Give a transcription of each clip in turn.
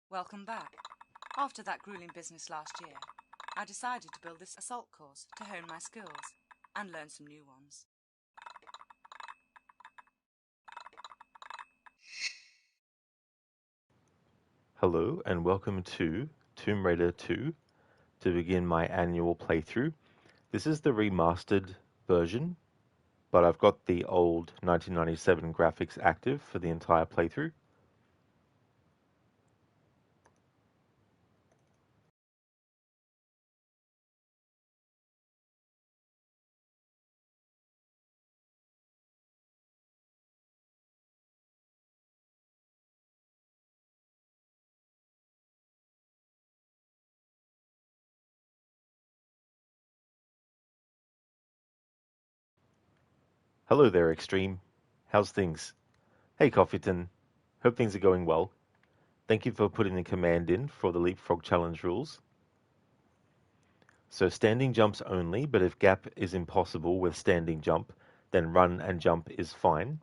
Welcome back. After that grueling business last year, I decided to build this assault course to hone my skills and learn some new ones. Hello and welcome to Tomb Raider 2 to begin my annual playthrough. This is the remastered version, but I've got the old 1997 graphics active for the entire playthrough. Hello there, Extreme. How's things? Hey, Coffeeton. Hope things are going well. Thank you for putting the command in for the Leapfrog Challenge rules. So standing jumps only, but if gap is impossible with standing jump, then run and jump is fine.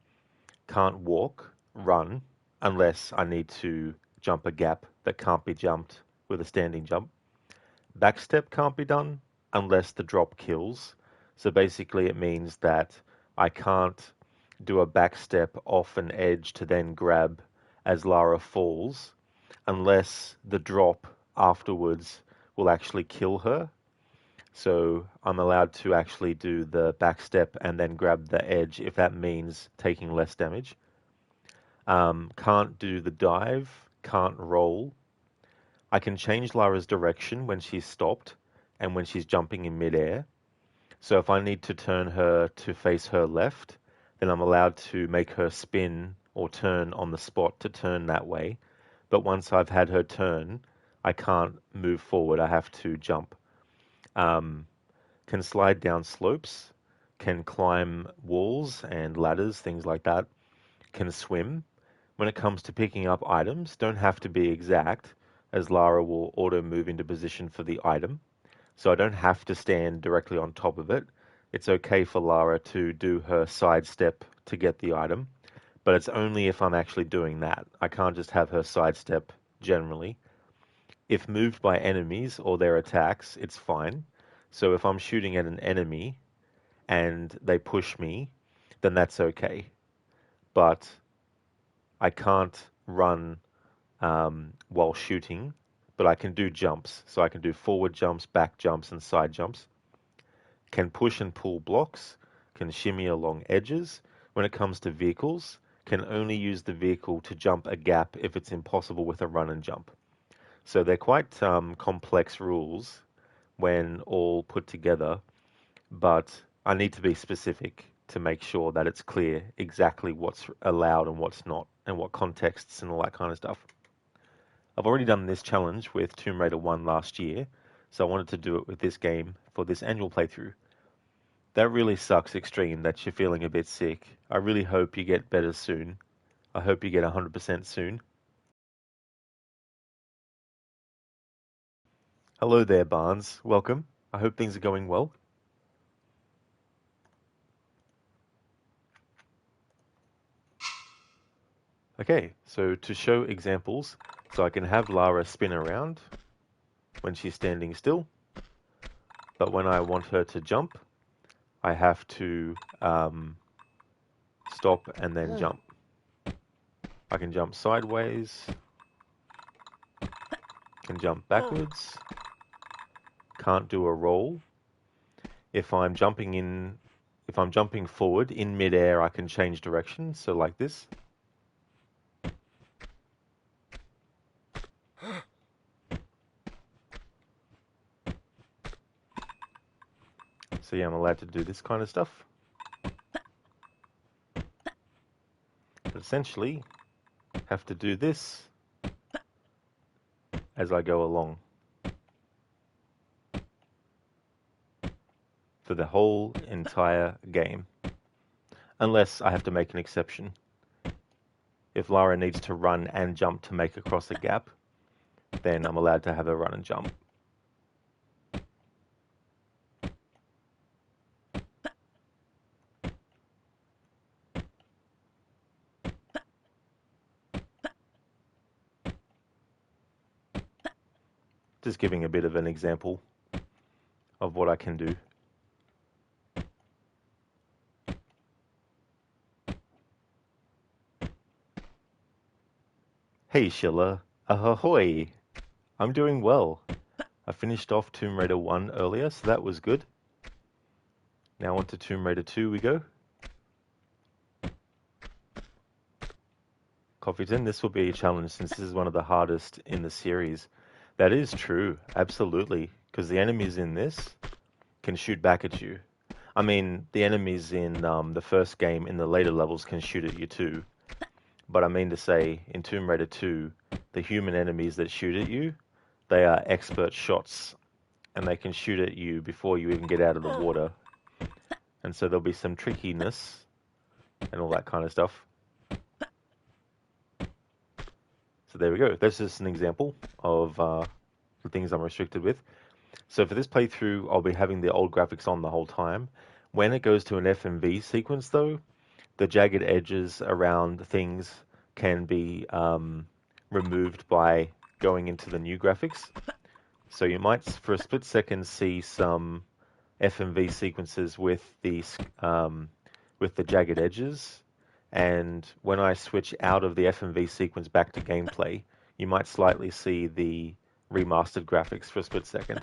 Can't walk, run, unless I need to jump a gap that can't be jumped with a standing jump. Backstep can't be done unless the drop kills. So basically it means that I can't do a backstep off an edge to then grab as Lara falls unless the drop afterwards will actually kill her. So I'm allowed to actually do the backstep and then grab the edge if that means taking less damage. Can't do the dive, can't roll. I can change Lara's direction when she's stopped and when she's jumping in midair. So if I need to turn her to face her left, then I'm allowed to make her spin or turn on the spot to turn that way. But once I've had her turn, I can't move forward. I have to jump. Can slide down slopes, can climb walls and ladders, things like that. Can swim. When it comes to picking up items, don't have to be exact, as Lara will auto move into position for the item. So I don't have to stand directly on top of it. It's okay for Lara to do her sidestep to get the item, but it's only if I'm actually doing that. I can't just have her sidestep generally. If moved by enemies or their attacks, it's fine. So if I'm shooting at an enemy and they push me, then that's okay. But I can't run while shooting, but I can do jumps. So I can do forward jumps, back jumps, and side jumps. Can push and pull blocks, can shimmy along edges. When it comes to vehicles, can only use the vehicle to jump a gap if it's impossible with a run and jump. So they're quite complex rules when all put together, but I need to be specific to make sure that it's clear exactly what's allowed and what's not, and what contexts and all that kind of stuff. I've already done this challenge with Tomb Raider 1 last year, so I wanted to do it with this game for this annual playthrough. That really sucks, Extreme, that you're feeling a bit sick. I really hope you get better soon. I hope you get 100% soon. Hello there, Barnes. Welcome. I hope things are going well. Okay, so to show examples, so I can have Lara spin around when she's standing still, but when I want her to jump, I have to stop and then jump. I can jump sideways, can jump backwards, can't do a roll. If I'm jumping forward in midair, I can change direction, so like this. So yeah, I'm allowed to do this kind of stuff. But essentially, have to do this as I go along for the whole entire game. Unless I have to make an exception. If Lara needs to run and jump to make across a gap, then I'm allowed to have her run and jump. Just giving a bit of an example of what I can do. Hey Sheila, ahoy! I'm doing well. I finished off Tomb Raider 1 earlier, so that was good. Now on to Tomb Raider 2 we go. Coffeeton, this will be a challenge since this is one of the hardest in the series. That is true, absolutely, because the enemies in this can shoot back at you. I mean, the enemies in the first game in the later levels can shoot at you too. But I mean to say, in Tomb Raider 2, the human enemies that shoot at you, they are expert shots, and they can shoot at you before you even get out of the water. And so there'll be some trickiness and all that kind of stuff. So there we go. That's just an example of the things I'm restricted with. So for this playthrough, I'll be having the old graphics on the whole time. When it goes to an FMV sequence, though, the jagged edges around things can be removed by going into the new graphics. So you might, for a split second, see some FMV sequences with the jagged edges. And when I switch out of the FMV sequence back to gameplay, you might slightly see the remastered graphics for a split second.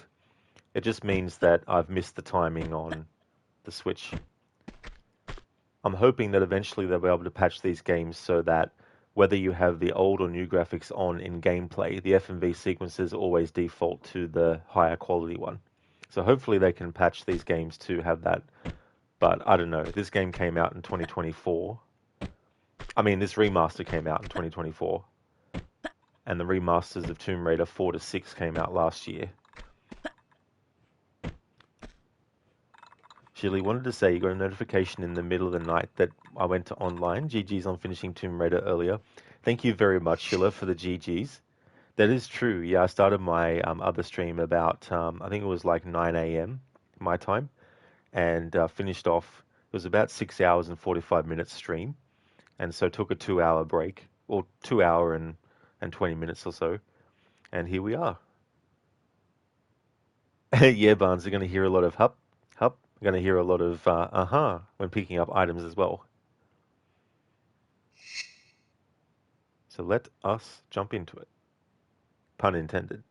It just means that I've missed the timing on the switch. I'm hoping that eventually they'll be able to patch these games so that whether you have the old or new graphics on in gameplay, the FMV sequences always default to the higher quality one. So hopefully they can patch these games to have that. But I don't know. This game came out in 2024. I mean, this remaster came out in 2024. And the remasters of Tomb Raider 4 to 6 came out last year. Shirley wanted to say you got a notification in the middle of the night that I went to online. GG's on finishing Tomb Raider earlier. Thank you very much, Sheila, for the GG's. That is true. Yeah, I started my other stream about, I think it was like 9 a.m. my time, and finished off, it was about 6 hours and 45 minutes stream, and so took a 2-hour break, or 2 hour and 20 minutes or so, and here we are. Yeah, Barnes, you're going to hear a lot of hup, hup. You're going to hear a lot of when picking up items as well. So let us jump into it. Pun intended.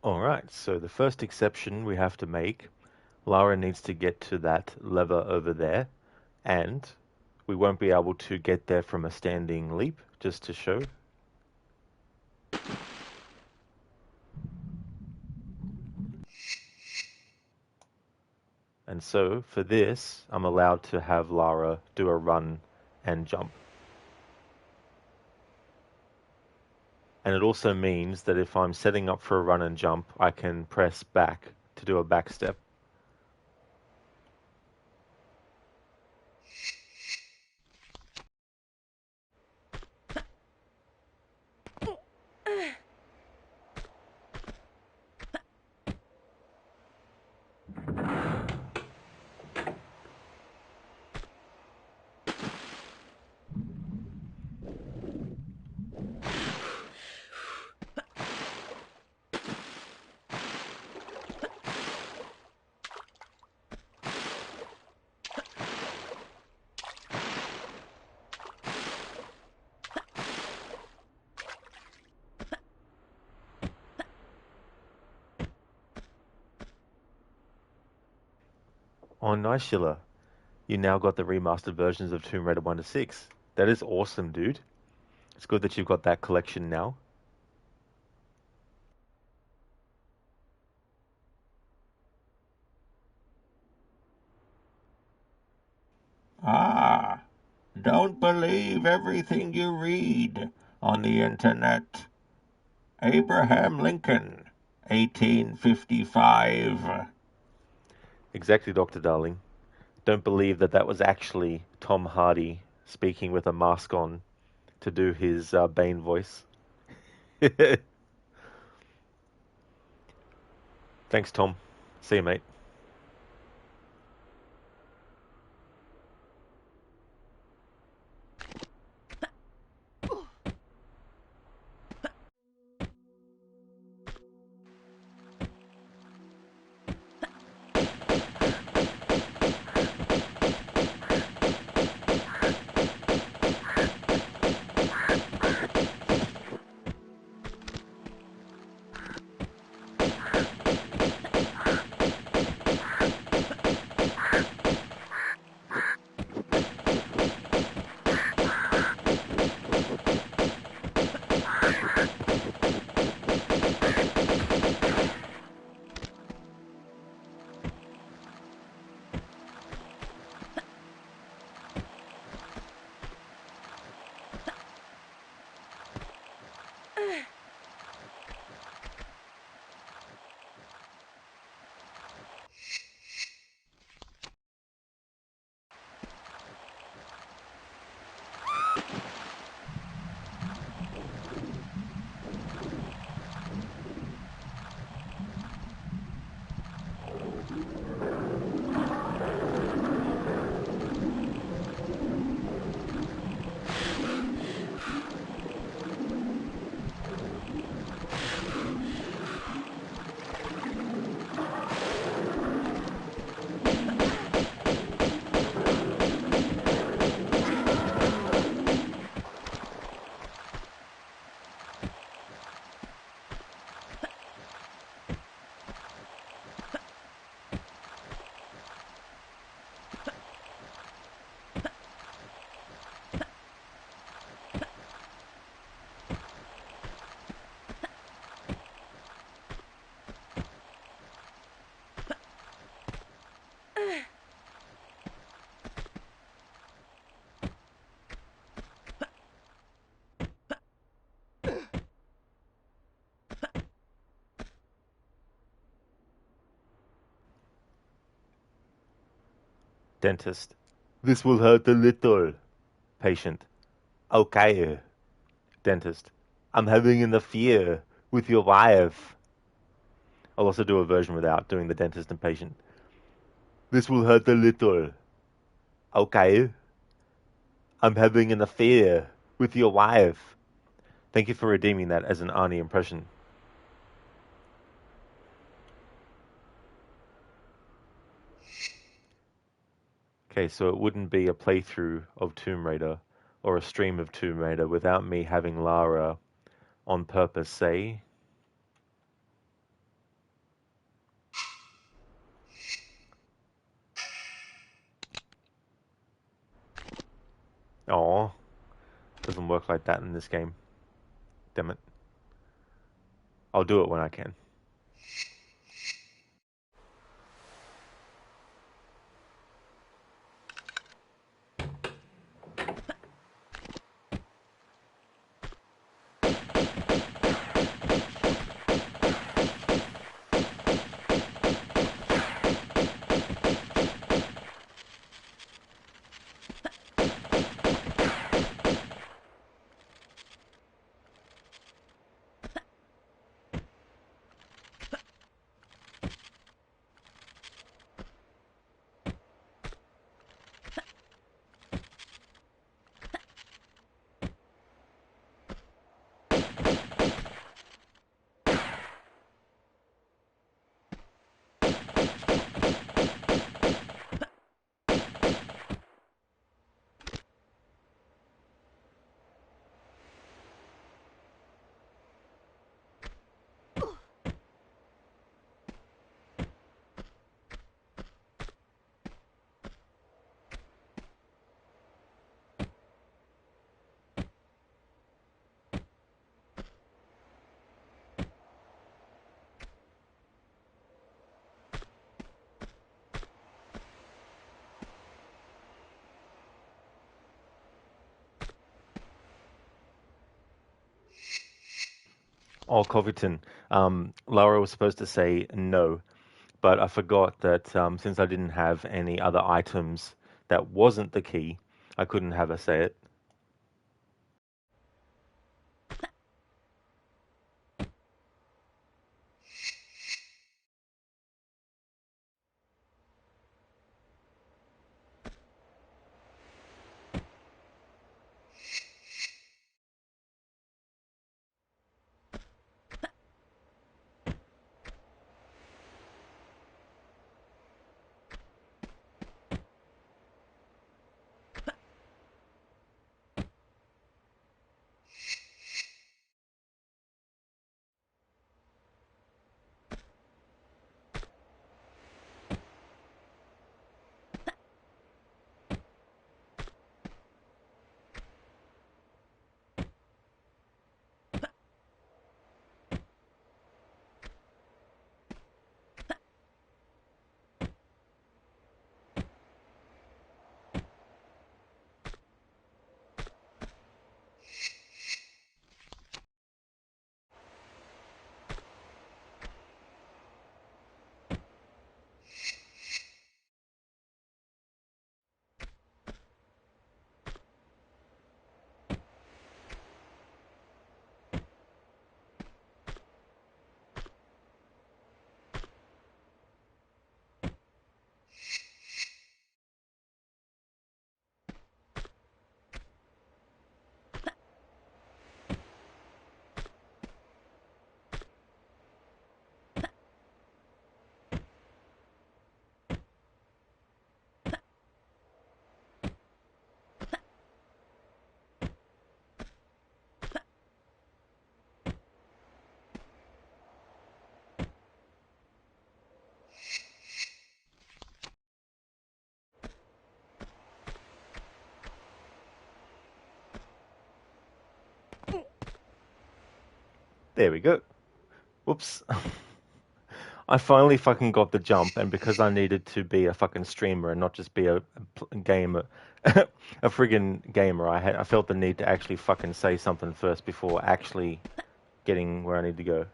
Alright, so the first exception we have to make, Lara needs to get to that lever over there, and we won't be able to get there from a standing leap, just to show. And so, for this, I'm allowed to have Lara do a run and jump. And it also means that if I'm setting up for a run and jump, I can press back to do a back step. Oh, nice, Sheila. You now got the remastered versions of Tomb Raider 1 to 6. That is awesome, dude. It's good that you've got that collection now. Ah, don't believe everything you read on the internet. Abraham Lincoln, 1855. Exactly, Dr. Darling. Don't believe that that was actually Tom Hardy speaking with a mask on to do his Bane voice. Thanks, Tom. See you, mate. Dentist. This will hurt a little. Patient. Okay. Dentist. I'm having an affair with your wife. I'll also do a version without doing the dentist and patient. This will hurt a little. Okay. I'm having an affair with your wife. Thank you for redeeming that as an Arnie impression. Okay, so it wouldn't be a playthrough of Tomb Raider or a stream of Tomb Raider without me having Lara on purpose say, Oh, doesn't work like that in this game. Damn it. I'll do it when I can. Oh, Covington. Lara was supposed to say no, but I forgot that since I didn't have any other items that wasn't the key, I couldn't have her say it. There we go. Whoops. I finally fucking got the jump, and because I needed to be a fucking streamer and not just be a gamer, a friggin' gamer, I felt the need to actually fucking say something first before actually getting where I need to go.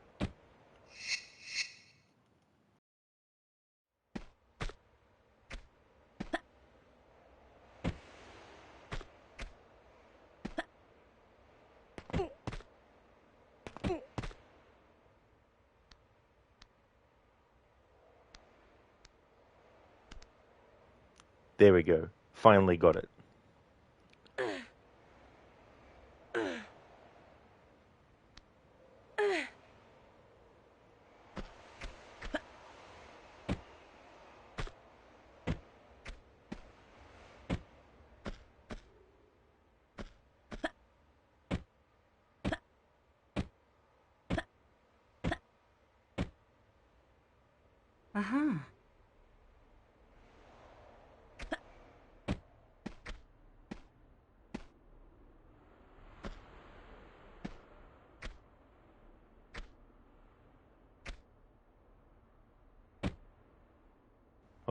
There we go. Finally got it. Uh-huh.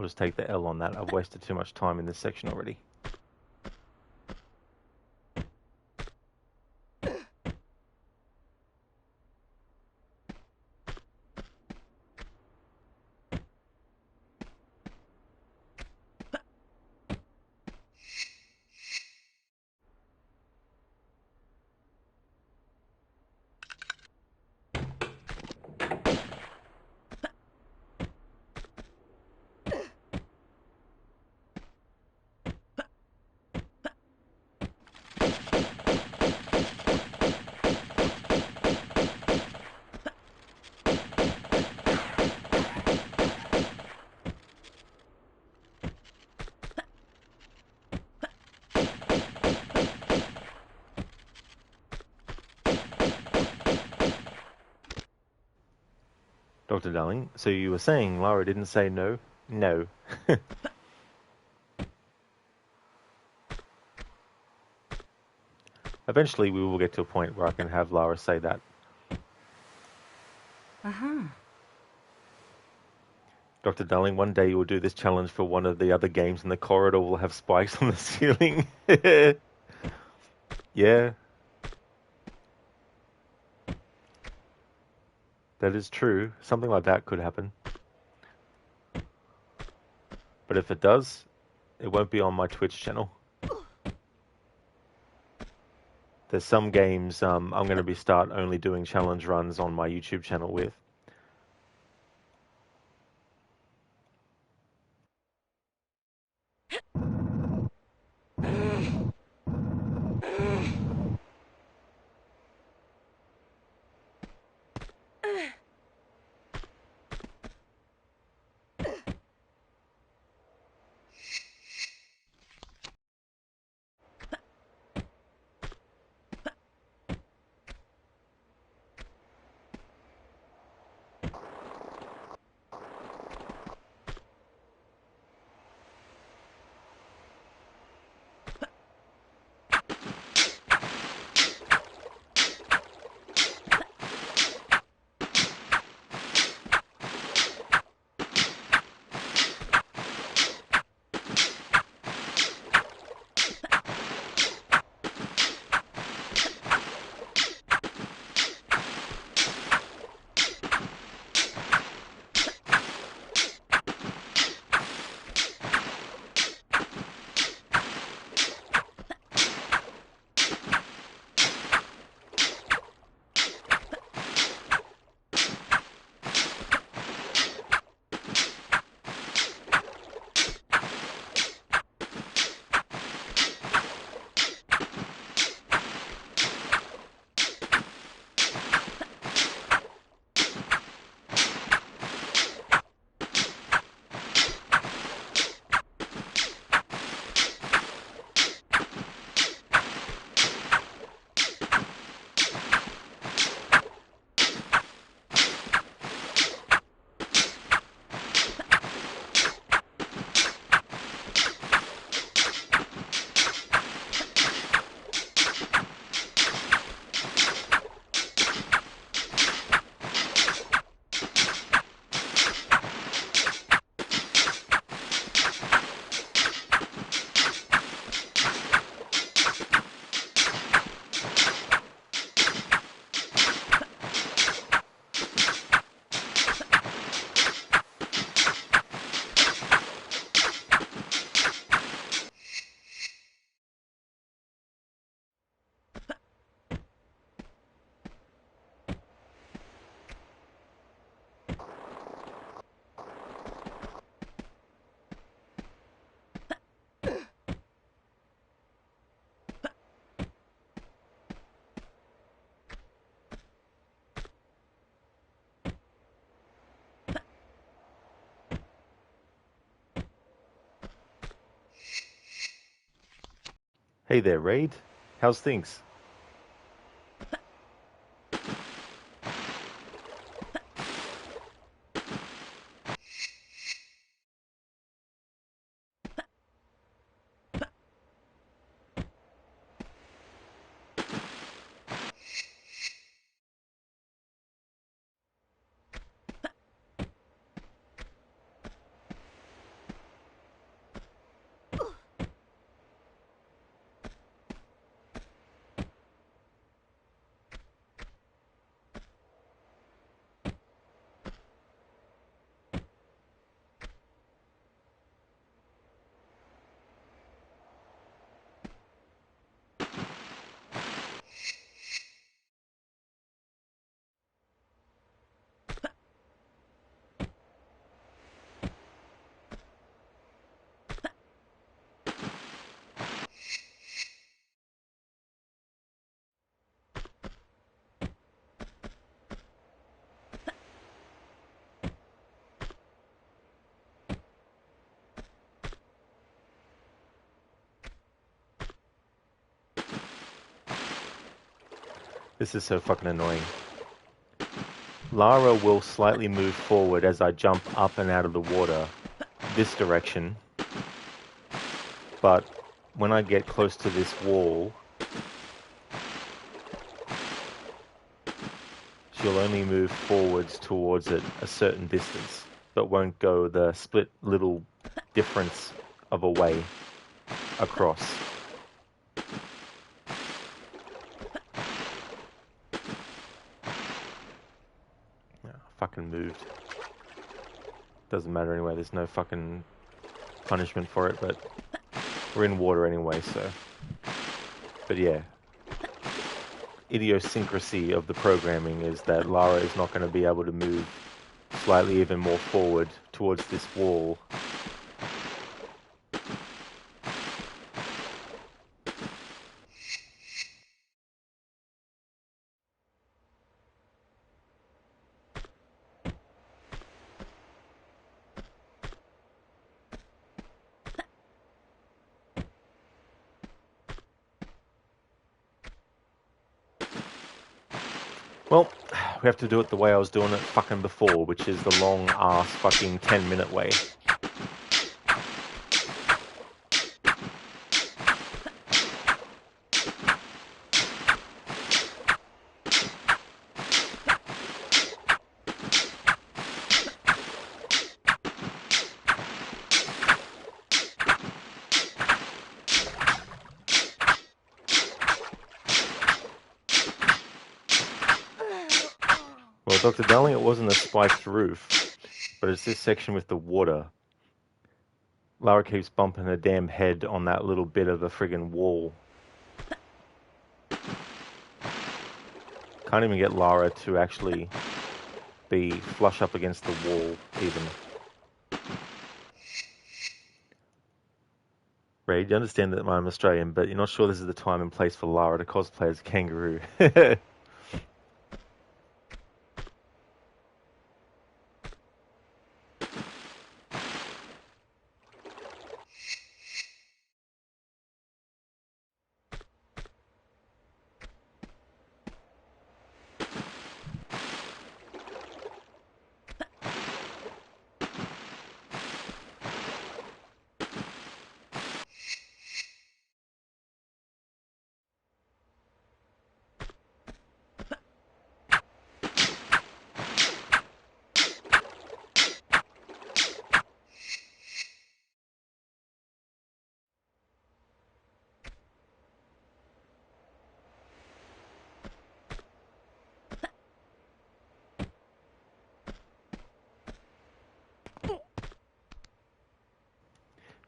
I'll just take the L on that. I've wasted too much time in this section already. Dr. Darling, so you were saying Lara didn't say no? No. Eventually we will get to a point where I can have Lara say that. Dr. Darling, one day you will do this challenge for one of the other games and the corridor will have spikes on the ceiling. Yeah. That is true. Something like that could happen. But if it does, it won't be on my Twitch channel. There's some games I'm going to be start only doing challenge runs on my YouTube channel with. Hey there, Raid. How's things? This is so fucking annoying. Lara will slightly move forward as I jump up and out of the water this direction. But when I get close to this wall, she'll only move forwards towards it a certain distance, but won't go the split little difference of a way across. Fucking moved. Doesn't matter anyway, there's no fucking punishment for it, but we're in water anyway, so. But yeah. Idiosyncrasy of the programming is that Lara is not going to be able to move slightly even more forward towards this wall. Well, we have to do it the way I was doing it fucking before, which is the long-ass fucking 10-minute way. Well, Dr. Darling, it wasn't a spiked roof, but it's this section with the water. Lara keeps bumping her damn head on that little bit of a friggin' wall. Can't even get Lara to actually be flush up against the wall, even. Ray, you understand that I'm Australian, but you're not sure this is the time and place for Lara to cosplay as a kangaroo.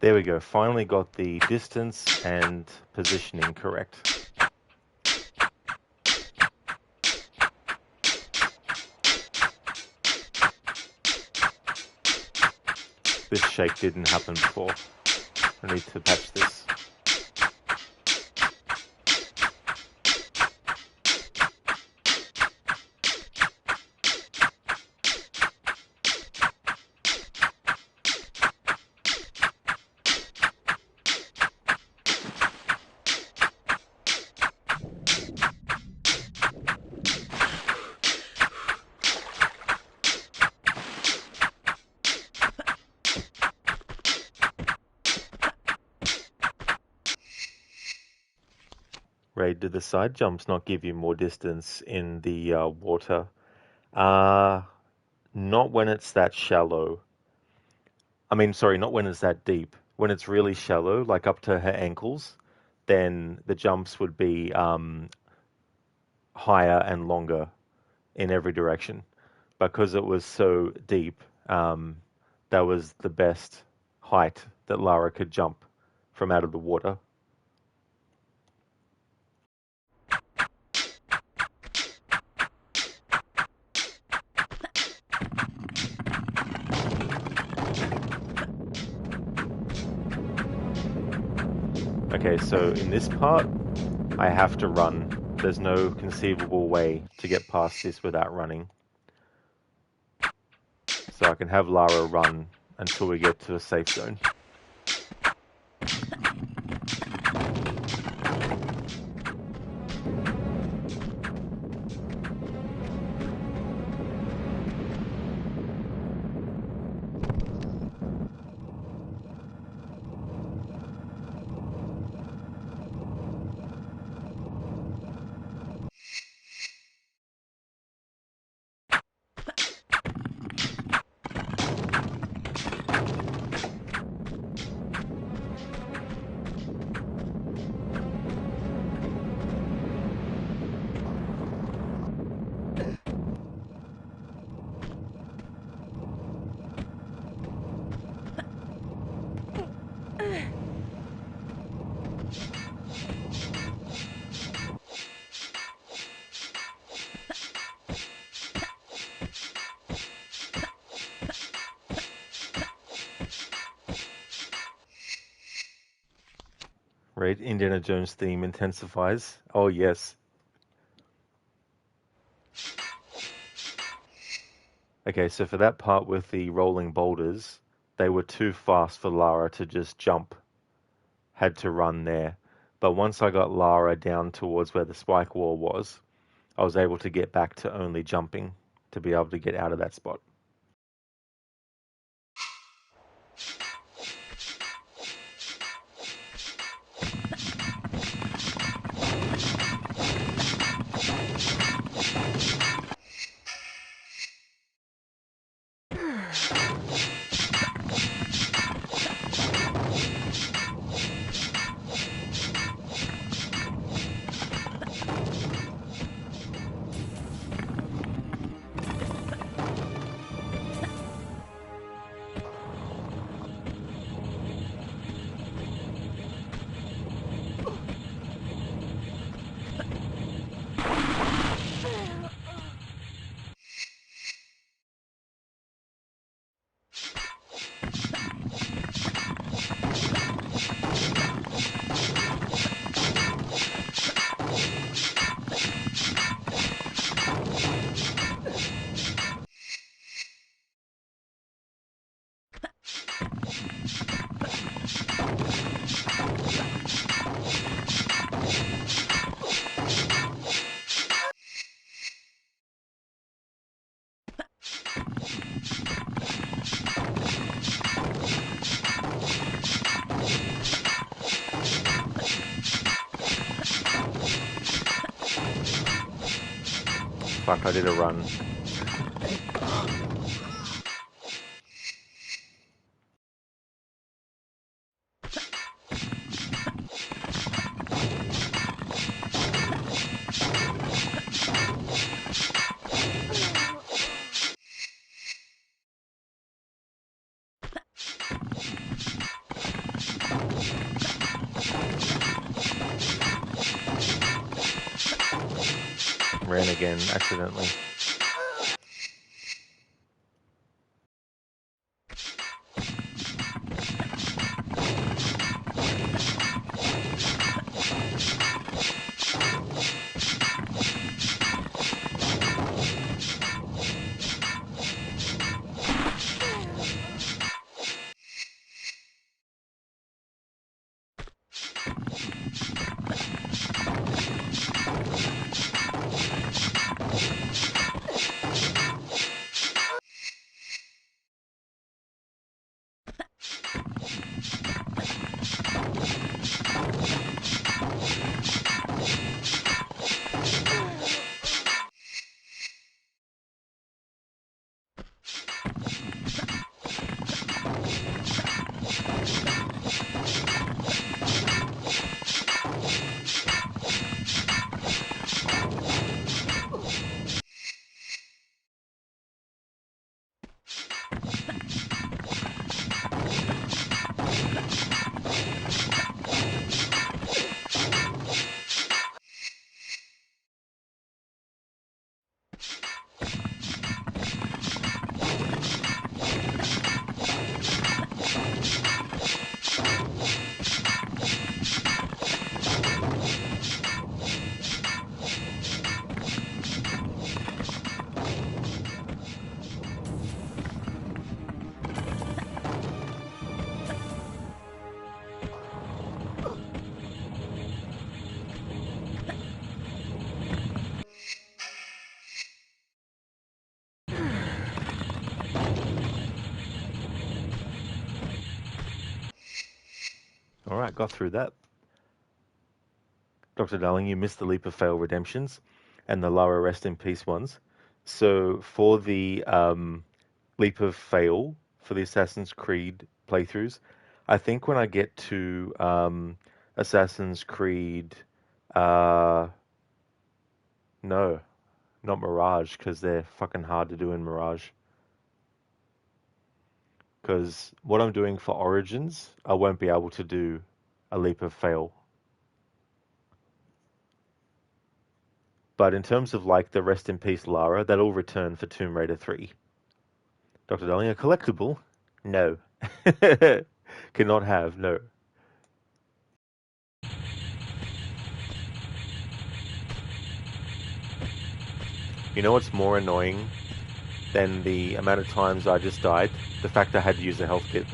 There we go, finally got the distance and positioning correct. This shake didn't happen before. I need to patch this. Ray, did the side jumps not give you more distance in the water? Not when it's that shallow. I mean, sorry, not when it's that deep. When it's really shallow, like up to her ankles, then the jumps would be higher and longer in every direction. Because it was so deep, that was the best height that Lara could jump from out of the water. Okay, so in this part, I have to run. There's no conceivable way to get past this without running. So I can have Lara run until we get to a safe zone. Great. Indiana Jones theme intensifies. Oh, yes. Okay, so for that part with the rolling boulders, they were too fast for Lara to just jump. Had to run there. But once I got Lara down towards where the spike wall was, I was able to get back to only jumping to be able to get out of that spot. Fuck, I did a run. Ran again, accidentally. Alright, got through that. Dr. Darling, you missed the Leap of Fail redemptions and the Lara Rest in Peace ones. So for the Leap of Fail, for the Assassin's Creed playthroughs, I think when I get to Assassin's Creed, no, not Mirage, because they're fucking hard to do in Mirage. Because what I'm doing for Origins, I won't be able to do a Leap of Fail. But in terms of like the Rest in Peace Lara, that'll return for Tomb Raider 3. Dr. Darling, a collectible? No. Cannot have, no. You know what's more annoying than the amount of times I just died? The fact I had to use a health kit.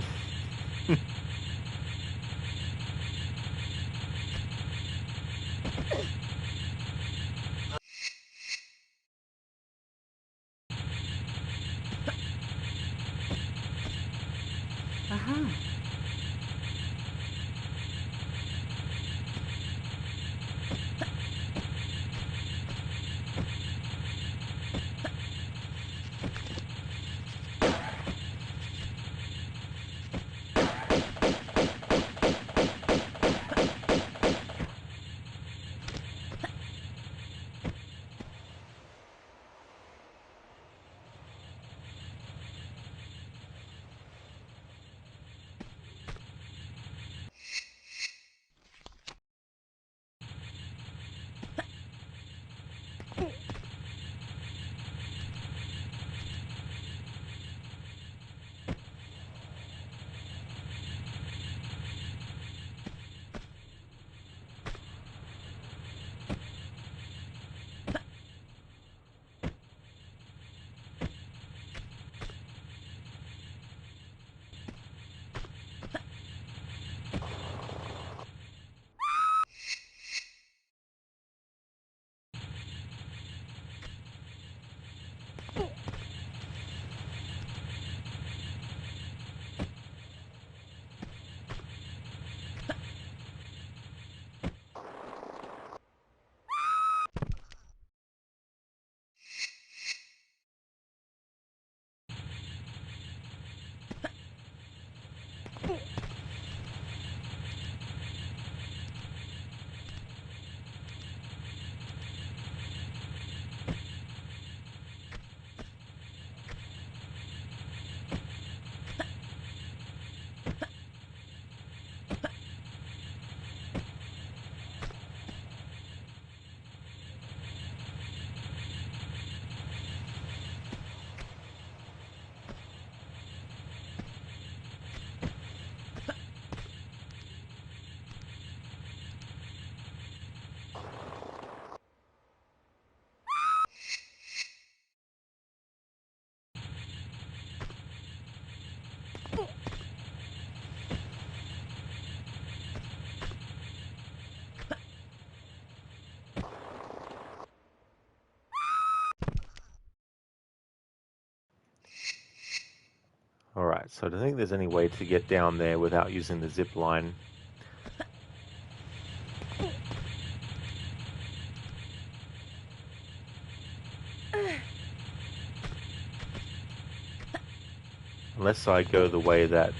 Uh-huh. Alright, so I don't think there's any way to get down there without using the zip line. Unless I go the way that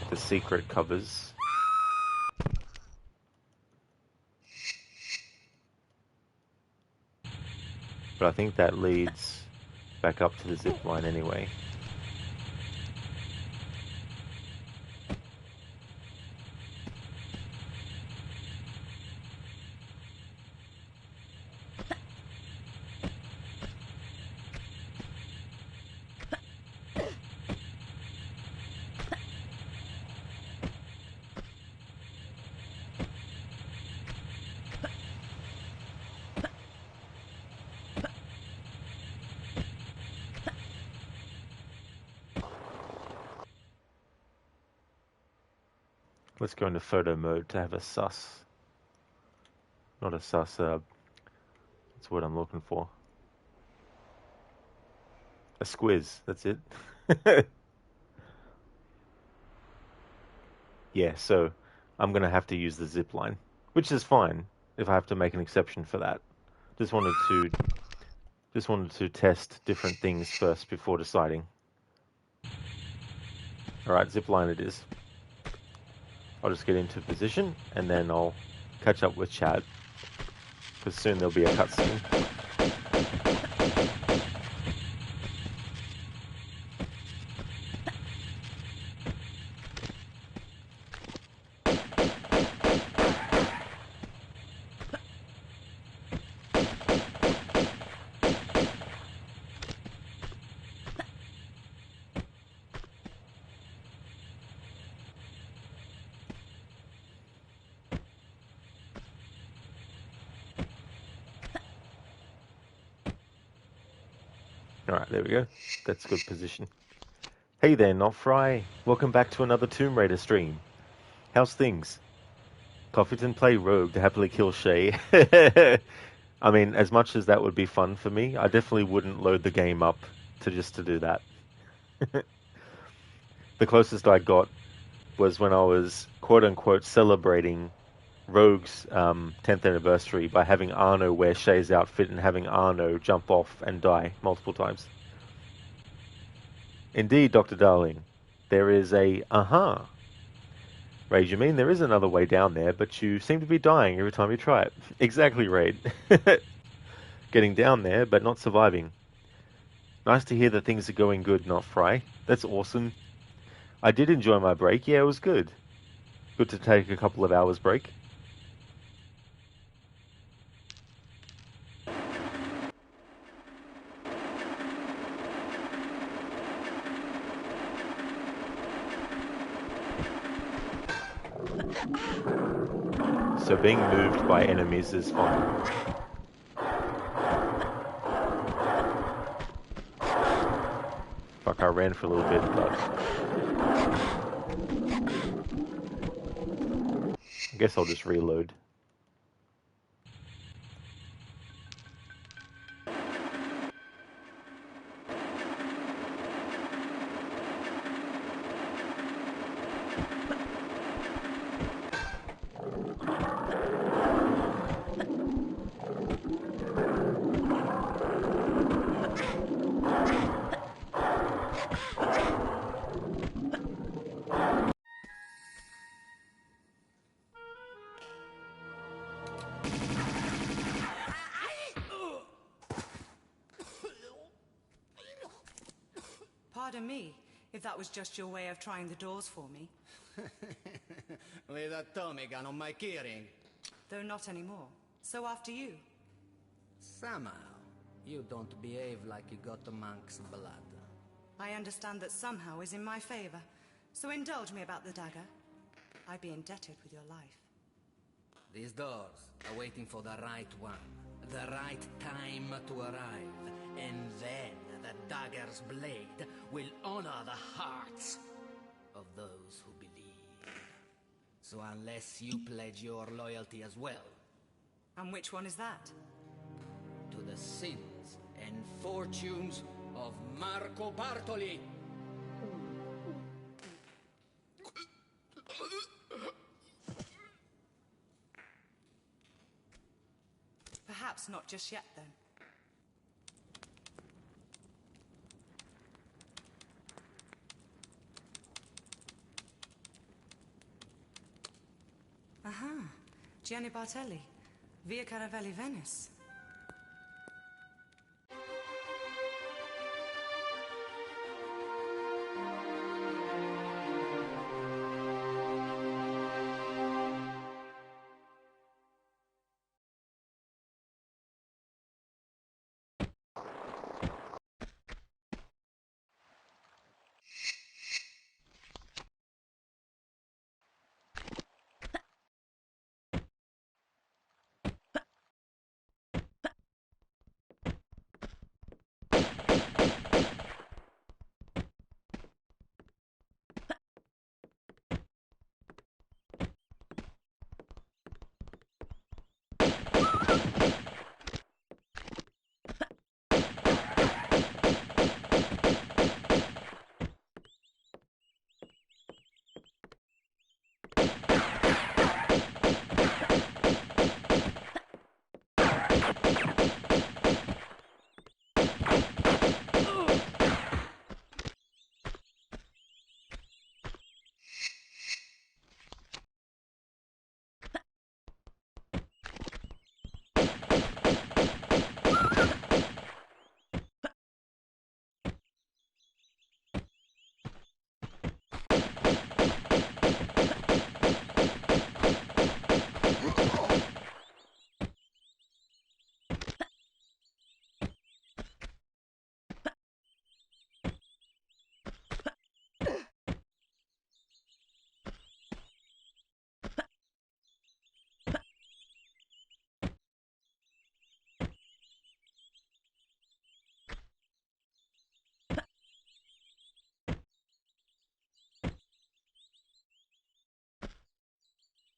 the secret covers. But I think that leads back up to the zip line anyway. Let's go into photo mode to have a sus. Not a sus, that's what I'm looking for. A squiz, that's it. Yeah, so I'm going to have to use the zip line, which is fine if I have to make an exception for that. Just wanted to test different things first before deciding. Alright, zip line it is. I'll just get into position and then I'll catch up with Chad, because soon there'll be a cutscene. Alright, there we go. That's good position. Hey there, Not Fry. Welcome back to another Tomb Raider stream. How's things? Coffeeton play Rogue to happily kill Shay. I mean, as much as that would be fun for me, I definitely wouldn't load the game up to do that. The closest I got was when I was quote-unquote celebrating Rogue's 10th anniversary by having Arno wear Shay's outfit and having Arno jump off and die multiple times. Indeed, Dr. Darling, there is a Raid, you mean there is another way down there, but you seem to be dying every time you try it. Exactly, Raid. Getting down there, but not surviving. Nice to hear that things are going good, Not Fry. That's awesome. I did enjoy my break. Yeah, it was good. Good to take a couple of hours break. So being moved by enemies is fine. Fuck, I ran for a little bit, but I guess I'll just reload. Pardon me, if that was just your way of trying the doors for me. With a Tommy gun on my keyring. Though not anymore. So after you. Somehow, you don't behave like you got the monk's blood. I understand that somehow is in my favor. So indulge me about the dagger. I'd be indebted with your life. These doors are waiting for the right one. The right time to arrive. And then the dagger's blade will honor the hearts of those who believe. So unless you pledge your loyalty as well. And which one is that? To the sins and fortunes of Marco Bartoli. Perhaps not just yet, then. Aha, Gianni Bartelli, Via Caravelli, Venice.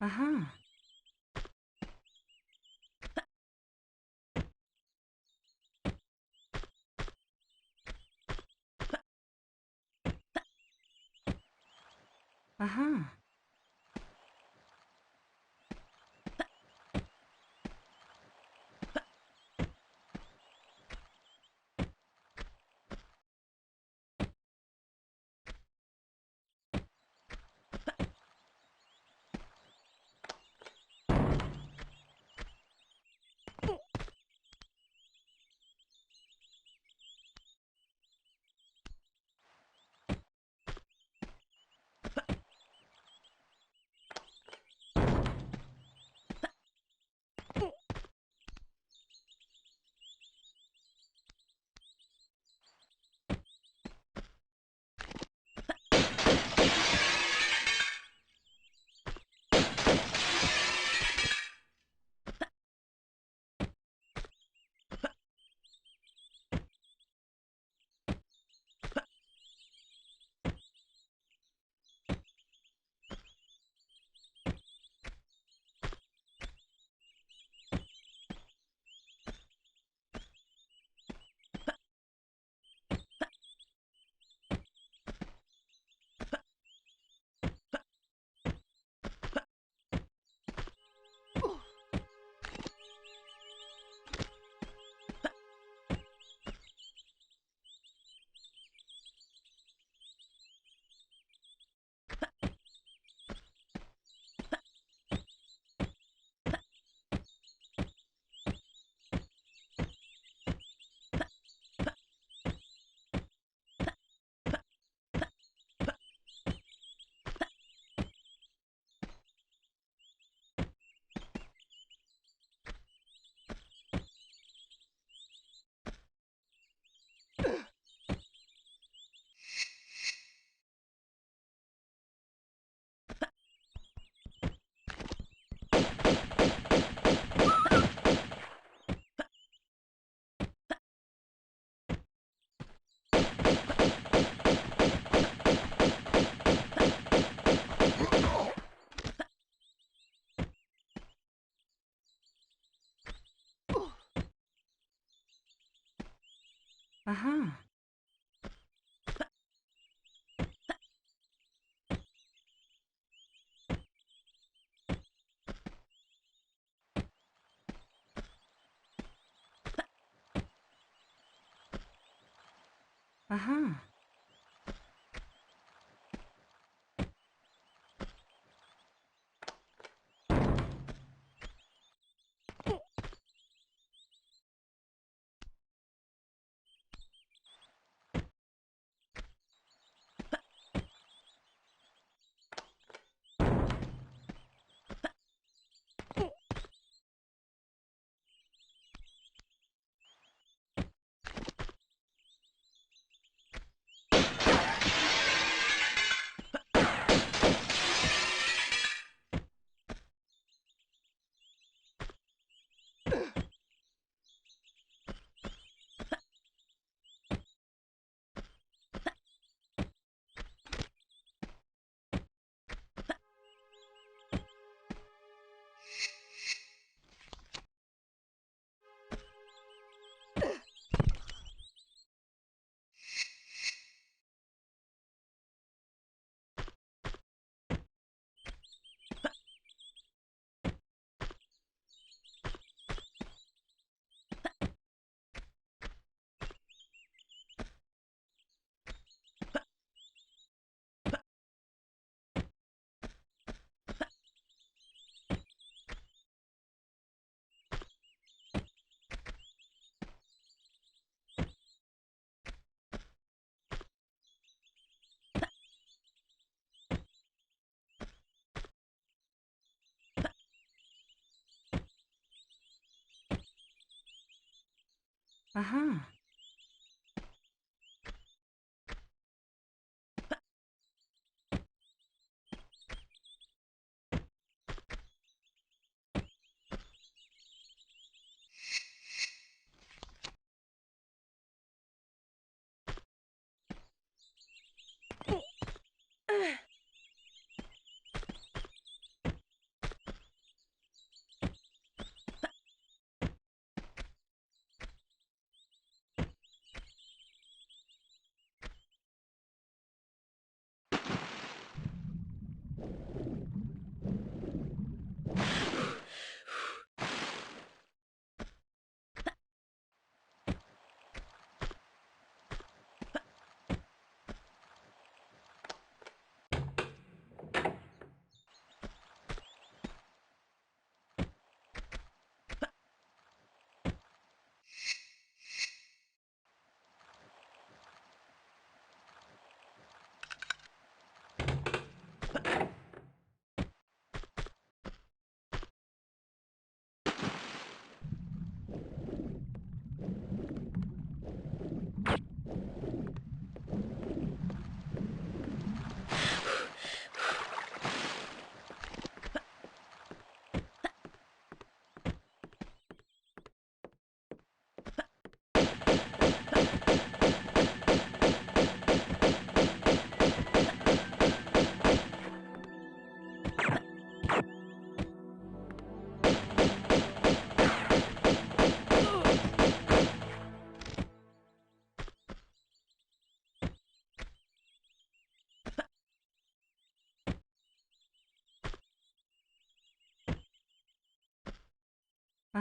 Uh-huh. Uh-huh. Uh-huh. Uh-huh. Uh-huh.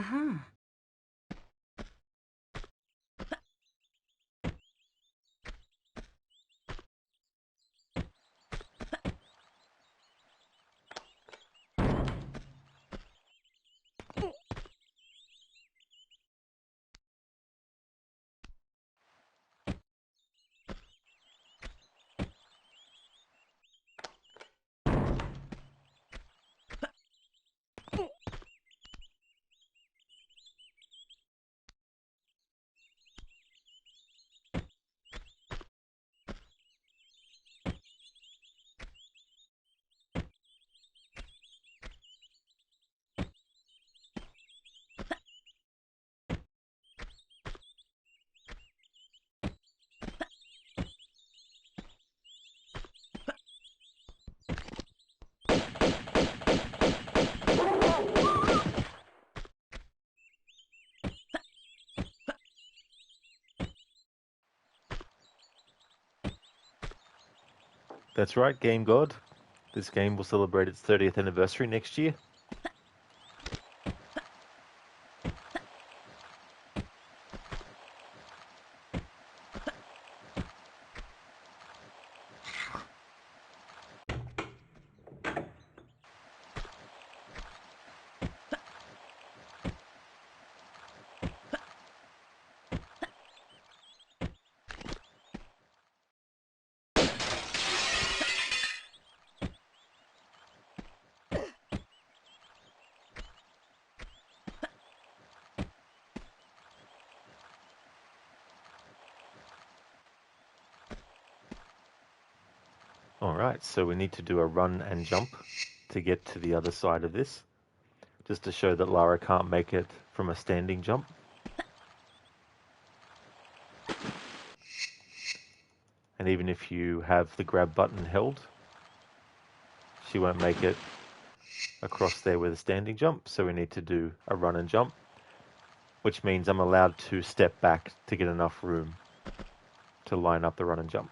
Uh-huh. That's right, Game God. This game will celebrate its 30th anniversary next year. Alright, so we need to do a run and jump to get to the other side of this, just to show that Lara can't make it from a standing jump. And even if you have the grab button held, she won't make it across there with a standing jump, so we need to do a run and jump, which means I'm allowed to step back to get enough room to line up the run and jump.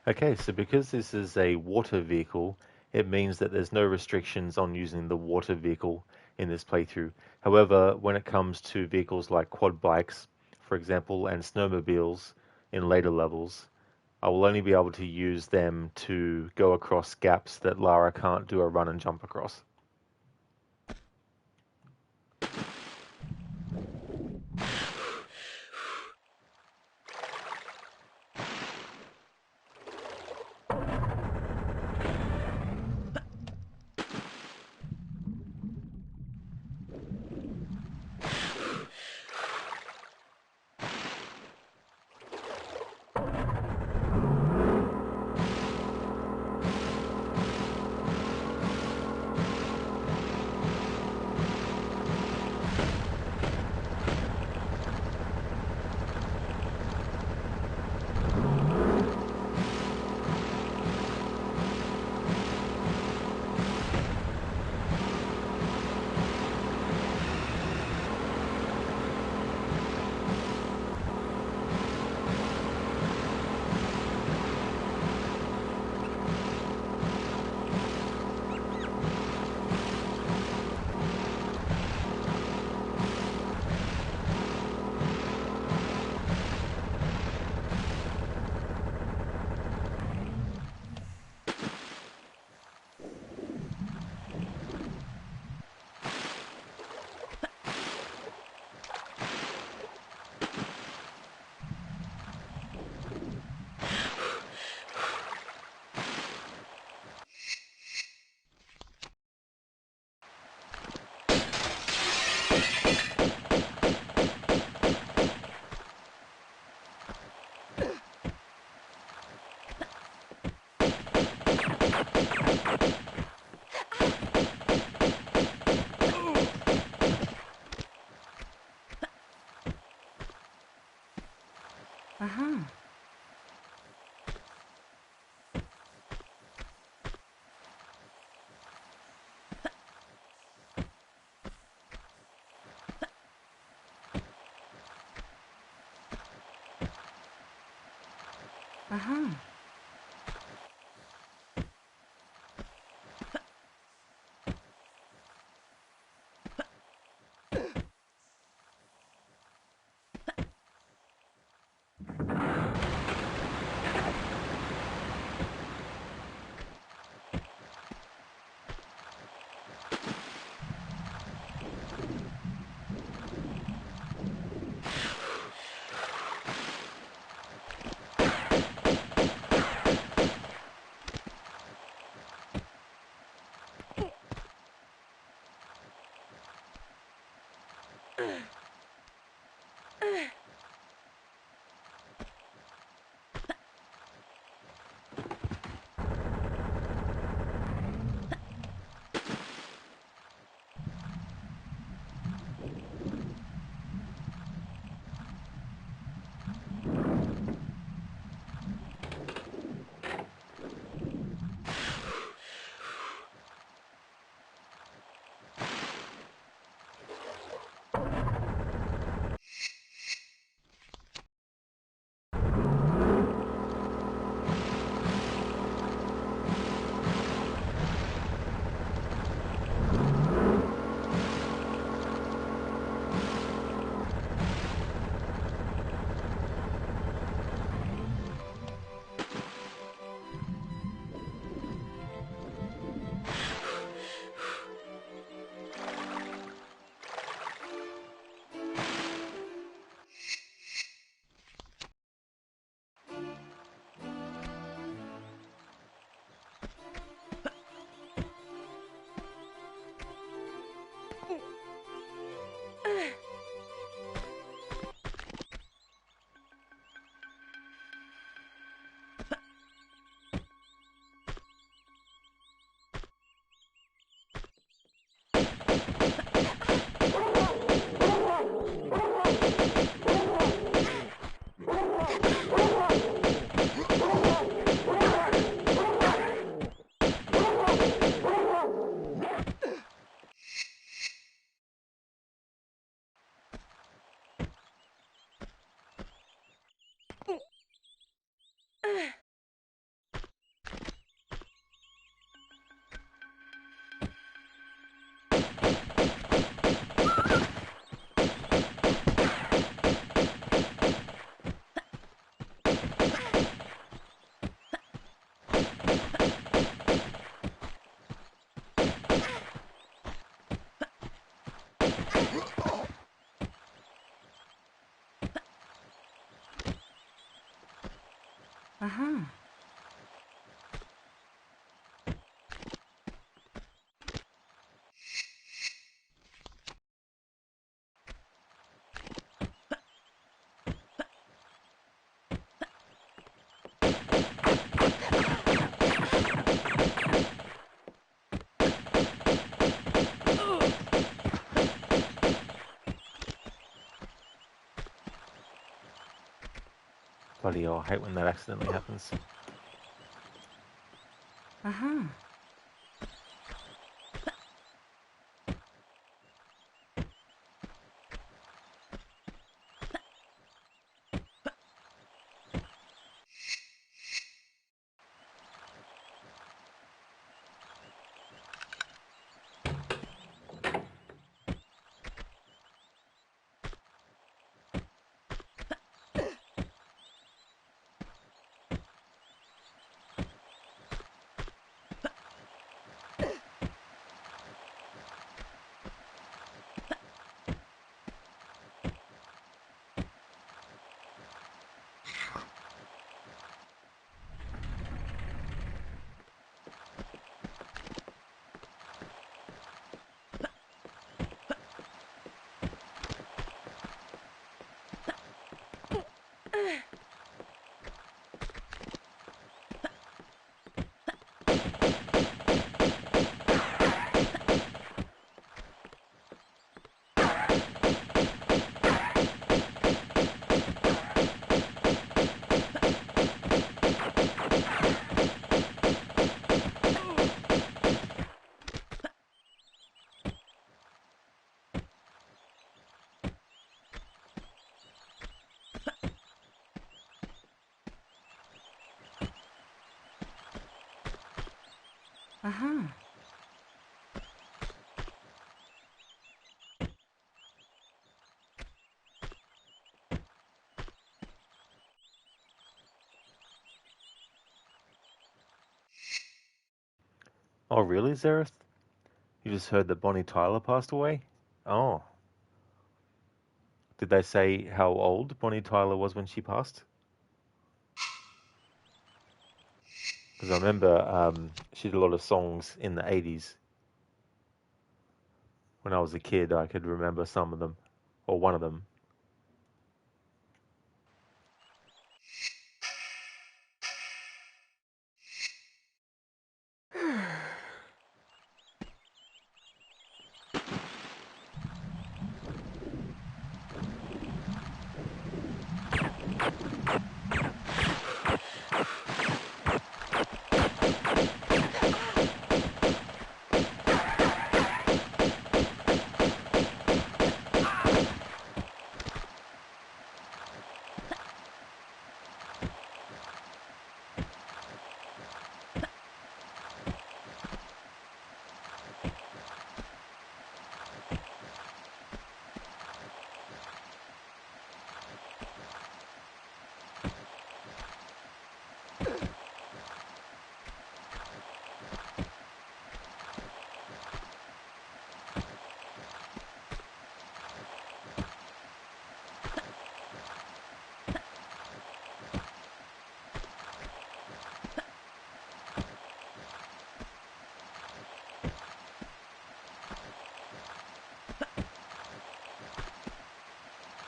Okay, so because this is a water vehicle, it means that there's no restrictions on using the water vehicle in this playthrough. However, when it comes to vehicles like quad bikes, for example, and snowmobiles in later levels, I will only be able to use them to go across gaps that Lara can't do a run and jump across. Uh-huh. Uh-huh. Uh-huh. Bloody hell, I hate when that accidentally happens. Uh-huh. Uh-huh. Oh, really, Zareth? You just heard that Bonnie Tyler passed away? Oh. Did they say how old Bonnie Tyler was when she passed? Because I remember she did a lot of songs in the 80s. When I was a kid, I could remember some of them, or one of them.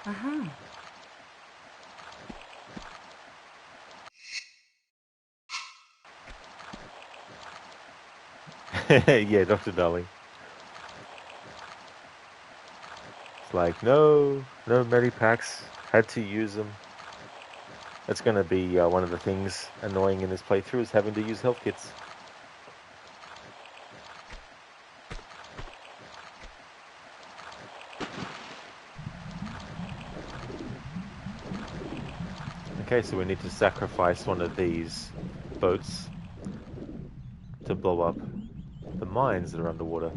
Uh-huh. Yeah, Dr. Darling. It's like, no medipacks. Had to use them. That's going to be one of the things annoying in this playthrough is having to use health kits. Okay, so we need to sacrifice one of these boats to blow up the mines that are underwater.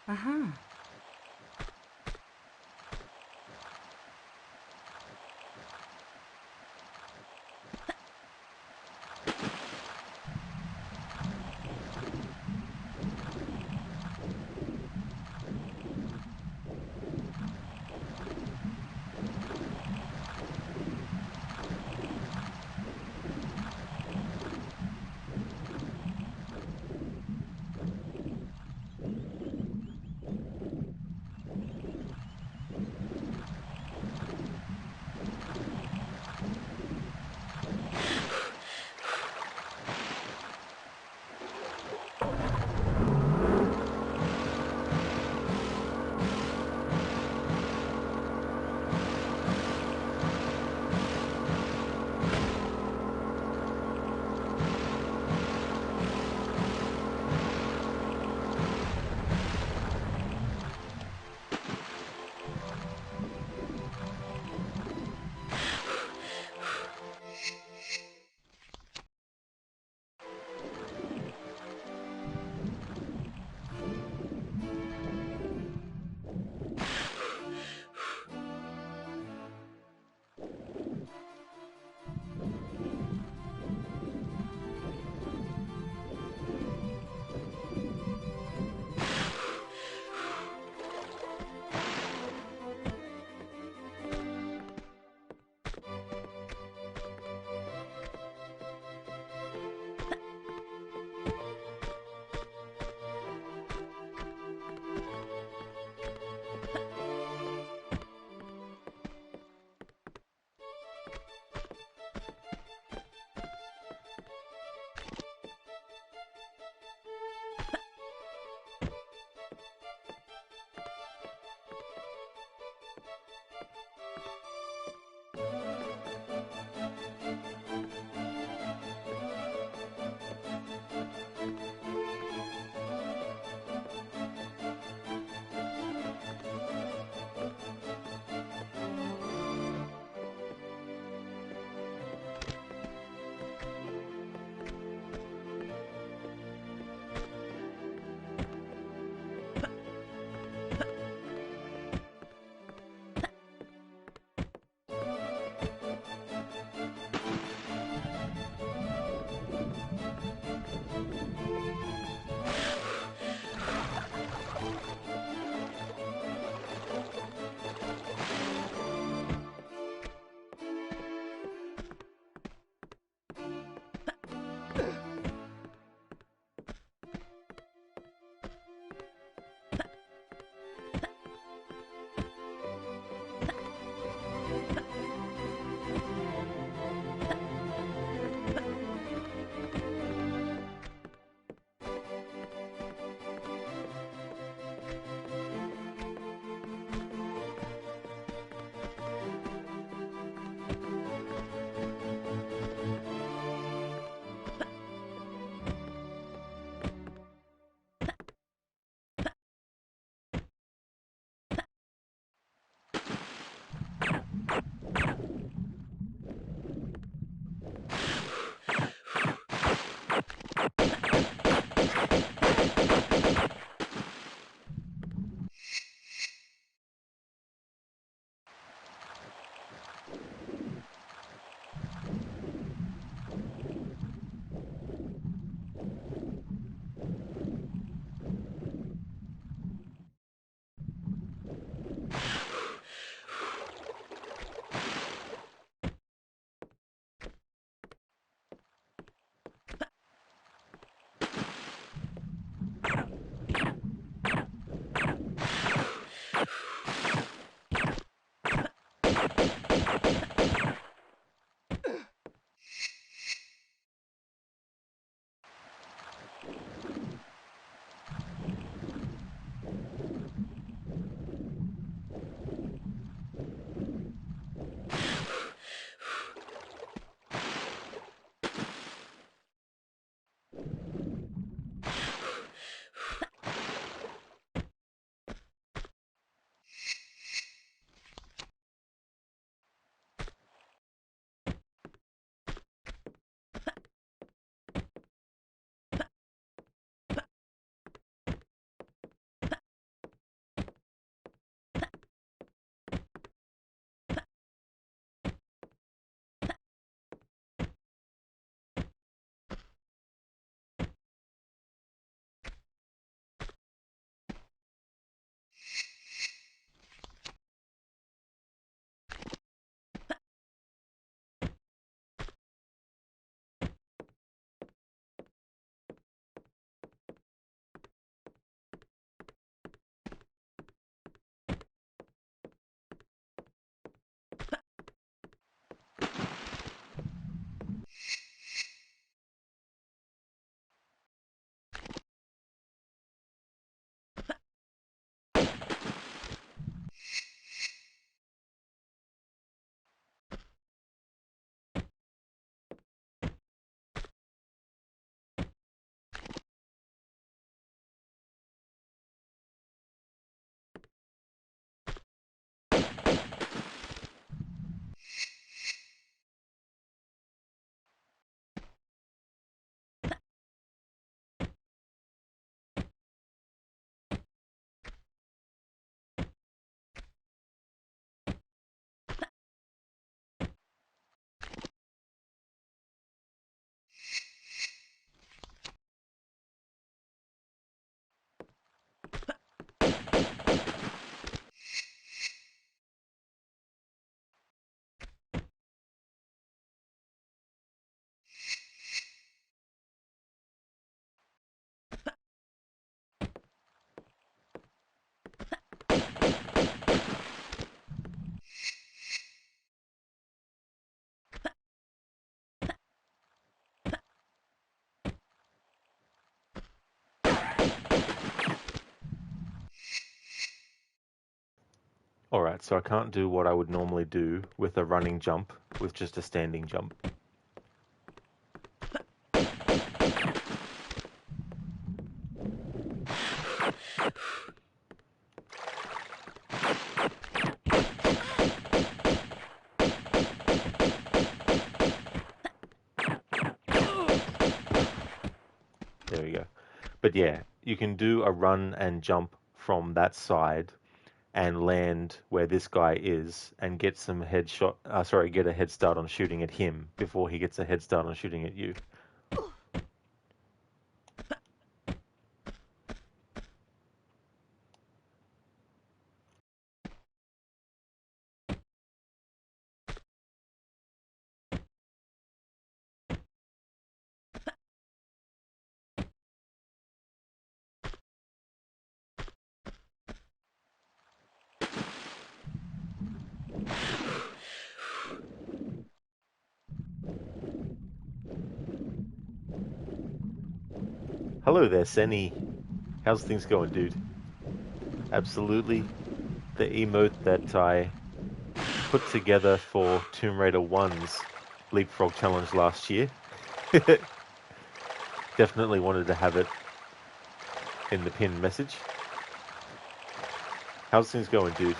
Uh-huh. Alright, so I can't do what I would normally do with a running jump with just a standing jump. There we go. But yeah, you can do a run and jump from that side and land where this guy is and get some get a head start on shooting at him before he gets a head start on shooting at you. Hello there, Senny. How's things going, dude? Absolutely. The emote that I put together for Tomb Raider 1's Leapfrog Challenge last year. Definitely wanted to have it in the pinned message. How's things going, dude?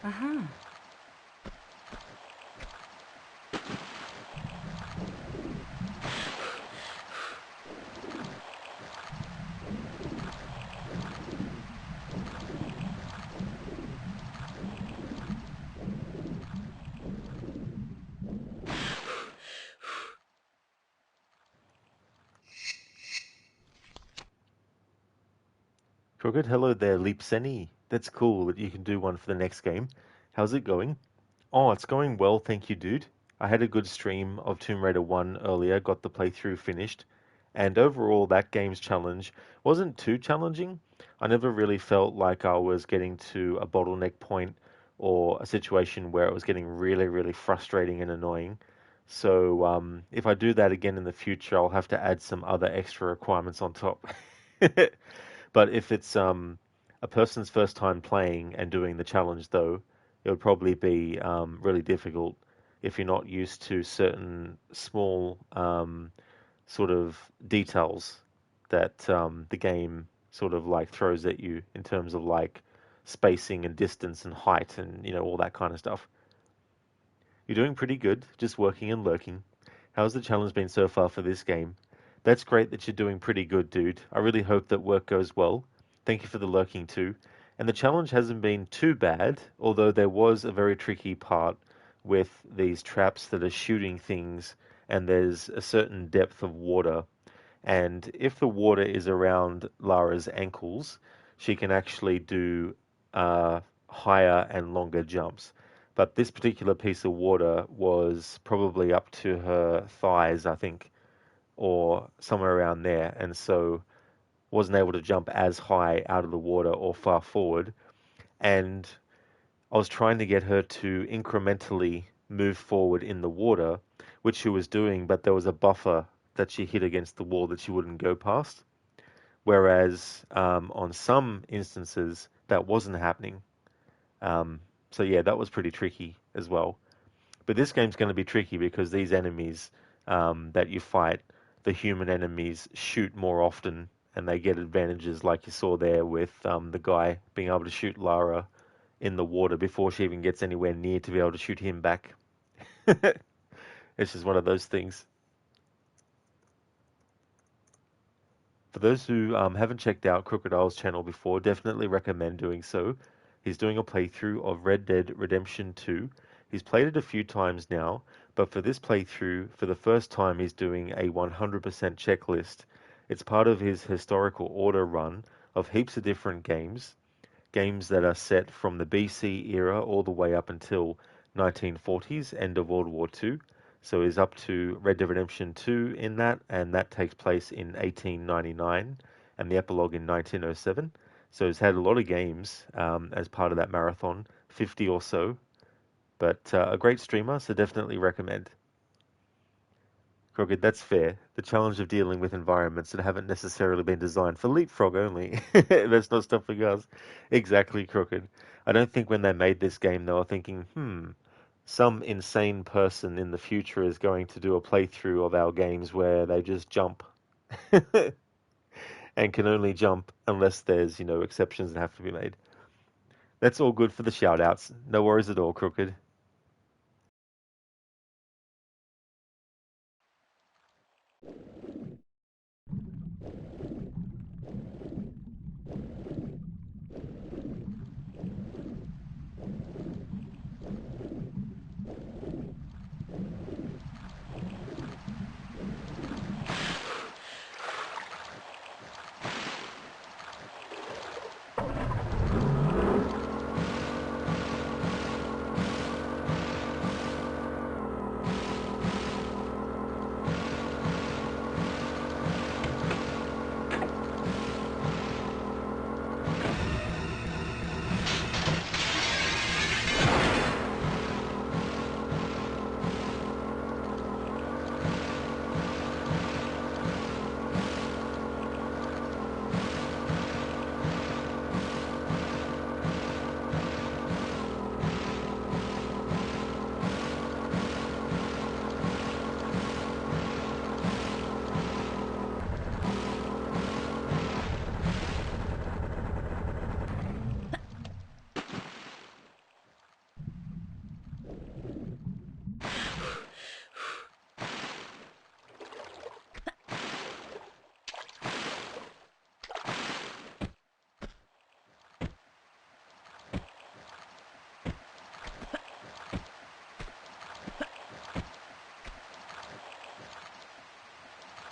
Uh-huh. Crooked, hello there, Leap Senny. That's cool that you can do one for the next game. How's it going? Oh, it's going well, thank you, dude. I had a good stream of Tomb Raider 1 earlier, got the playthrough finished, and overall, that game's challenge wasn't too challenging. I never really felt like I was getting to a bottleneck point or a situation where it was getting really, really frustrating and annoying. So, if I do that again in the future, I'll have to add some other extra requirements on top. But if it's a person's first time playing and doing the challenge, though, it would probably be really difficult if you're not used to certain small sort of details that the game sort of like throws at you in terms of like spacing and distance and height and all that kind of stuff. You're doing pretty good, just working and lurking. How's the challenge been so far for this game? That's great that you're doing pretty good, dude. I really hope that work goes well. Thank you for the lurking too. And the challenge hasn't been too bad, although there was a very tricky part with these traps that are shooting things, and there's a certain depth of water. And if the water is around Lara's ankles, she can actually do higher and longer jumps. But this particular piece of water was probably up to her thighs, I think, or somewhere around there, and so wasn't able to jump as high out of the water or far forward. And I was trying to get her to incrementally move forward in the water, which she was doing, but there was a buffer that she hit against the wall that she wouldn't go past. Whereas on some instances, that wasn't happening. So yeah, that was pretty tricky as well. But this game's going to be tricky because these enemies that you fight, the human enemies, shoot more often and they get advantages like you saw there with the guy being able to shoot Lara in the water before she even gets anywhere near to be able to shoot him back. It's just one of those things. For those who haven't checked out Crocodile's channel before, definitely recommend doing so. He's doing a playthrough of Red Dead Redemption 2. He's played it a few times now, but for this playthrough, for the first time, he's doing a 100% checklist. It's part of his historical order run of heaps of different games, games that are set from the BC era all the way up until 1940s, end of World War II. So he's up to Red Dead Redemption 2 in that, and that takes place in 1899, and the epilogue in 1907. So he's had a lot of games as part of that marathon, 50 or so, but a great streamer, so definitely recommend. Crooked, that's fair. The challenge of dealing with environments that haven't necessarily been designed for leapfrog only. That's not stopping us. Exactly, Crooked. I don't think when they made this game they were thinking, some insane person in the future is going to do a playthrough of our games where they just jump and can only jump unless there's, exceptions that have to be made. That's all good for the shout outs. No worries at all, Crooked.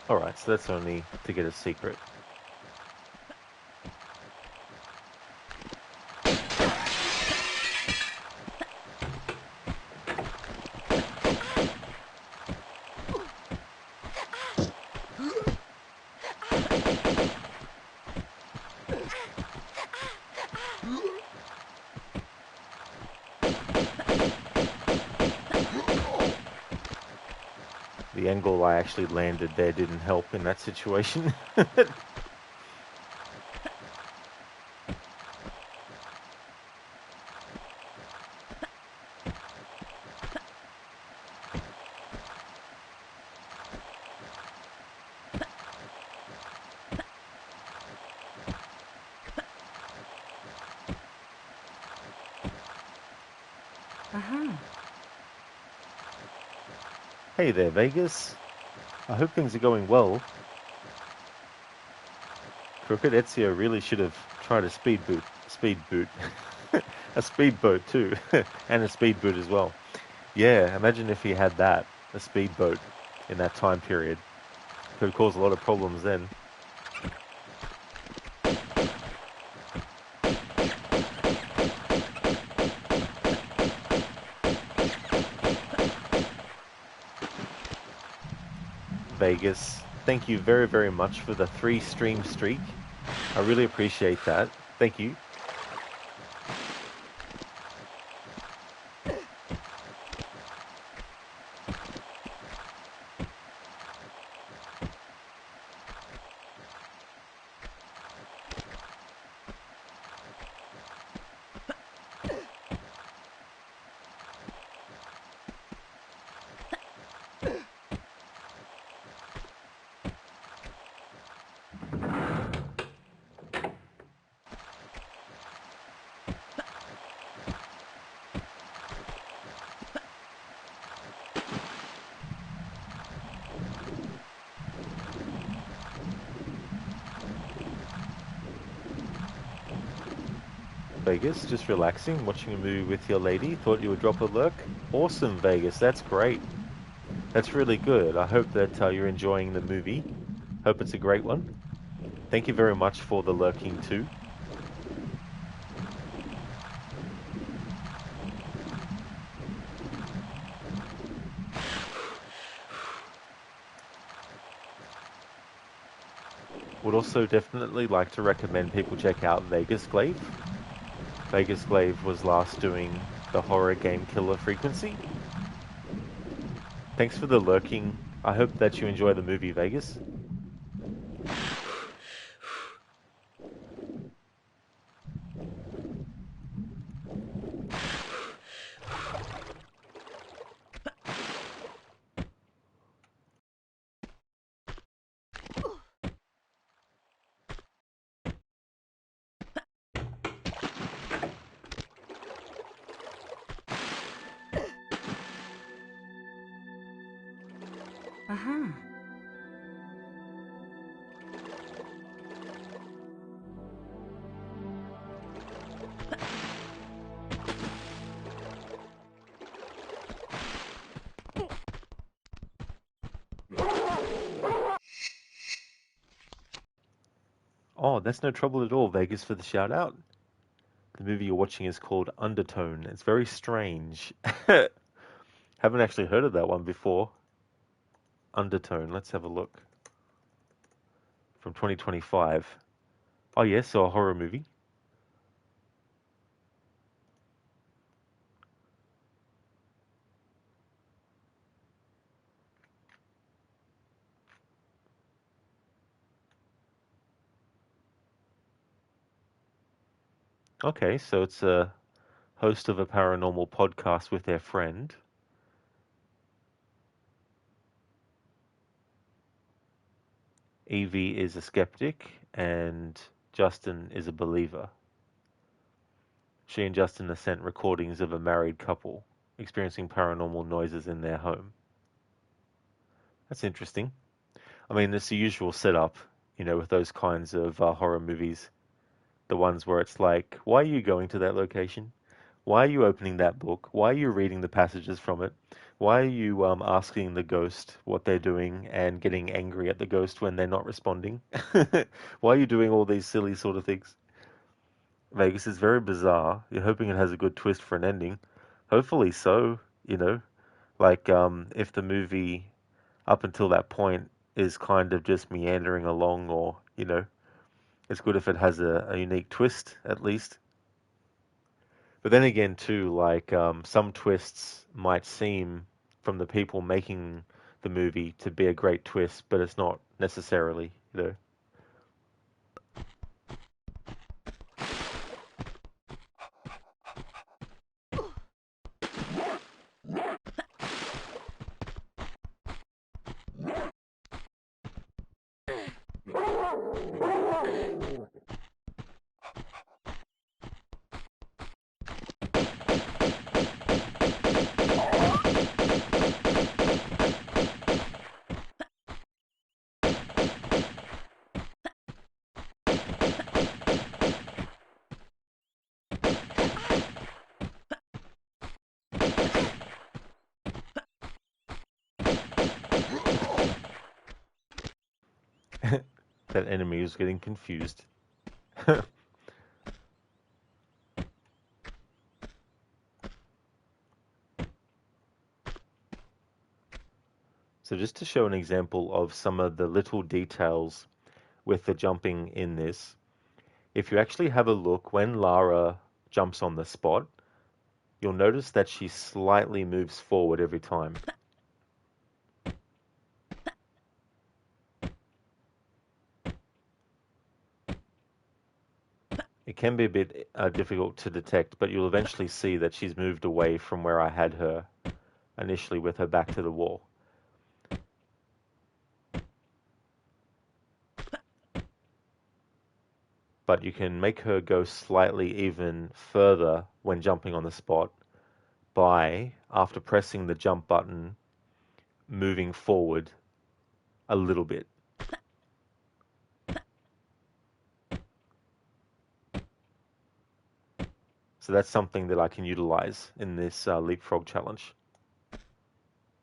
Alright, so that's only to get a secret. The angle I actually landed there didn't help in that situation. Hey there, Vegas. I hope things are going well. Crooked Ezio really should have tried a speed boot. A speedboat too. And a speed boot as well. Yeah, imagine if he had that, a speedboat, in that time period. Could cause a lot of problems then. Vegas. Thank you very, very much for the 3-stream streak. I really appreciate that. Thank you. Vegas, just relaxing, watching a movie with your lady. Thought you would drop a lurk. Awesome, Vegas. That's great. That's really good. I hope that you're enjoying the movie. Hope it's a great one. Thank you very much for the lurking too. Would also definitely like to recommend people check out Vegas Glaive. Vegas Glaive was last doing the horror game Killer Frequency. Thanks for the lurking. I hope that you enjoy the movie, Vegas. Uh-huh. Oh, that's no trouble at all, Vegas, for the shout out. The movie you're watching is called Undertone. It's very strange. Haven't actually heard of that one before. Undertone. Let's have a look. From 2025. Oh, yes, so a horror movie. Okay, so it's a host of a paranormal podcast with their friend. Evie is a skeptic and Justin is a believer. She and Justin are sent recordings of a married couple experiencing paranormal noises in their home. That's interesting. I mean, it's the usual setup, with those kinds of horror movies. The ones where it's like, why are you going to that location? Why are you opening that book? Why are you reading the passages from it? Why are you asking the ghost what they're doing and getting angry at the ghost when they're not responding? Why are you doing all these silly sort of things? Vegas is very bizarre. You're hoping it has a good twist for an ending. Hopefully so, Like, if the movie up until that point is kind of just meandering along or, it's good if it has a unique twist at least. But then again, too, like some twists might seem from the people making the movie to be a great twist, but it's not necessarily. That enemy is getting confused. So just to show an example of some of the little details with the jumping in this, if you actually have a look, when Lara jumps on the spot, you'll notice that she slightly moves forward every time. It can be a bit difficult to detect, but you'll eventually see that she's moved away from where I had her initially with her back to the wall. But you can make her go slightly even further when jumping on the spot by, after pressing the jump button, moving forward a little bit. So that's something that I can utilize in this leapfrog challenge.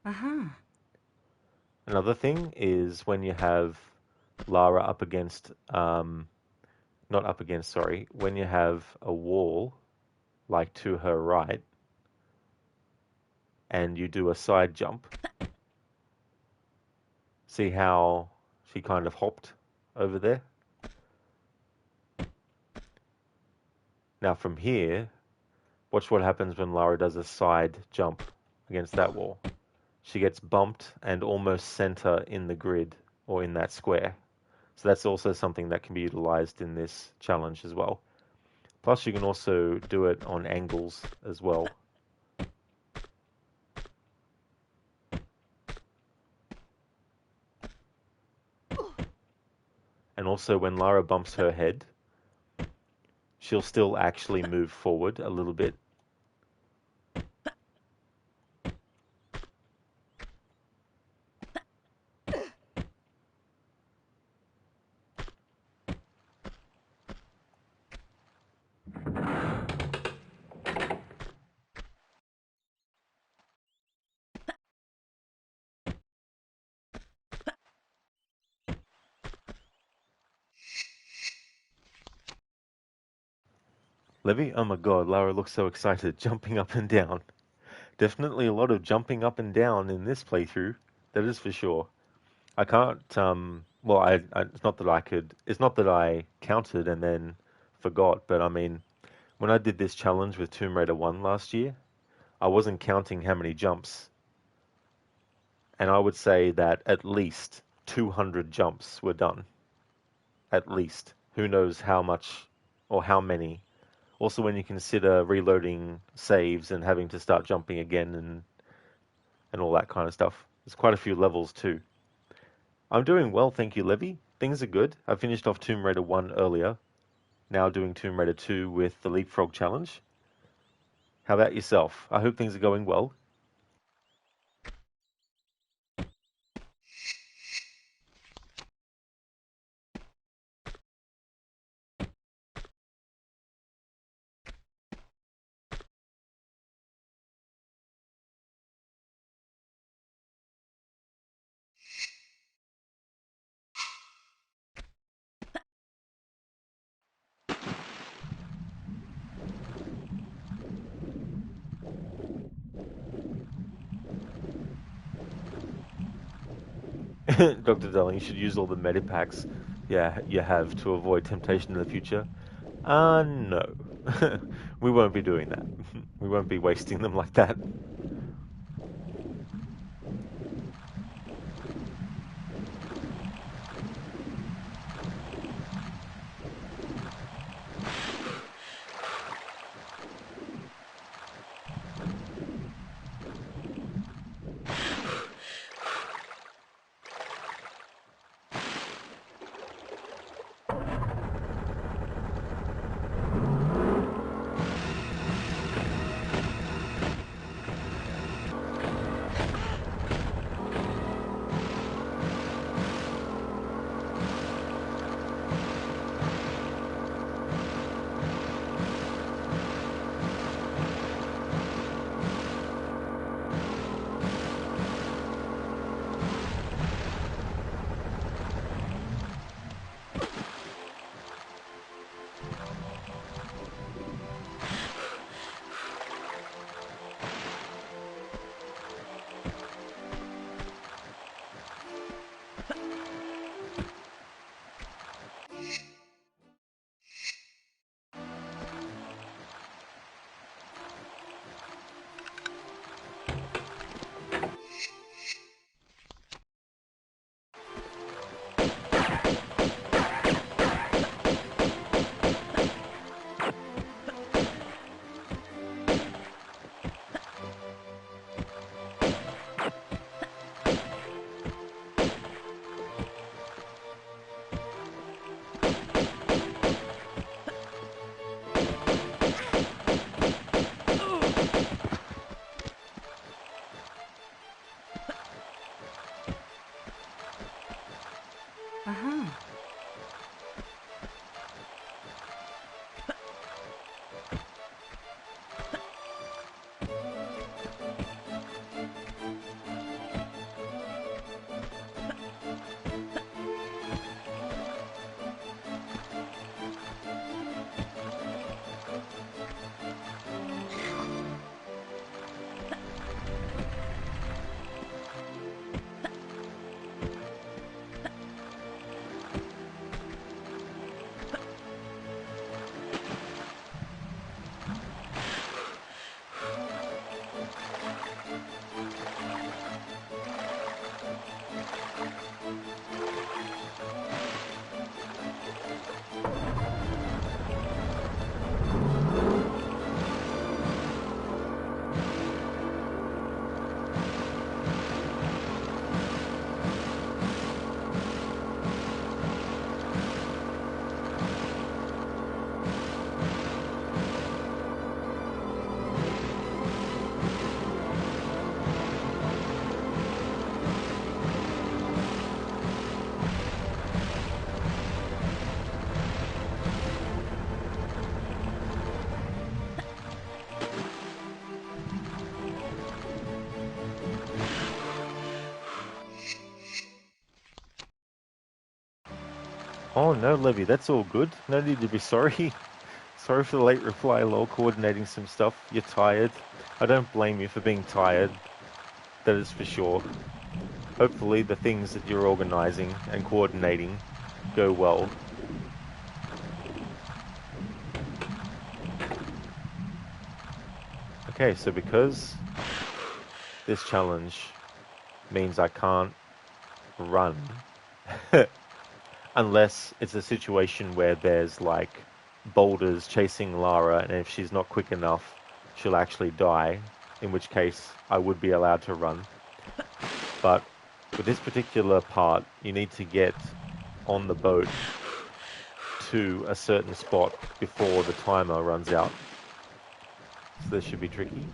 Uh-huh. Another thing is when you have Lara up against, not up against, sorry, when you have a wall, like to her right, and you do a side jump, see how she kind of hopped over there? Now from here, watch what happens when Lara does a side jump against that wall. She gets bumped and almost center in the grid or in that square. So that's also something that can be utilized in this challenge as well. Plus you can also do it on angles as well. And also when Lara bumps her head, she'll still actually move forward a little bit. Levy? Oh my god, Lara looks so excited, jumping up and down. Definitely a lot of jumping up and down in this playthrough, that is for sure. I can't, well, it's not that it's not that I counted and then forgot, but I mean, when I did this challenge with Tomb Raider 1 last year, I wasn't counting how many jumps. And I would say that at least 200 jumps were done. At least. Who knows how much or how many. Also, when you consider reloading saves and having to start jumping again and all that kind of stuff. There's quite a few levels too. I'm doing well, thank you, Levy. Things are good. I finished off Tomb Raider 1 earlier. Now doing Tomb Raider 2 with the Leapfrog Challenge. How about yourself? I hope things are going well. Dr. Darling, you should use all the medipacks you have to avoid temptation in the future. No. We won't be doing that. We won't be wasting them like that. Oh no, Levy, that's all good. No need to be sorry. Sorry for the late reply, lol, coordinating some stuff. You're tired. I don't blame you for being tired. That is for sure. Hopefully the things that you're organizing and coordinating go well. Okay, so because this challenge means I can't run unless it's a situation where there's like boulders chasing Lara, and if she's not quick enough, she'll actually die, in which case I would be allowed to run. But with this particular part, you need to get on the boat to a certain spot before the timer runs out. So this should be tricky.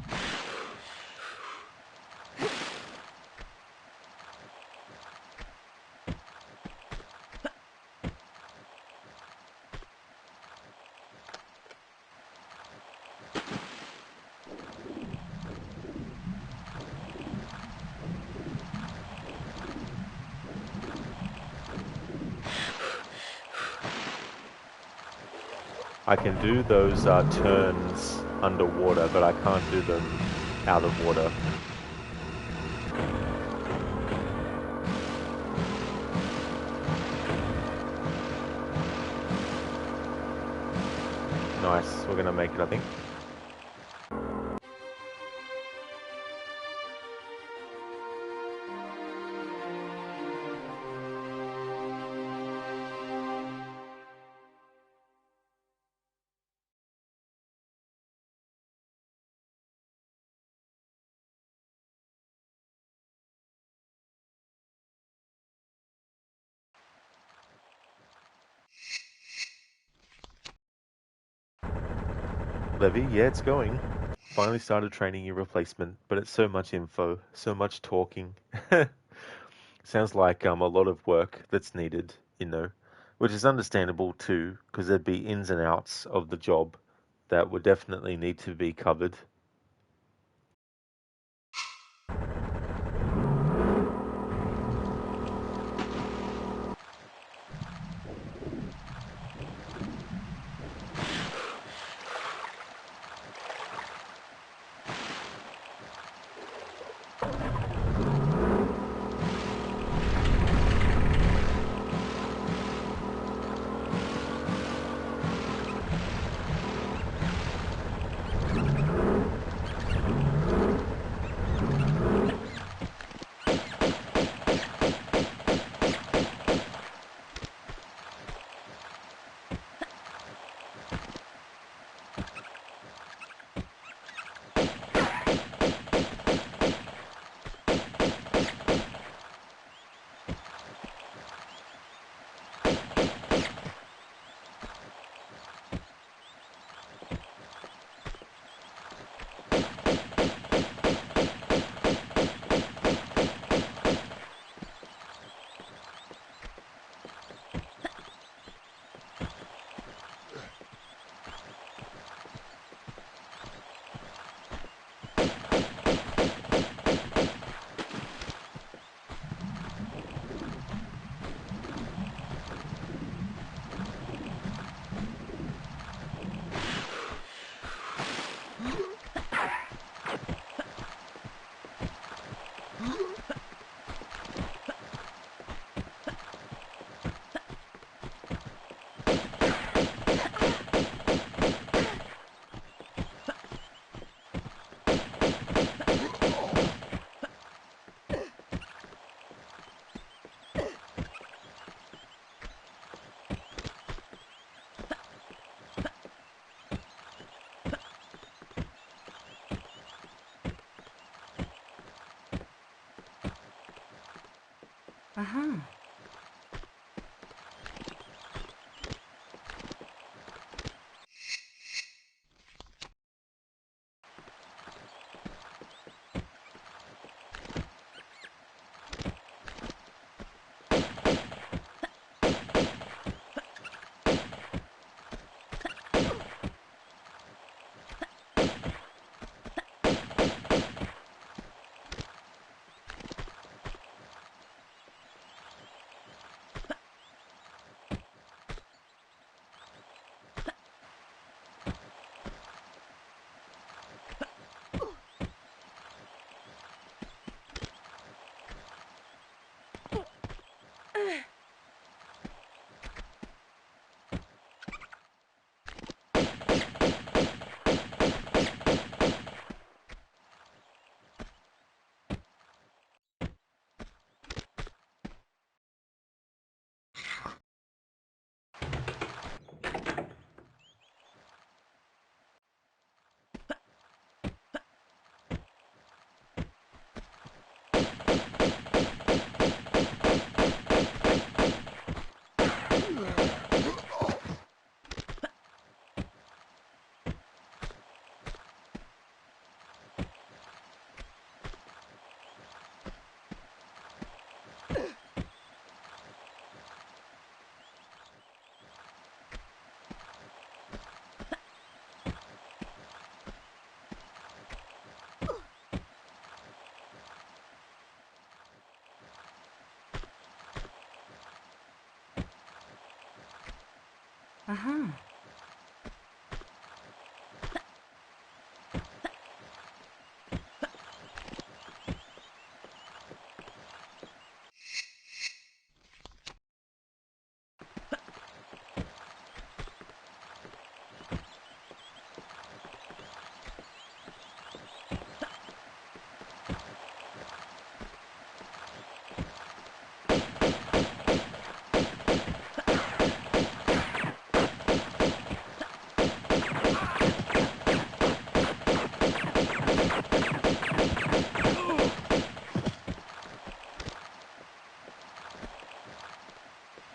I can do those turns underwater, but I can't do them out of water. Nice, we're gonna make it, I think. Levy, yeah, it's going. Finally started training your replacement, but it's so much info, so much talking. Sounds like a lot of work that's needed, which is understandable too, because there'd be ins and outs of the job that would definitely need to be covered. Uh-huh. Uh-huh.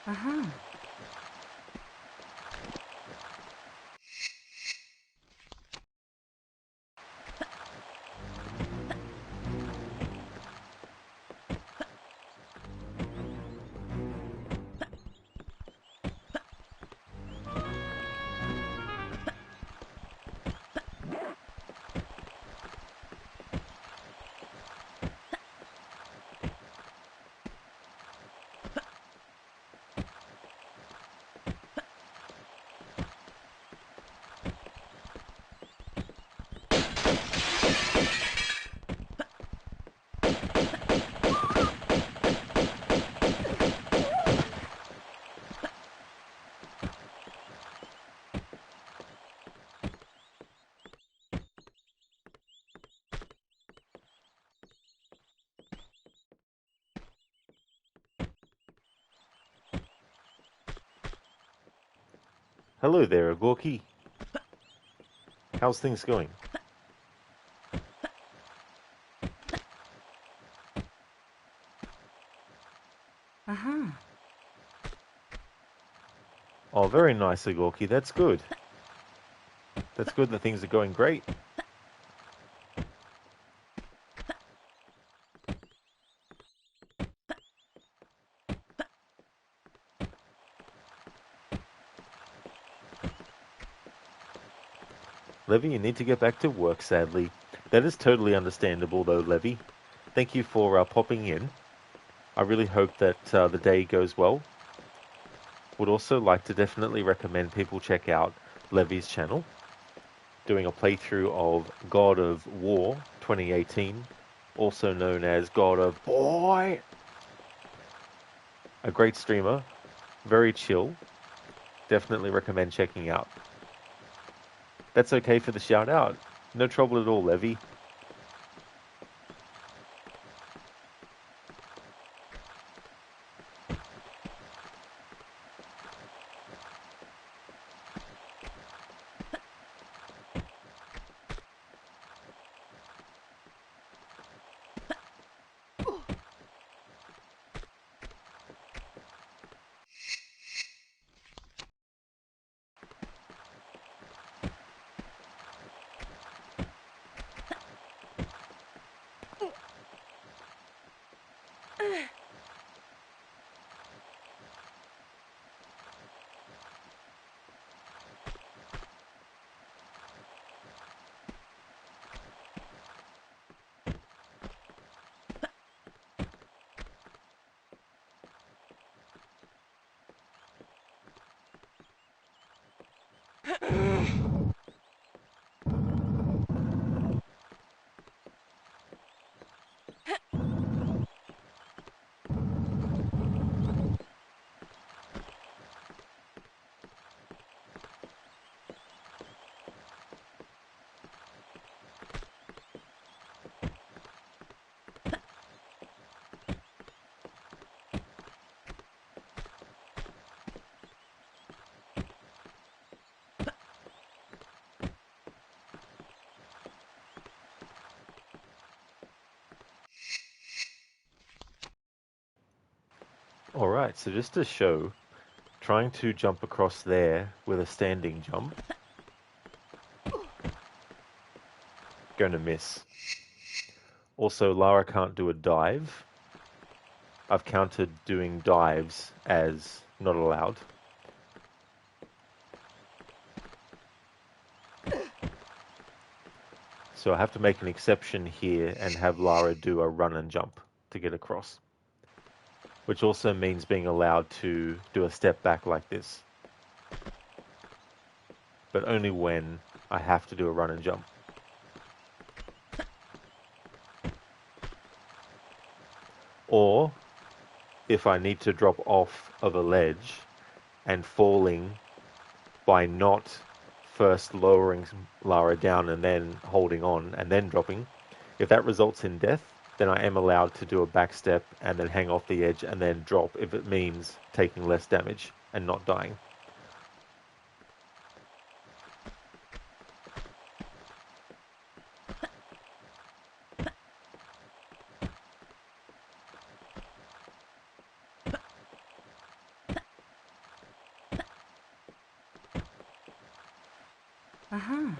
Uh-huh. Hello there, Gorky. How's things going? Uh-huh. Oh, very nice, Gorky. That's good. That's good that things are going great. Levy, you need to get back to work, sadly. That is totally understandable, though, Levy. Thank you for popping in. I really hope that the day goes well. Would also like to definitely recommend people check out Levy's channel, doing a playthrough of God of War 2018, also known as God of Boy. A great streamer, very chill. Definitely recommend checking out. That's okay for the shout out. No trouble at all, Levy. Alright, so just to show, trying to jump across there with a standing jump, going to miss. Also, Lara can't do a dive. I've counted doing dives as not allowed. So I have to make an exception here and have Lara do a run and jump to get across. Which also means being allowed to do a step back like this. But only when I have to do a run and jump. Or if I need to drop off of a ledge and falling by not first lowering Lara down and then holding on and then dropping, if that results in death, then I am allowed to do a backstep and then hang off the edge and then drop if it means taking less damage and not dying. Uh-huh.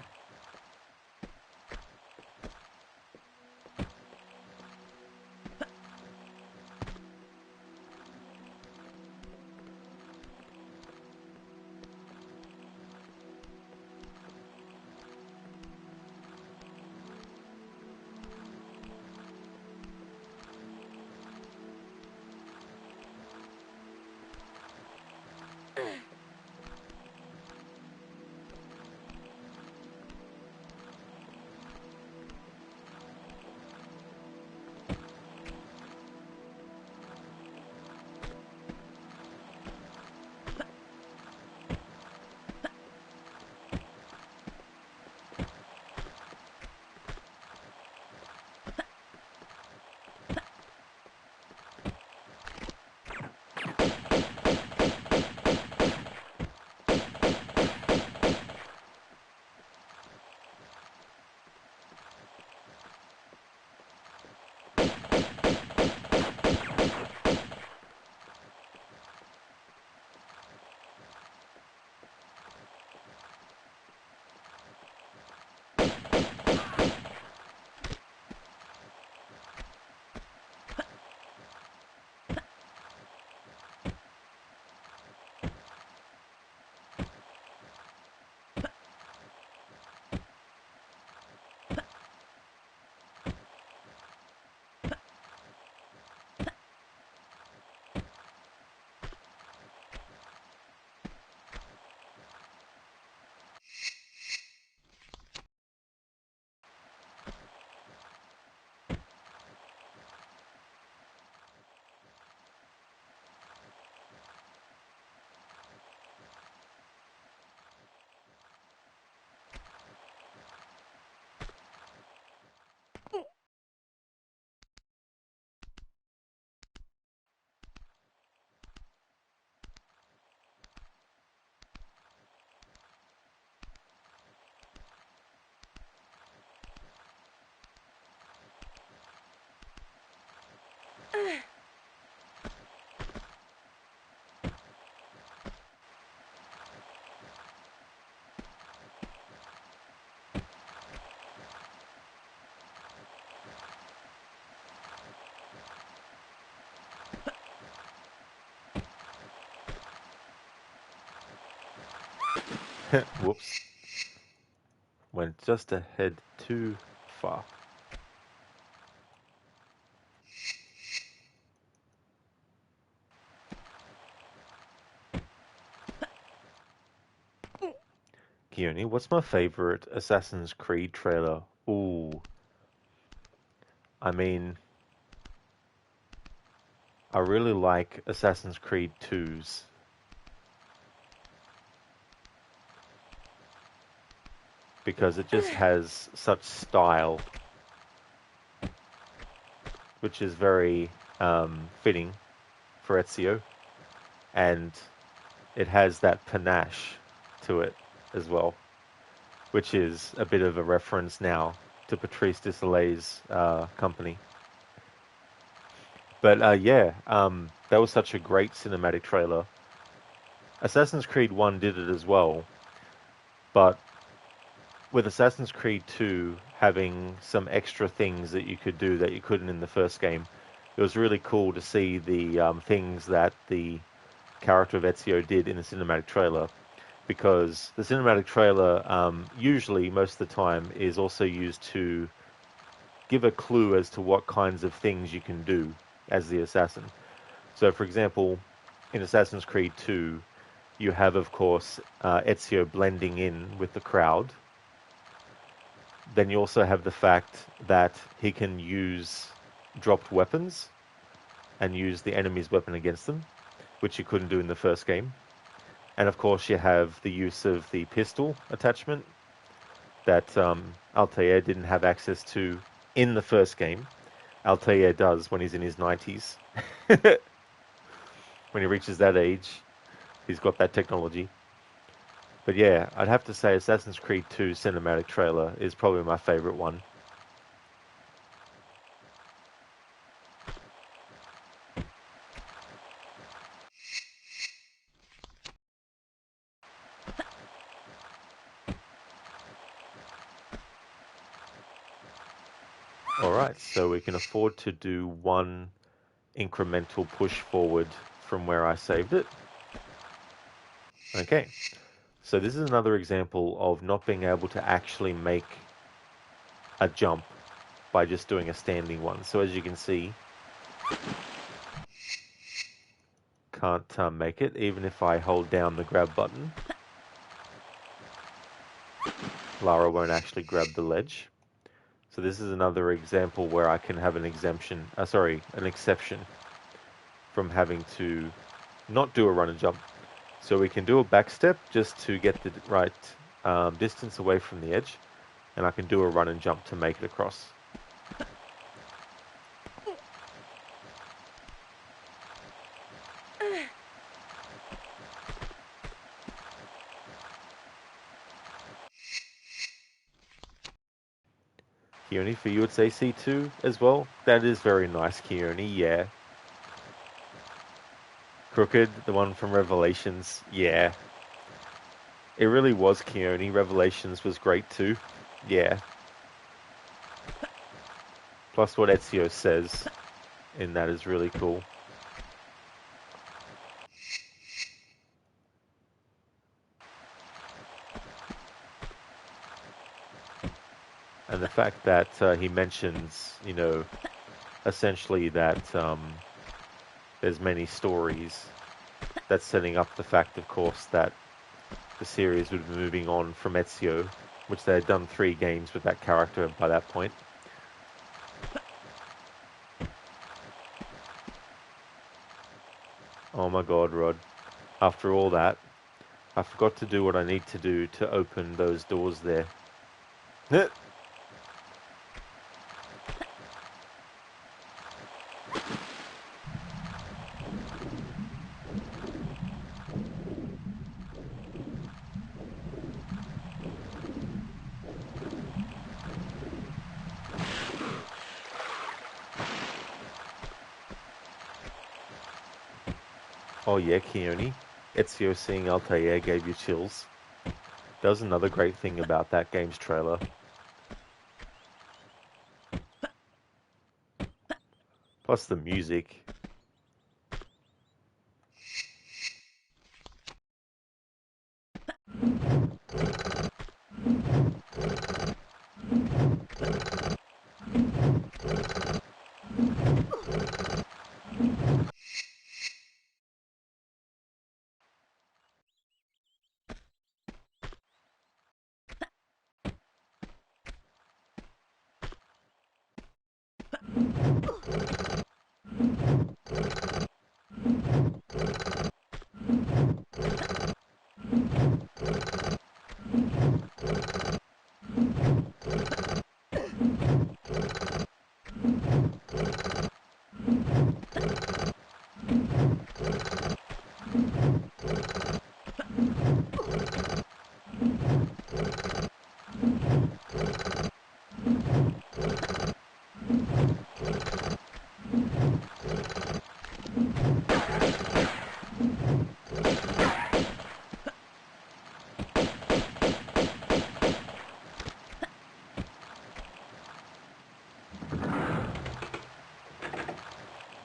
Whoops. Went just ahead too far. Keone, what's my favorite Assassin's Creed trailer? Ooh. I mean, I really like Assassin's Creed 2's. Because it just has such style, which is very fitting for Ezio, and it has that panache to it as well, which is a bit of a reference now to Patrice Désilets' company. But yeah, that was such a great cinematic trailer. Assassin's Creed 1 did it as well, but with Assassin's Creed 2 having some extra things that you could do that you couldn't in the first game, it was really cool to see the things that the character of Ezio did in the cinematic trailer, because the cinematic trailer usually, most of the time, is also used to give a clue as to what kinds of things you can do as the assassin. So, for example, in Assassin's Creed 2, you have, of course, Ezio blending in with the crowd. Then you also have the fact that he can use dropped weapons and use the enemy's weapon against them, which you couldn't do in the first game. And of course, you have the use of the pistol attachment that Altair didn't have access to in the first game. Altair does when he's in his 90s. When he reaches that age, he's got that technology. But yeah, I'd have to say Assassin's Creed 2 cinematic trailer is probably my favorite one. Alright, so we can afford to do one incremental push forward from where I saved it. Okay, so this is another example of not being able to actually make a jump by just doing a standing one. So as you can see, can't make it even if I hold down the grab button. Lara won't actually grab the ledge. So this is another example where I can have an an exception from having to not do a run and jump. So we can do a backstep just to get the right distance away from the edge, and I can do a run and jump to make it across. Keone, for you would say C2 as well? That is very nice, Keone, yeah. Crooked, the one from Revelations, yeah. It really was Keone. Revelations was great too. Yeah. Plus what Ezio says in that is really cool. And the fact that he mentions, essentially that there's many stories, that's setting up the fact, of course, that the series would be moving on from Ezio, which they had done 3 games with that character by that point. Oh my god, Rod. After all that, I forgot to do what I need to do to open those doors there. Oh yeah, Keone. Ezio seeing Altair gave you chills. That was another great thing about that game's trailer. Plus the music.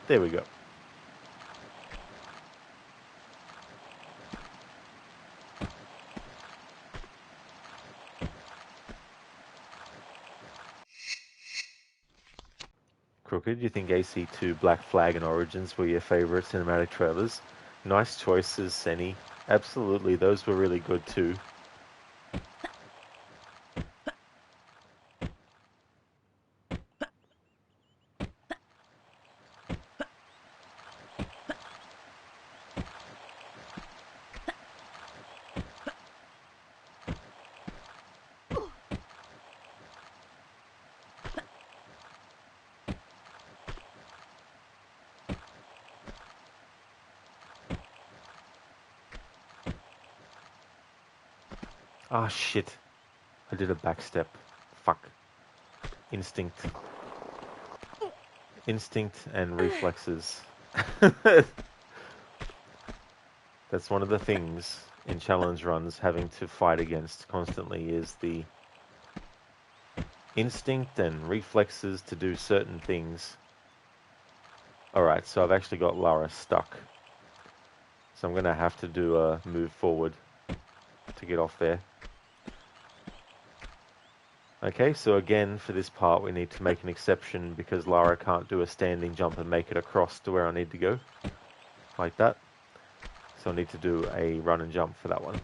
There we go. Crooked, you think AC2, Black Flag, and Origins were your favorite cinematic trailers? Nice choices, Senny. Absolutely, those were really good too. Ah, shit. I did a backstep. Fuck. Instinct. Instinct and reflexes. That's one of the things in challenge runs having to fight against constantly is the instinct and reflexes to do certain things. Alright, so I've actually got Lara stuck. So I'm going to have to do a move forward to get off there. Okay, so again, for this part, we need to make an exception because Lara can't do a standing jump and make it across to where I need to go. Like that. So I need to do a run and jump for that one.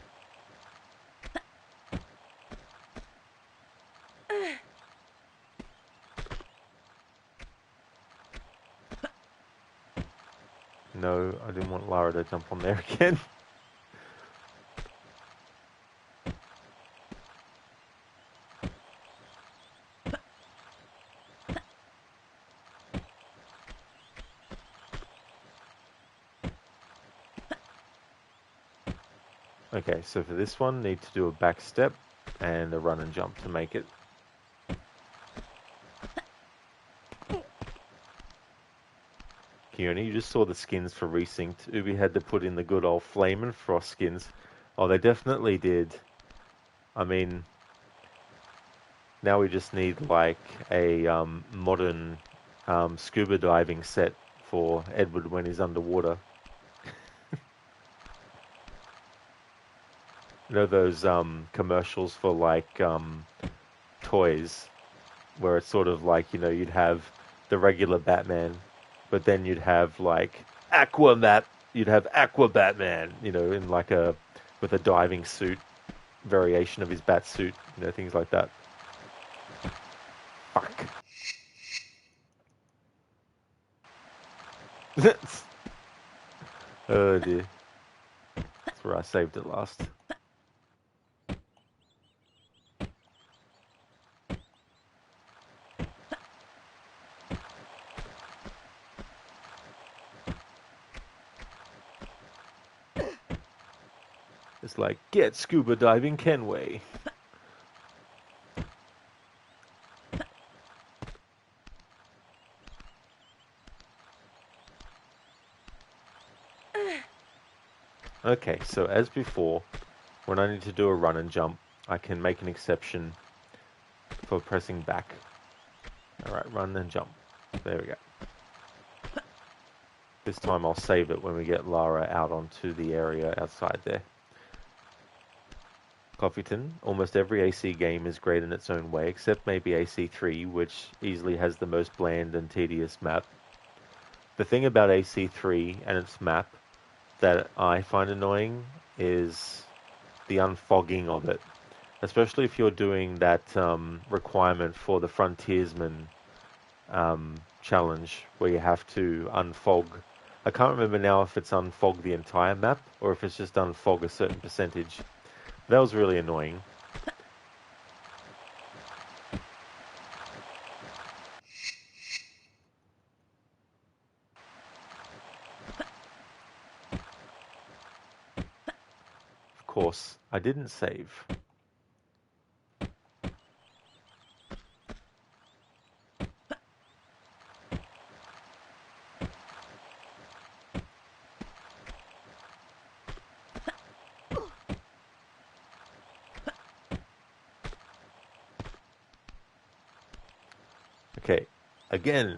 No, I didn't want Lara to jump on there again. Okay, so for this one, need to do a back step and a run and jump to make it. Keone, you just saw the skins for Resynced. Ubi had to put in the good old Flame and Frost skins. Oh, they definitely did. I mean, now we just need like a modern scuba diving set for Edward when he's underwater. You know those commercials for like toys where it's sort of like, you know, you'd have the regular Batman, but then you'd have like you'd have Aqua Batman, you know, in like with a diving suit variation of his bat suit, you know, things like that. Fuck. Oh dear. That's where I saved it last. It's like, get scuba diving Kenway. Okay, so as before, when I need to do a run and jump, I can make an exception for pressing back. Alright, run and jump. There we go. This time I'll save it when we get Lara out onto the area outside there. Coffeeton. Almost every AC game is great in its own way, except maybe AC3, which easily has the most bland and tedious map. The thing about AC3 and its map that I find annoying is the unfogging of it, especially if you're doing that requirement for the Frontiersman challenge where you have to unfog. I can't remember now if it's unfog the entire map or if it's just unfog a certain percentage. That was really annoying. Of course, I didn't save. Okay, again,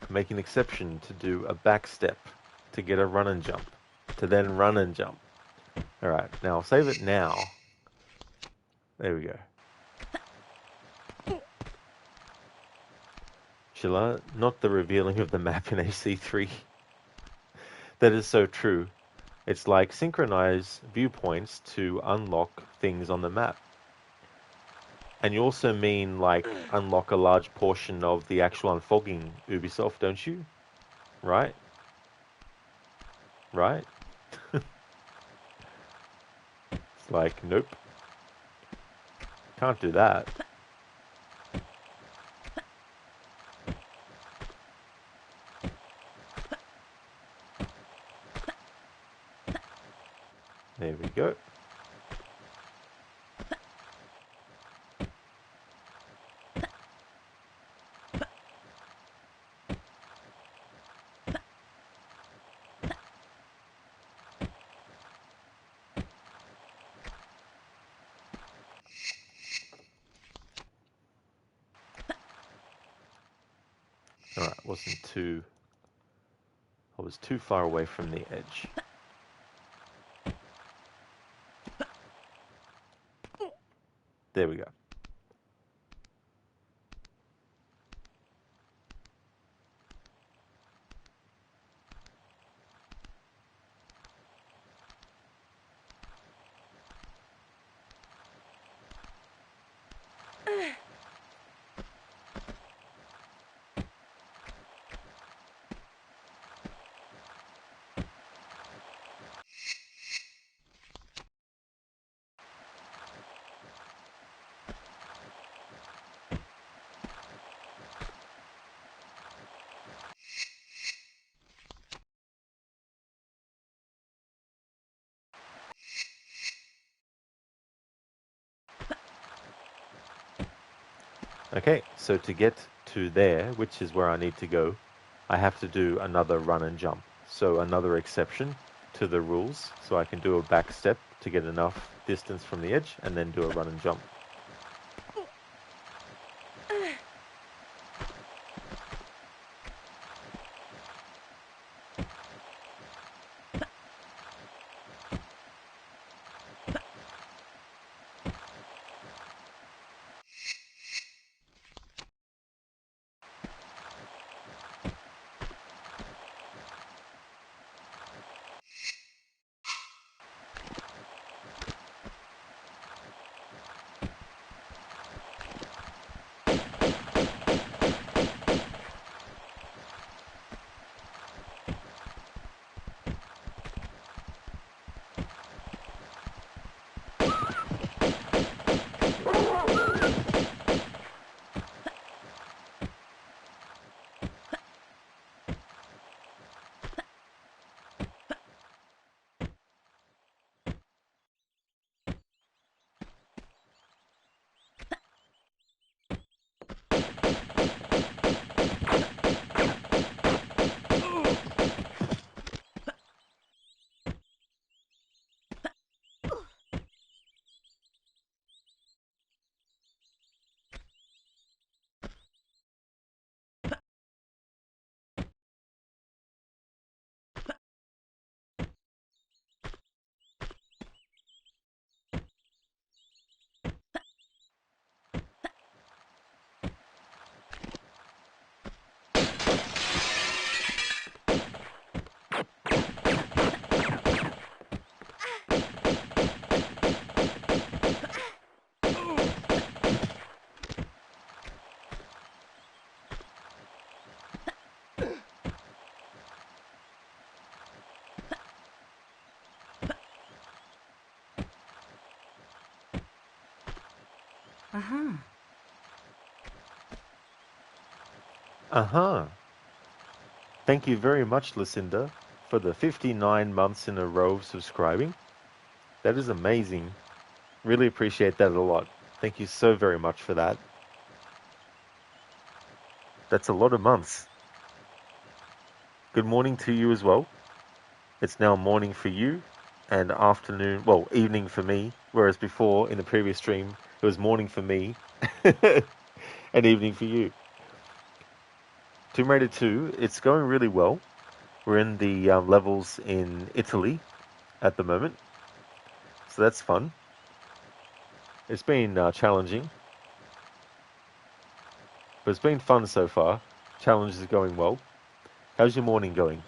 make an exception to do a backstep to get a run and jump, to then run and jump. Alright, now I'll save it now. There we go. Sheila, not the revealing of the map in AC3. That is so true. It's like synchronize viewpoints to unlock things on the map. And you also mean like unlock a large portion of the actual unfogging Ubisoft, don't you? Right? Right? It's like, nope. Can't do that. There we go. Alright, I was too far away from the edge. There we go. Okay, so to get to there, which is where I need to go, I have to do another run and jump. So another exception to the rules, so I can do a back step to get enough distance from the edge and then do a run and jump. Uh-huh. Uh-huh. Thank you very much, Lucinda, for the 59 months in a row of subscribing. That is amazing. Really appreciate that a lot. Thank you so very much for that. That's a lot of months. Good morning to you as well. It's now morning for you and afternoon, well, evening for me, whereas before in the previous stream, it was morning for me and evening for you. Tomb Raider 2, it's going really well. We're in the levels in Italy at the moment, so that's fun. It's been challenging, but it's been fun so far. Challenge is going well. How's your morning going?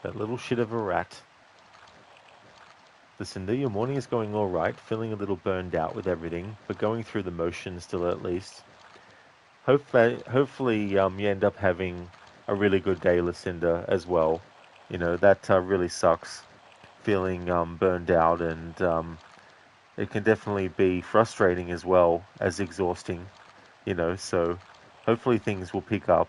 That little shit of a rat. Lucinda, your morning is going all right, feeling a little burned out with everything, but going through the motions still at least. Hopefully, you end up having a really good day, Lucinda, as well. You know, that really sucks, feeling burned out, and it can definitely be frustrating as well as exhausting, you know, so hopefully things will pick up.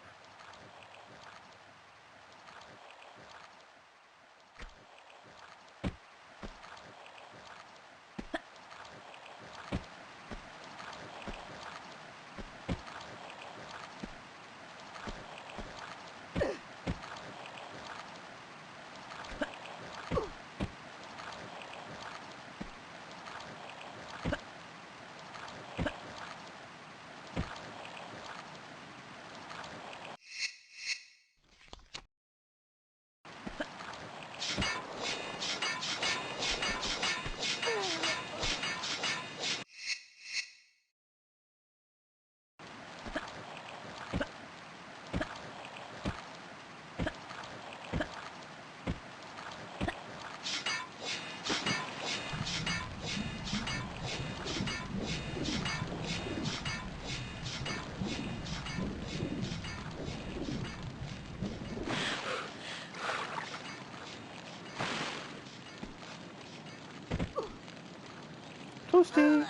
Toasty!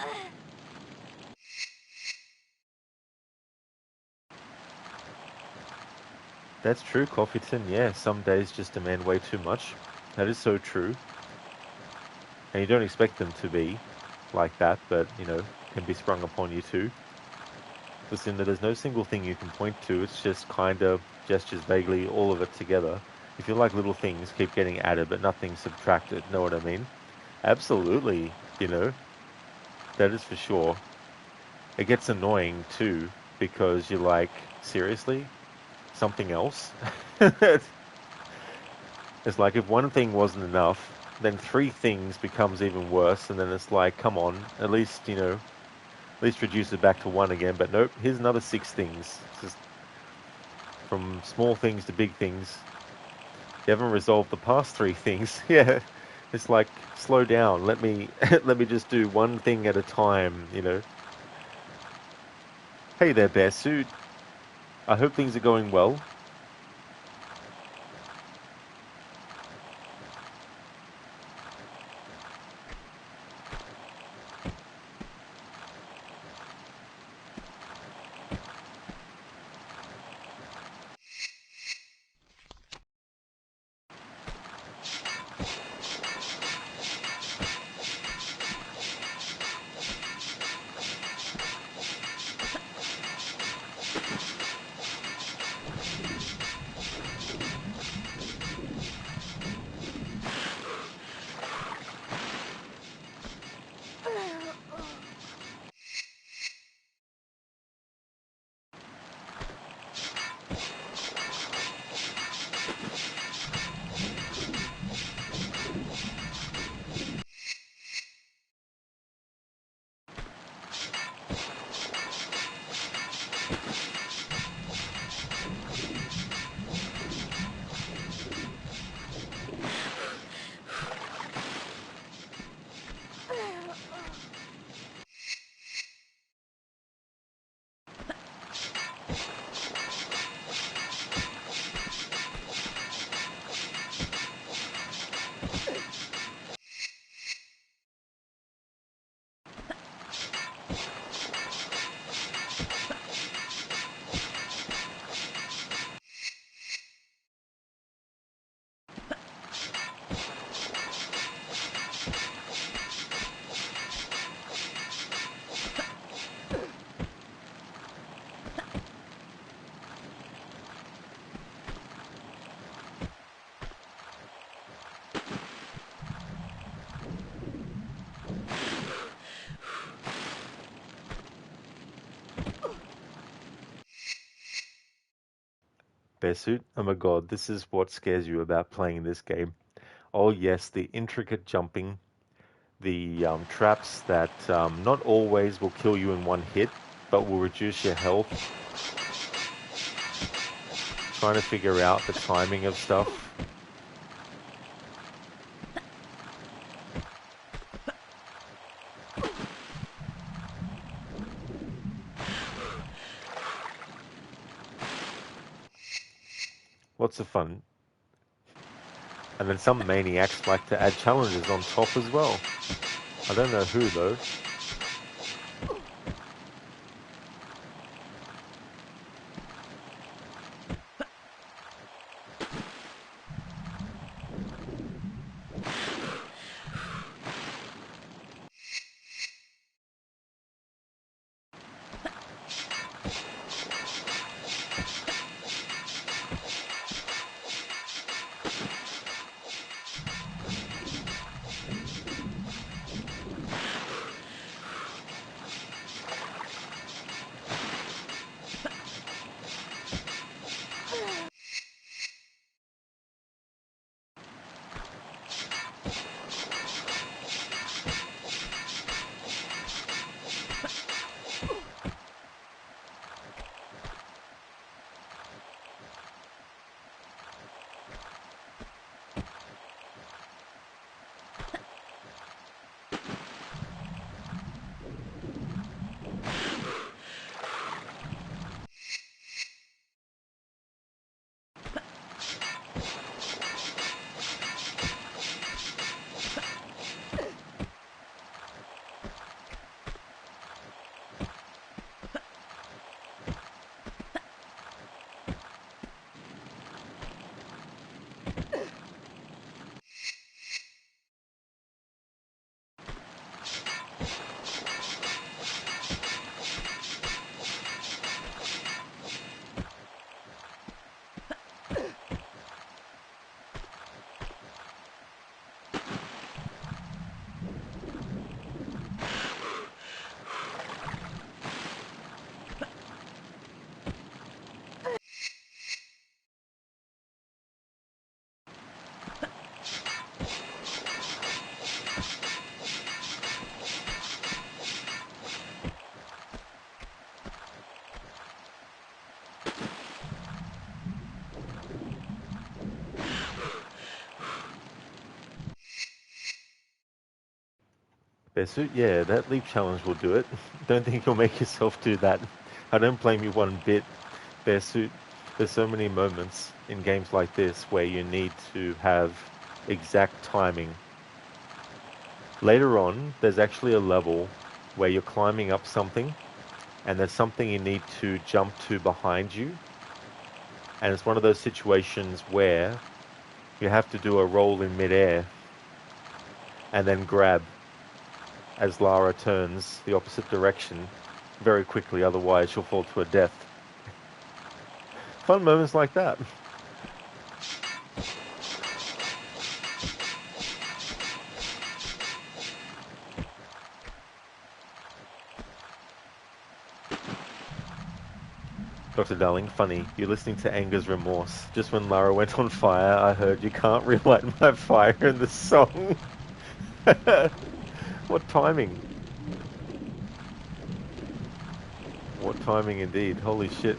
That's true, Coffeeton. Yeah, some days just demand way too much. That is so true. And you don't expect them to be like that, but, you know, can be sprung upon you too. Listen, there's no single thing you can point to. It's just kind of gestures vaguely, all of it together. You feel like little things keep getting added, but nothing subtracted. Know what I mean? Absolutely, you know, that is for sure. It gets annoying too, because you're like, seriously? Something else? It's It's like if one thing wasn't enough, then three things becomes even worse, and then it's like, come on, at least, at least reduce it back to one again. But nope, here's another six things. It's just from small things to big things. You haven't resolved the past three things. Yeah, it's like, slow down. Let me let me just do one thing at a time. Hey there, Bear Suit. I hope things are going well. Bear Suit, oh my god, this is what scares you about playing this game. Oh yes, the intricate jumping, the traps that not always will kill you in one hit, but will reduce your health. Trying to figure out the timing of stuff. Lots of fun. And then some maniacs like to add challenges on top as well. I don't know who though. Bear suit, yeah, that leap challenge will do it. Don't think you'll make yourself do that. I don't blame you one bit. Bear suit, there's so many moments in games like this where you need to have exact timing. Later on, there's actually a level where you're climbing up something and there's something you need to jump to behind you. And it's one of those situations where you have to do a roll in midair and then grab as Lara turns the opposite direction very quickly, otherwise she'll fall to her death. Fun moments like that. Dr. Darling, funny, you're listening to Anger's Remorse. Just when Lara went on fire, I heard you can't relight my fire in the song. What timing. What timing indeed. Holy shit.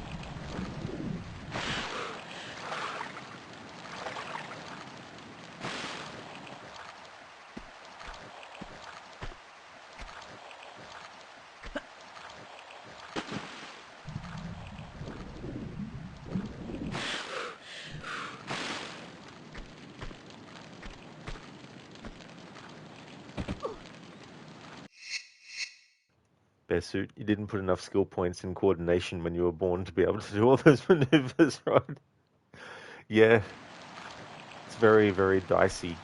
Bear suit, you didn't put enough skill points in coordination when you were born to be able to do all those maneuvers, right? Yeah, it's very, very dicey.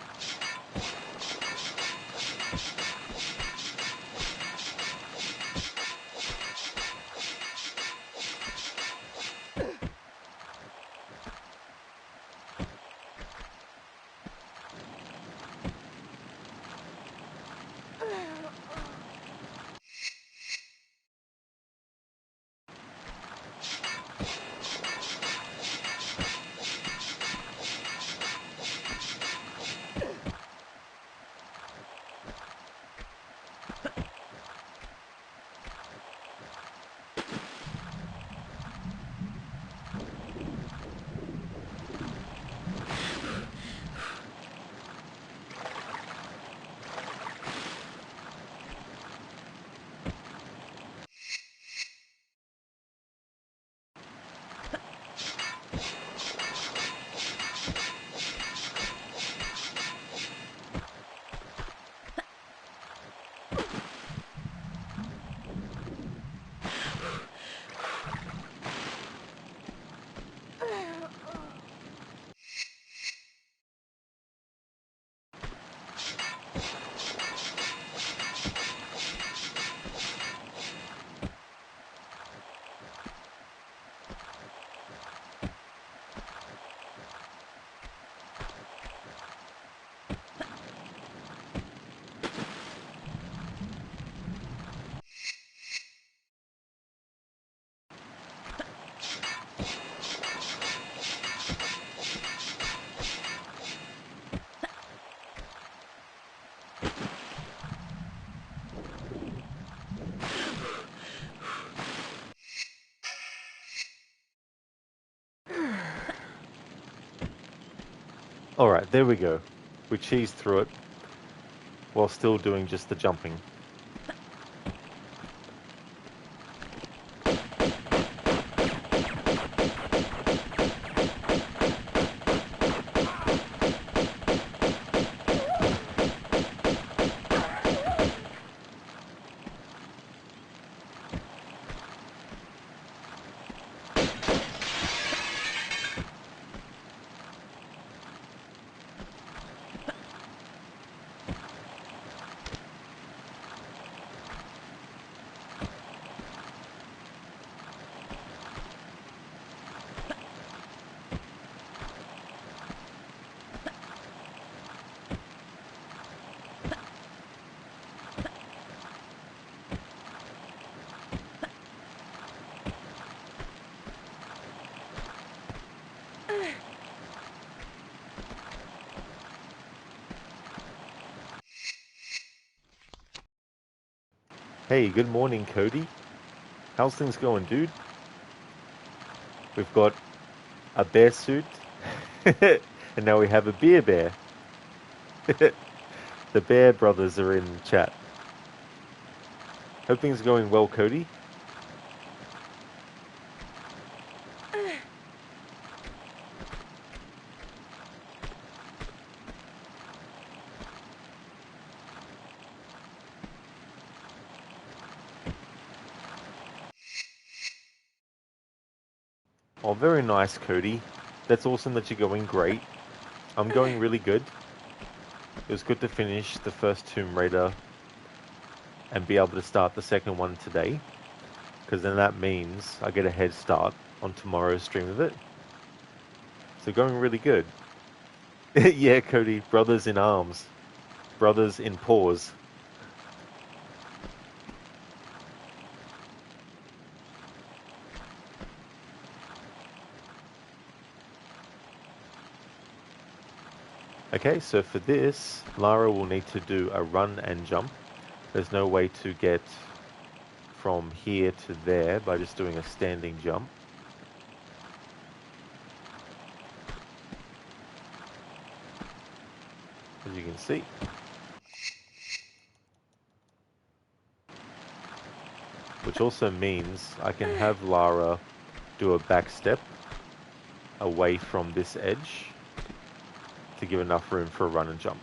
Alright, there we go. We cheesed through it while still doing just the jumping. Hey, good morning, Cody. How's things going, dude? We've got a bear suit, and now we have a beer bear. The Bear brothers are in chat. Hope things are going well, Cody. Oh, very nice, Cody. That's awesome that you're going great. I'm going really good. It was good to finish the first Tomb Raider and be able to start the second one today, because then that means I get a head start on tomorrow's stream of it. So going really good. Yeah, Cody, brothers in arms. Brothers in paws. Okay, so for this, Lara will need to do a run and jump. There's no way to get from here to there by just doing a standing jump. As you can see. Which also means I can have Lara do a backstep away from this edge to give enough room for a run and jump.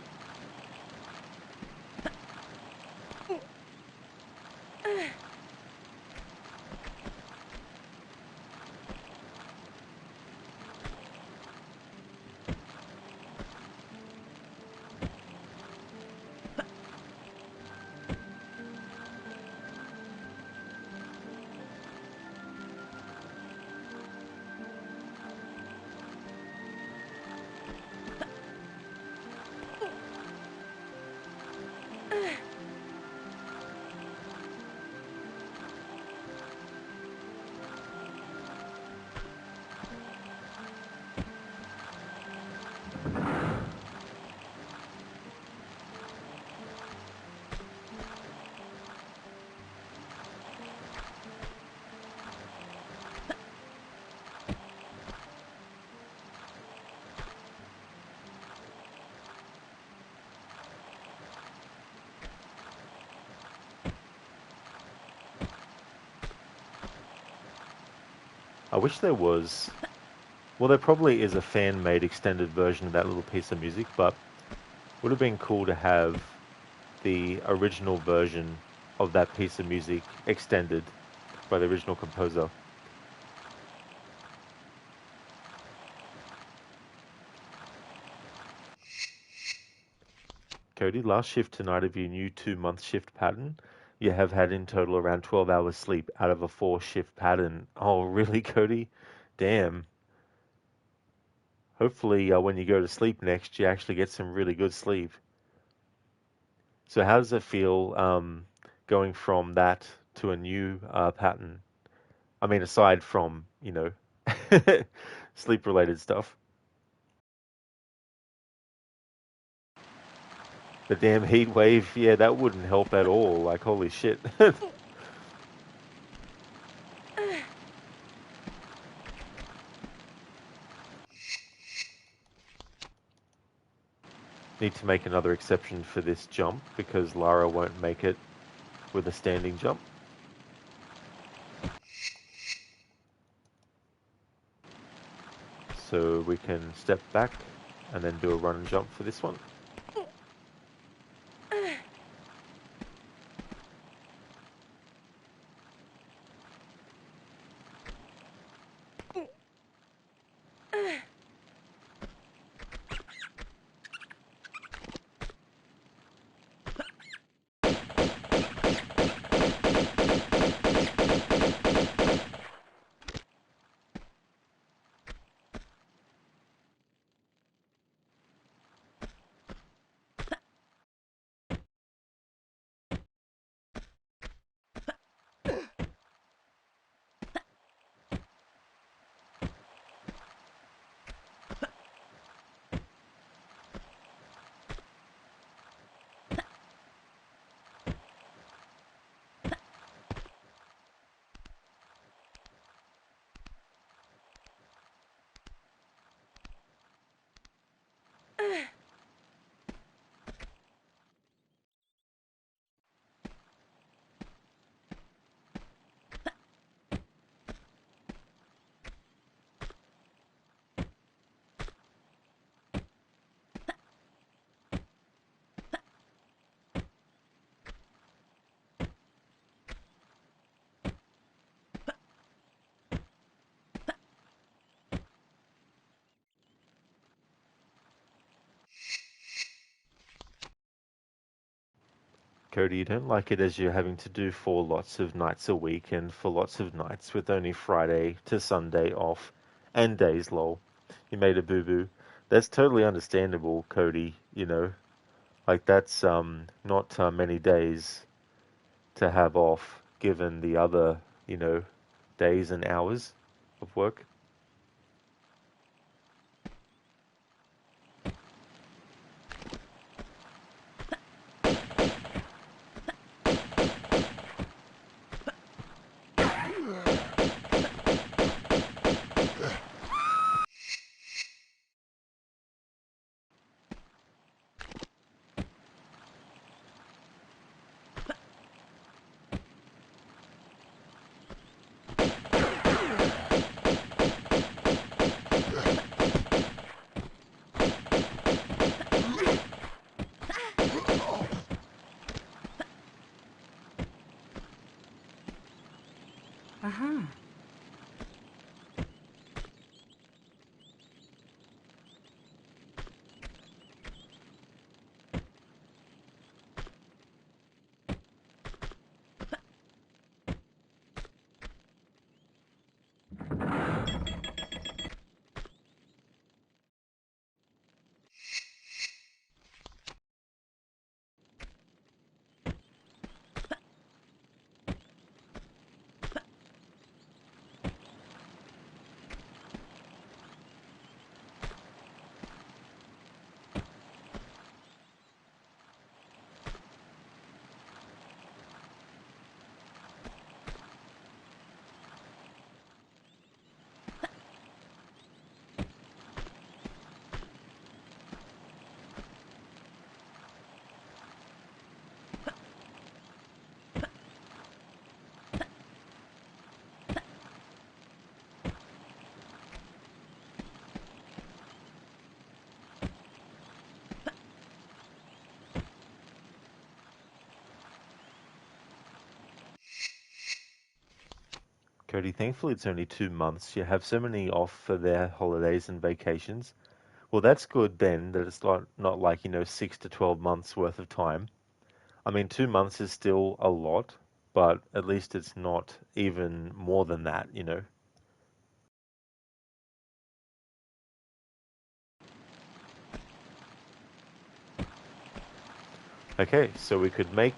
I wish there was... Well, there probably is a fan-made extended version of that little piece of music, but would have been cool to have the original version of that piece of music extended by the original composer. Cody, last shift tonight of your new 2-month shift pattern, you have had in total around 12 hours sleep out of a 4-shift pattern. Oh, really, Cody? Damn. Hopefully, when you go to sleep next, you actually get some really good sleep. So how does it feel going from that to a new pattern? I mean, aside from, sleep-related stuff. The damn heat wave, yeah, that wouldn't help at all. Like, holy shit. Need to make another exception for this jump because Lara won't make it with a standing jump. So we can step back and then do a run and jump for this one. Cody, you don't like it as you're having to do for lots of nights a week and for lots of nights with only Friday to Sunday off and days lol. You made a boo-boo. That's totally understandable, Cody, you know. Like that's not many days to have off given the other, you know, days and hours of work. Uh-huh. Cody, thankfully it's only 2 months. You have so many off for their holidays and vacations. Well, that's good then that it's not like, you know, 6 to 12 months worth of time. I mean, 2 months is still a lot, but at least it's not even more than that, you know. Okay, so we could make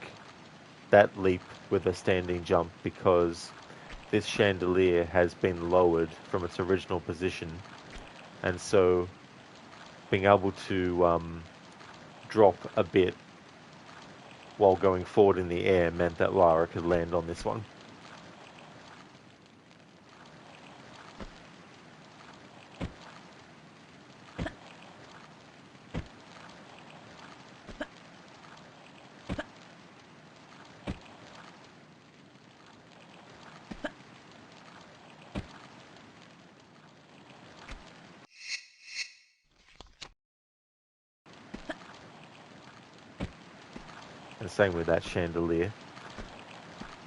that leap with a standing jump because this chandelier has been lowered from its original position, and so being able to drop a bit while going forward in the air meant that Lara could land on this one. And same with that chandelier.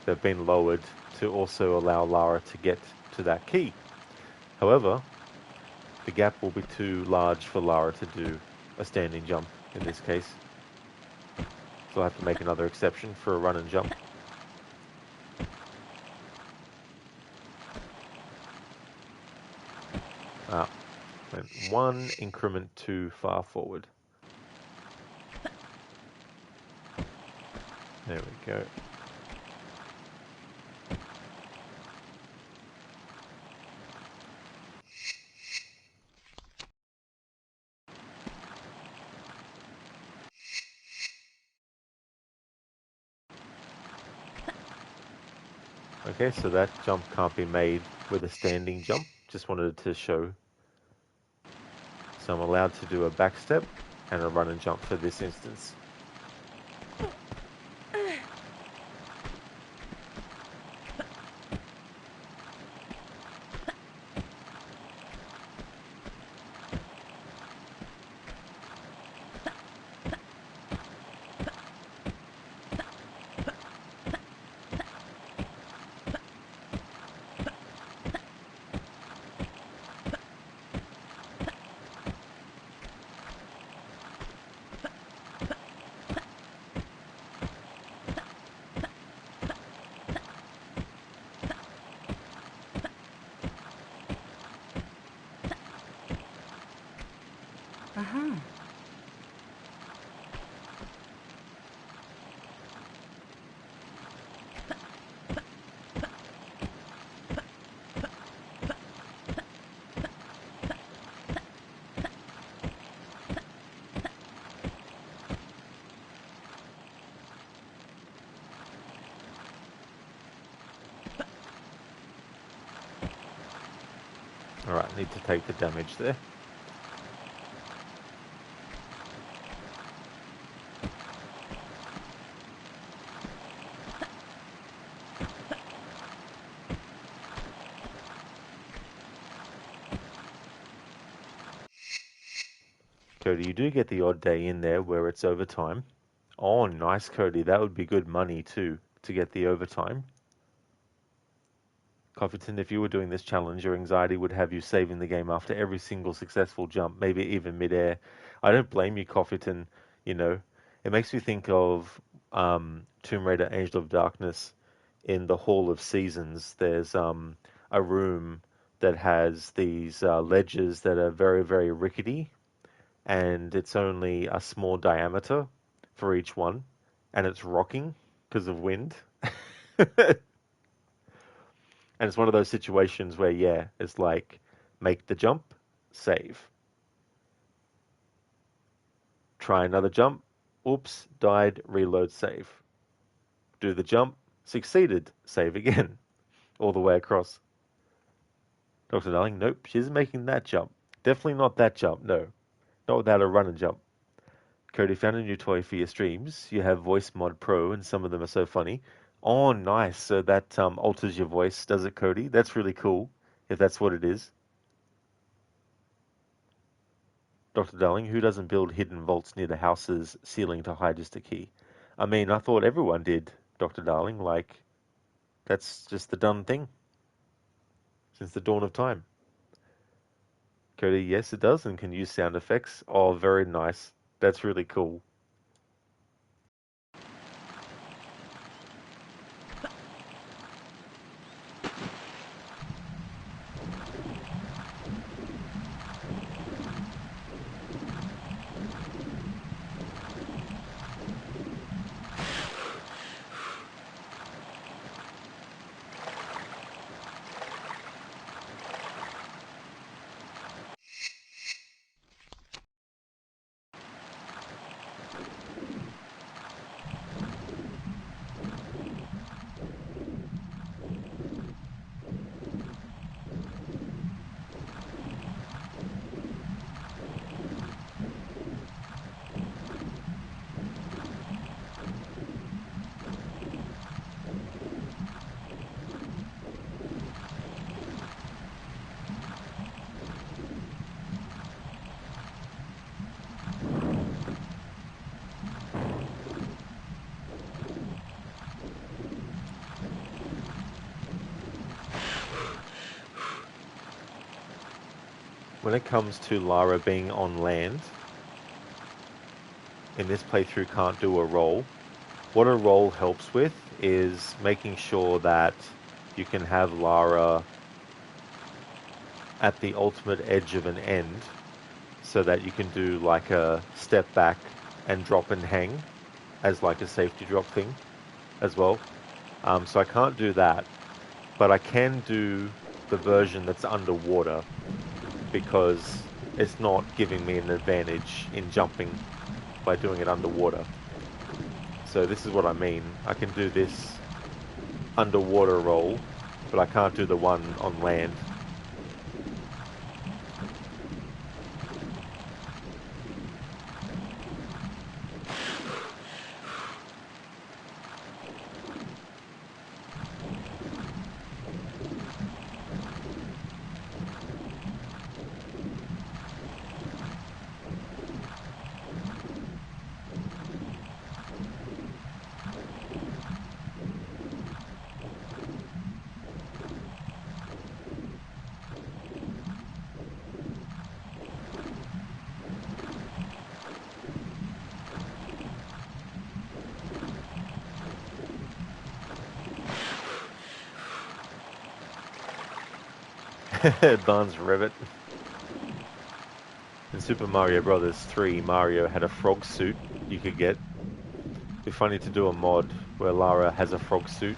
They've been lowered to also allow Lara to get to that key. However, the gap will be too large for Lara to do a standing jump in this case. So I'll have to make another exception for a run and jump. Went one increment too far forward. There we go. Okay, so that jump can't be made with a standing jump. Just wanted to show. So I'm allowed to do a backstep and a run and jump for this instance. Alright, need to take the damage there. Cody, you do get the odd day in there where it's overtime. Oh, nice, Cody. That would be good money too, to get the overtime. Cofferton, if you were doing this challenge, your anxiety would have you saving the game after every single successful jump, maybe even mid-air. I don't blame you, Cofferton. You know, it makes me think of Tomb Raider Angel of Darkness. In the Hall of Seasons, there's a room that has these ledges that are very, very rickety, and it's only a small diameter for each one, and it's rocking because of wind. And it's one of those situations where, yeah, it's like, make the jump, save. Try another jump, oops, died, reload, save. Do the jump, succeeded, save again. All the way across. Dr. Darling, nope, she isn't making that jump. Definitely not that jump, no. Not without a run and jump. Cody found a new toy for your streams. You have Voice Mod Pro, and some of them are so funny. Oh, nice. So that alters your voice, does it, Cody? That's really cool, if that's what it is. Dr. Darling, who doesn't build hidden vaults near the house's ceiling to hide just a key? I mean, I thought everyone did, Dr. Darling. Like, that's just the done thing since the dawn of time. Cody, yes, it does, and can use sound effects. Oh, very nice. That's really cool. When it comes to Lara being on land, in this playthrough can't do a roll. What a roll helps with is making sure that you can have Lara at the ultimate edge of an end so that you can do like a step back and drop and hang as like a safety drop thing as well. So I can't do that, but I can do the version that's underwater because it's not giving me an advantage in jumping by doing it underwater. So this is what I mean. I can do this underwater roll, but I can't do the one on land. Barnes Rivet. In Super Mario Brothers 3, Mario had a frog suit you could get. It'd be funny to do a mod where Lara has a frog suit.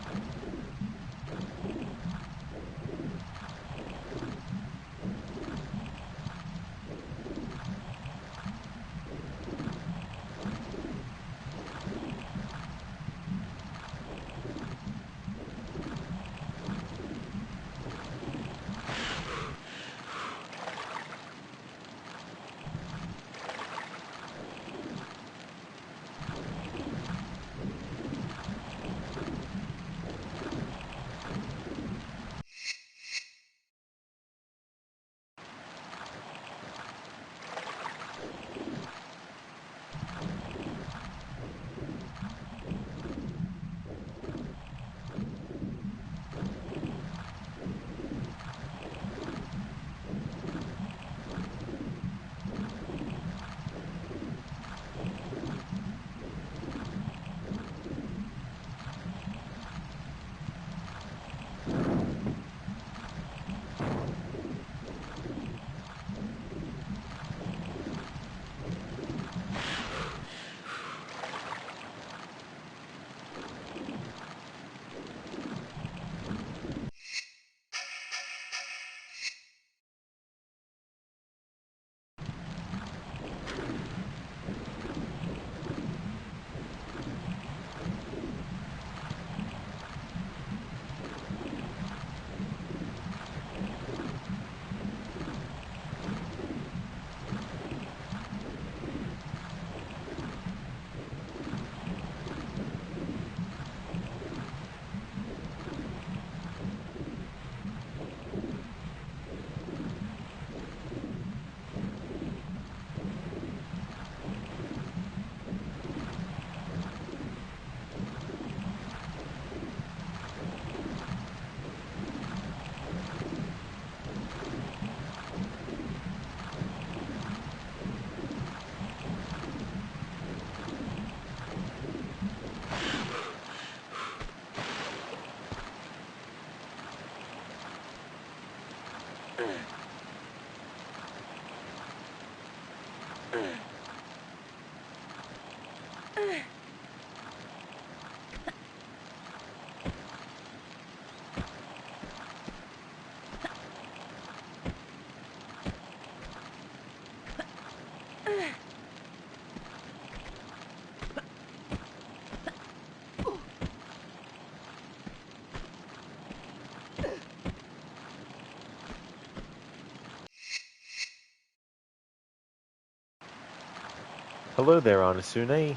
Hello there, Anasune.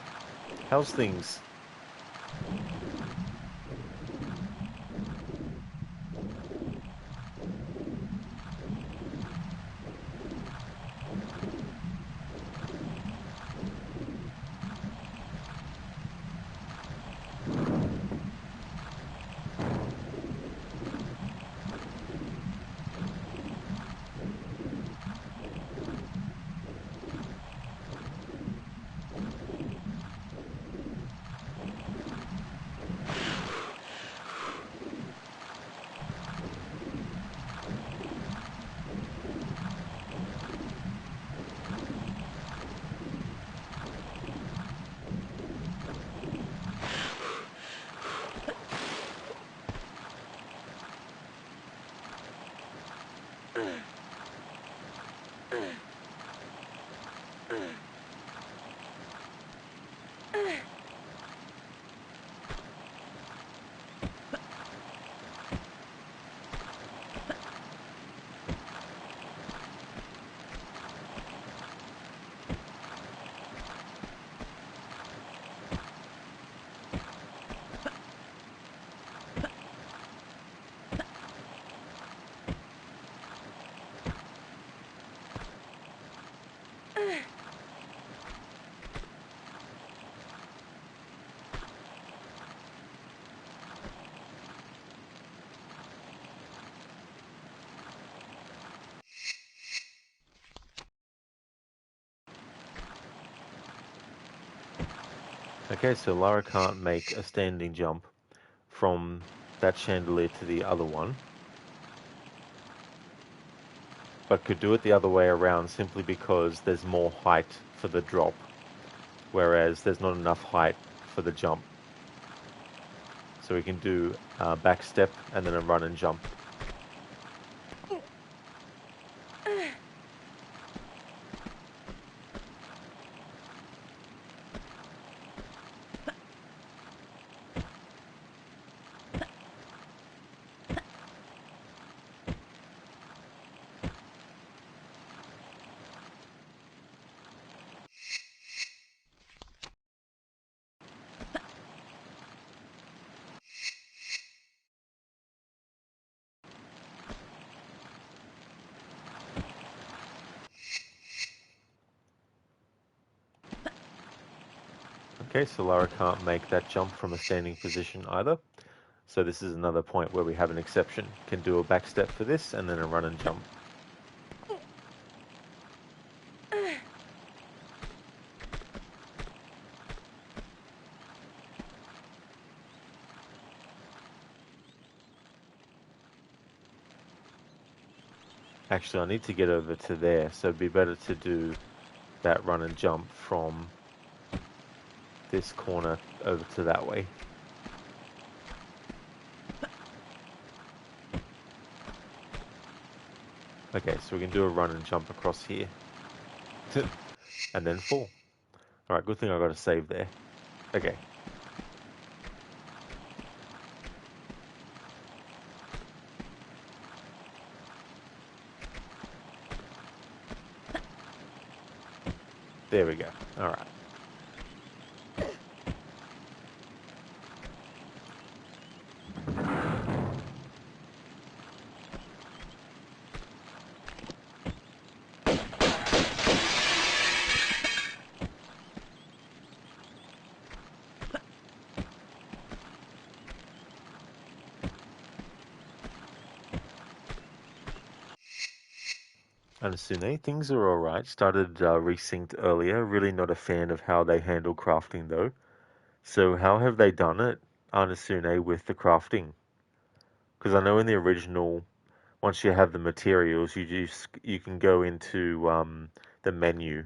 How's things? Okay, so Lara can't make a standing jump from that chandelier to the other one. but could do it the other way around simply because there's more height for the drop, whereas there's not enough height for the jump. So we can do backstep and then a run and jump. Okay, so Lara can't make that jump from a standing position either. So this is another point where we have an exception. Can do a back step for this and then a run and jump. Actually, I need to get over to there, so it'd be better to do that run and jump from this corner over to that way. Okay, so we can do a run and jump across here. And then fall. Alright, good thing I got a save there. Okay. There we go. Alright. Anasune, things are alright. Started resynced earlier. Really not a fan of how they handle crafting though. So how have they done it, Anasune, with the crafting? Because I know in the original, once you have the materials, you can go into the menu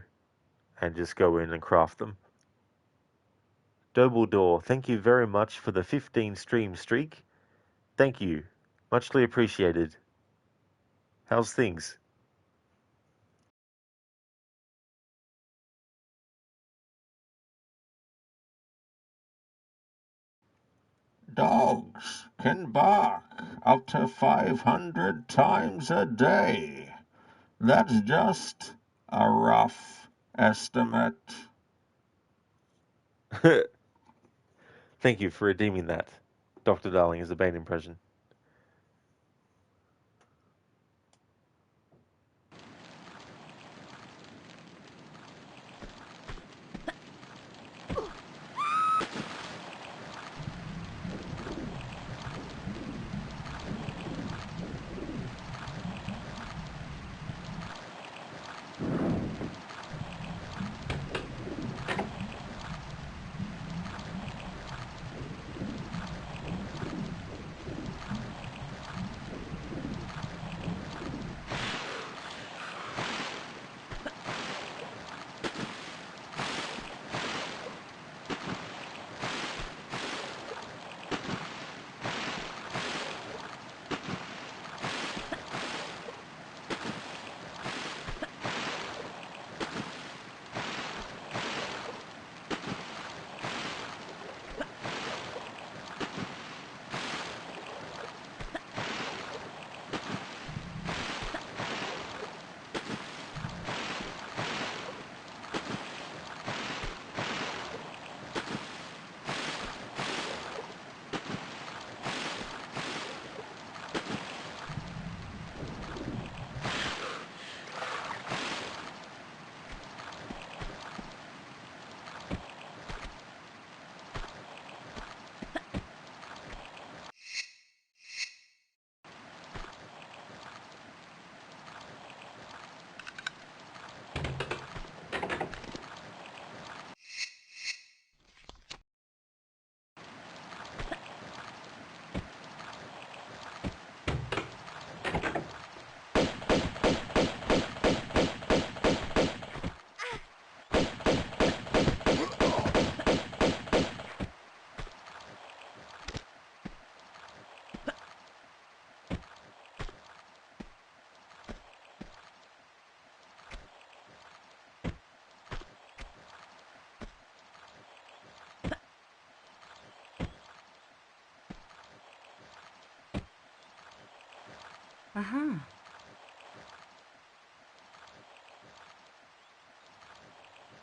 and just go in and craft them. Dobledore, thank you very much for the 15 stream streak. Thank you. Muchly appreciated. How's things? Dogs can bark up to 500 times a day. That's just a rough estimate. Thank you for redeeming that. Dr. Darling is a Bane impression.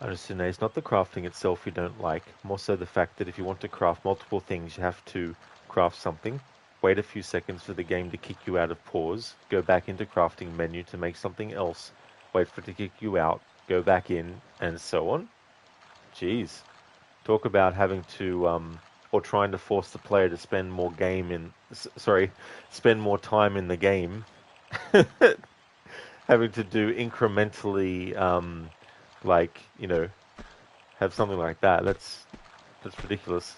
Understand, it's not the crafting itself you don't like, more so the fact that if you want to craft multiple things, you have to craft something, wait a few seconds for the game to kick you out of pause, go back into crafting menu to make something else, wait for it to kick you out, go back in, and so on. Jeez. Talk about having to, or trying to force the player to spend more spend more time in the game. Having to do incrementally, like, have something like that. That's ridiculous.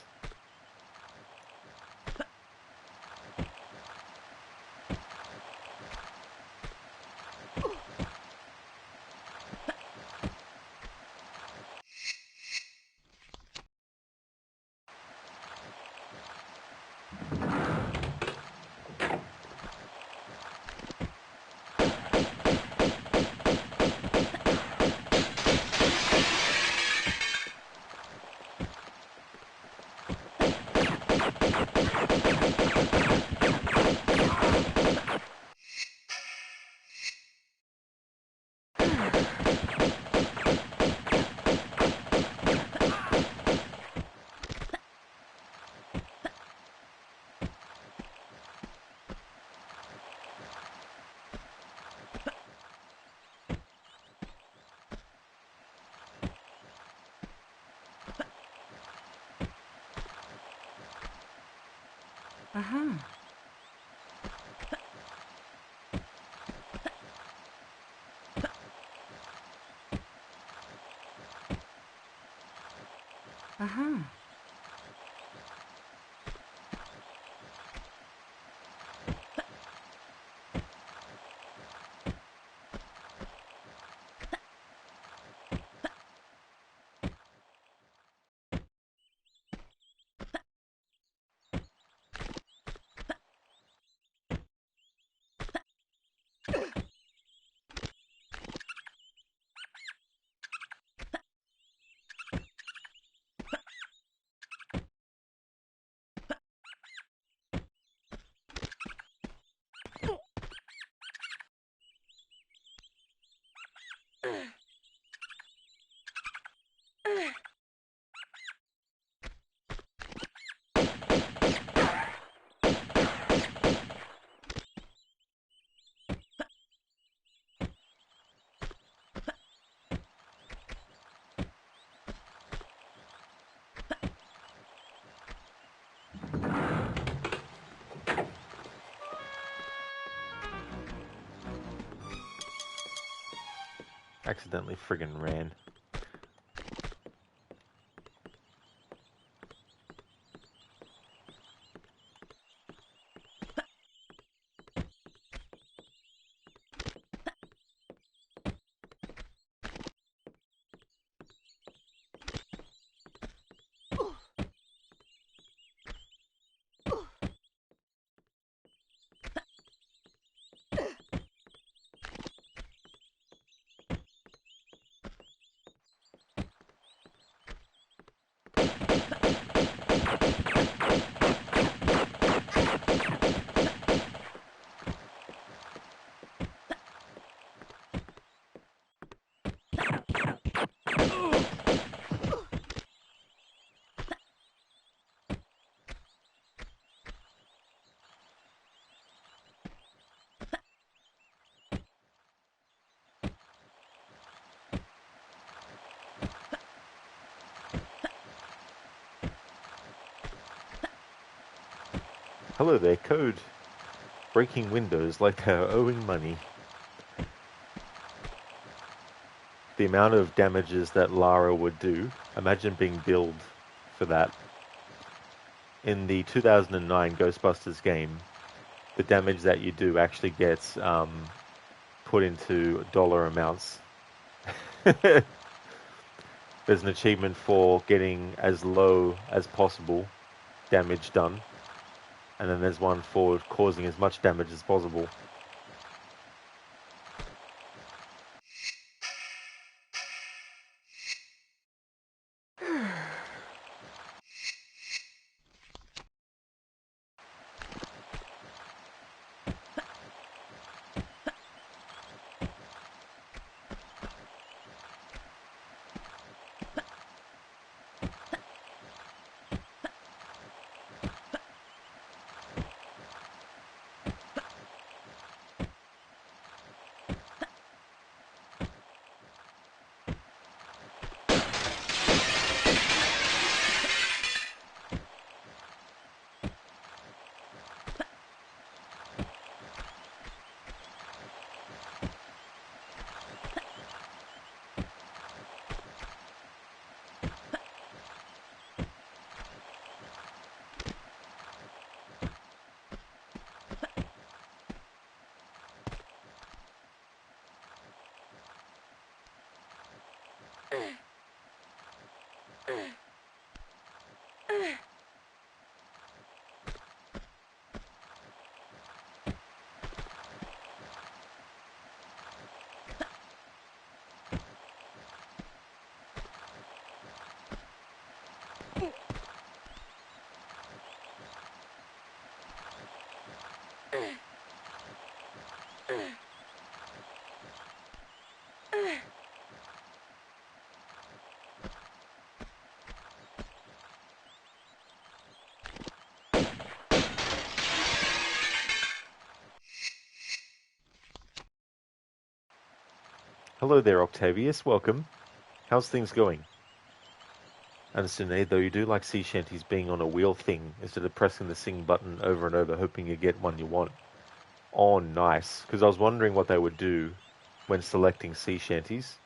Accidentally friggin' ran. Hello there, code. Breaking windows like they're owing money. The amount of damages that Lara would do, imagine being billed for that. In the 2009 Ghostbusters game, the damage that you do actually gets put into dollar amounts. There's an achievement for getting as low as possible damage done, and then there's one for causing as much damage as possible. Hello there, Octavius. Welcome. How's things going? And Sinead, though you do like sea shanties being on a wheel thing instead of pressing the sing button over and over, hoping you get one you want. Oh, nice. Because I was wondering what they would do when selecting sea shanties.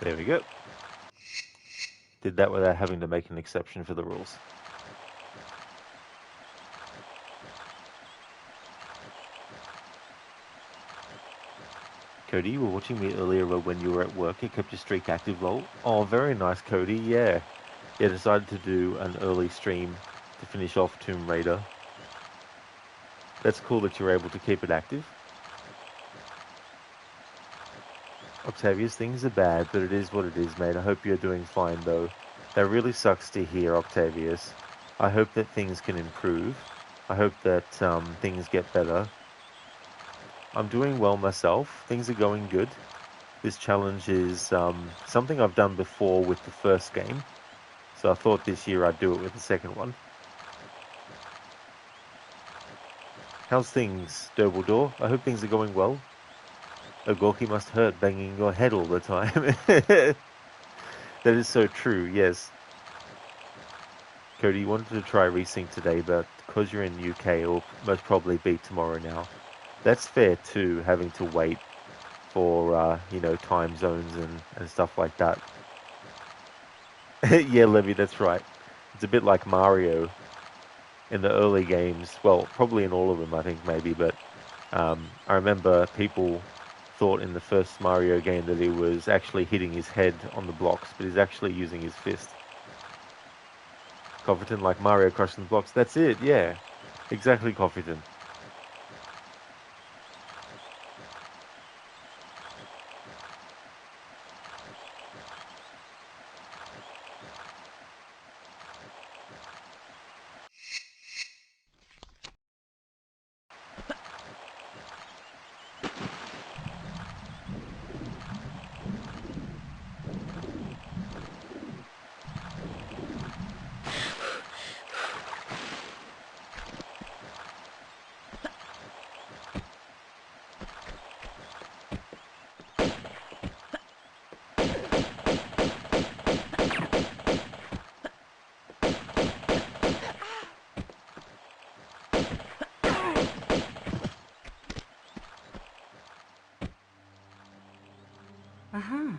There we go. Did that without having to make an exception for the rules. Cody, you were watching me earlier when you were at work. It kept your streak active, lol. Oh, very nice, Cody. Yeah. Yeah, decided to do an early stream to finish off Tomb Raider. That's cool that you're able to keep it active. Octavius, things are bad, but it is what it is, mate. I hope you're doing fine, though. That really sucks to hear, Octavius. I hope that things can improve. I hope that things get better. I'm doing well myself. Things are going good. This challenge is something I've done before with the first game, so I thought this year I'd do it with the second one. How's things, Dumbledore? I hope things are going well. A Gorky must hurt banging your head all the time. That is so true, yes. Cody, you wanted to try resync today, but because you're in the UK, it will most probably be tomorrow now. That's fair too, having to wait for, time zones and stuff like that. Yeah, Levy, that's right. It's a bit like Mario in the early games. Well, probably in all of them, I think, maybe, but I remember people thought in the first Mario game that he was actually hitting his head on the blocks, but he's actually using his fist. Cofferton, like Mario crushing the blocks. That's it, yeah. Exactly, Cofferton. Uh-huh.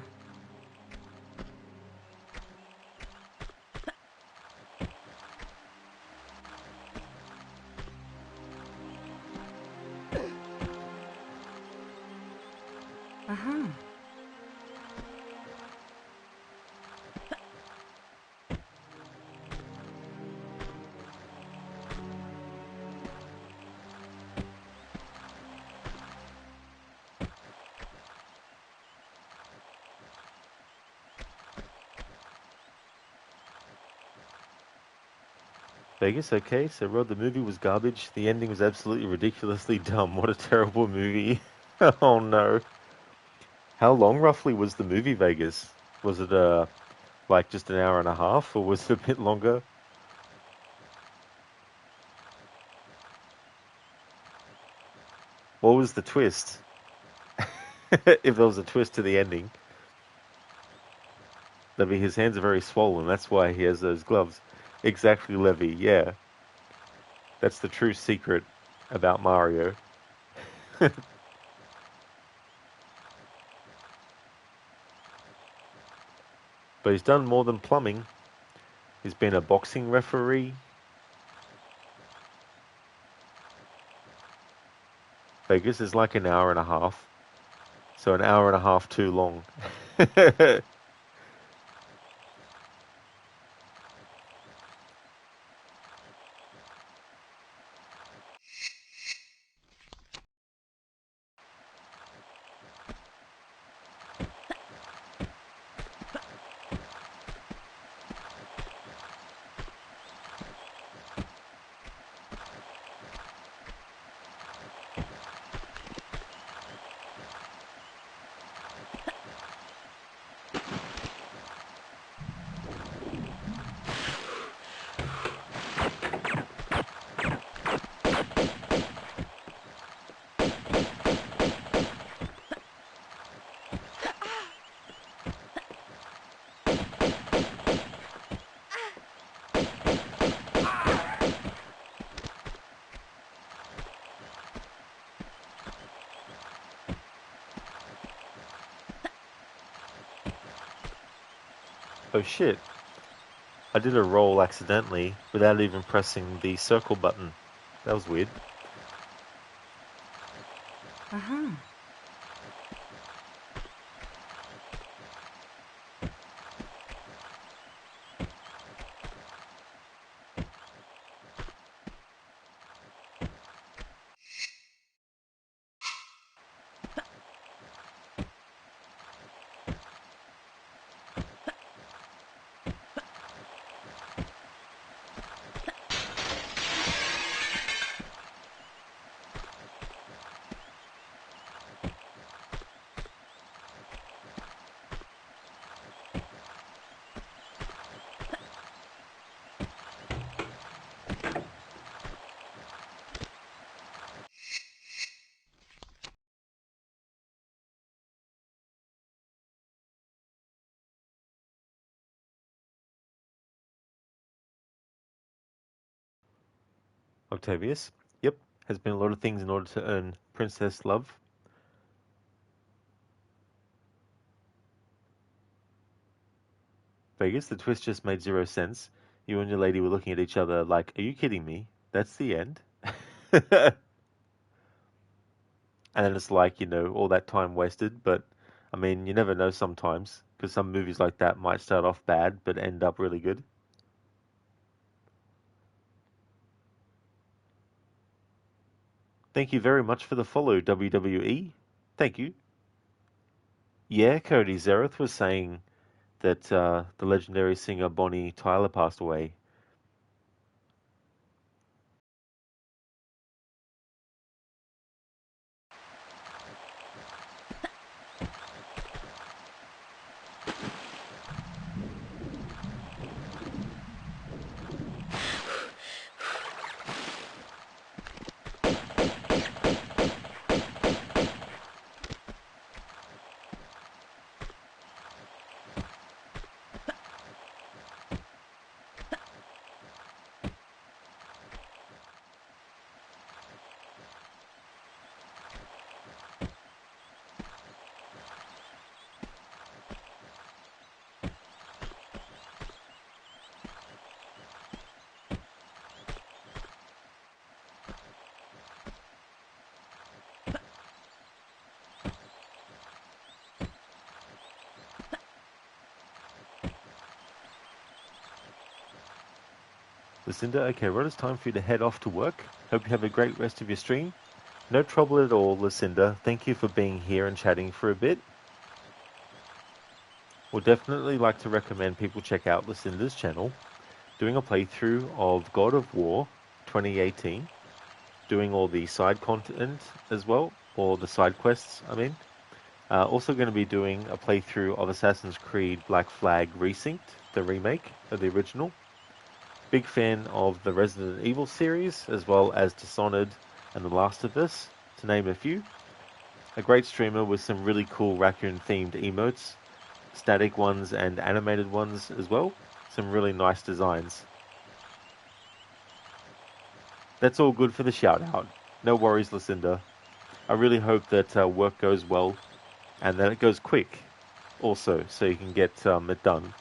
Uh-huh. Vegas, okay, so Rod, the movie was garbage. The ending was absolutely ridiculously dumb. What a terrible movie. Oh no. How long roughly was the movie, Vegas? Was it like just an hour and a half, or was it a bit longer? What was the twist? If there was a twist to the ending. Levy, his hands are very swollen. That's why he has those gloves. Exactly, Levy. Yeah, that's the true secret about Mario. But he's done more than plumbing. He's been a boxing referee. Vegas is like an hour and a half, so an hour and a half too long. Oh shit! I did a roll accidentally without even pressing the circle button. That was weird. Uh-huh. Octavius. Yep, has been a lot of things in order to earn princess love. Vegas, the twist just made zero sense. You and your lady were looking at each other like, are you kidding me? That's the end? And then it's like, all that time wasted. But, I mean, you never know sometimes, because some movies like that might start off bad, but end up really good. Thank you very much for the follow, WWE. Thank you. Yeah, Cody Zareth was saying that the legendary singer Bonnie Tyler passed away. Lucinda, okay, Rod, it's time for you to head off to work. Hope you have a great rest of your stream. No trouble at all, Lucinda. Thank you for being here and chatting for a bit. We'll definitely like to recommend people check out Lucinda's channel, doing a playthrough of God of War 2018, doing all the side content as well, or the side quests, I mean. Also going to be doing a playthrough of Assassin's Creed Black Flag Resynced, the remake of the original. Big fan of the Resident Evil series, as well as Dishonored and The Last of Us, to name a few. A great streamer with some really cool raccoon-themed emotes, static ones and animated ones as well. Some really nice designs. That's all good for the shout-out. No worries, Lucinda. I really hope that work goes well, and that it goes quick, also, so you can get it done.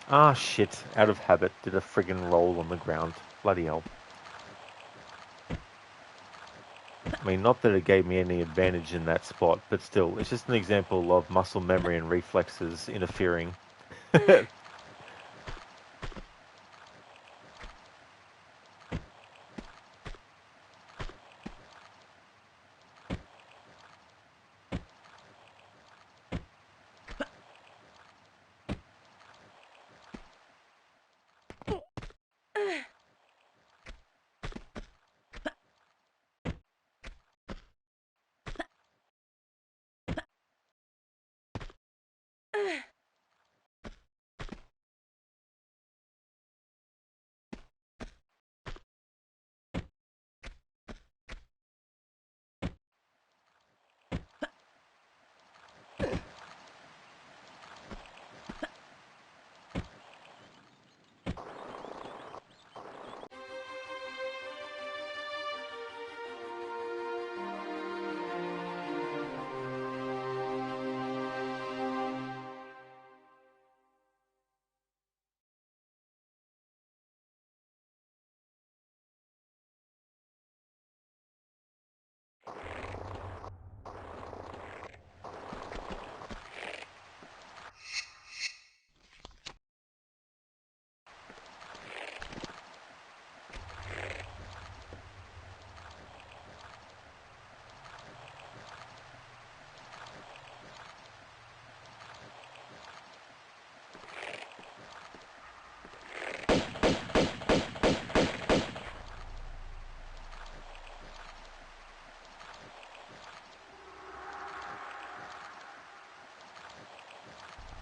Ah, shit. Out of habit, did a friggin' roll on the ground. Bloody hell. I mean, not that it gave me any advantage in that spot, but still, it's just an example of muscle memory and reflexes interfering.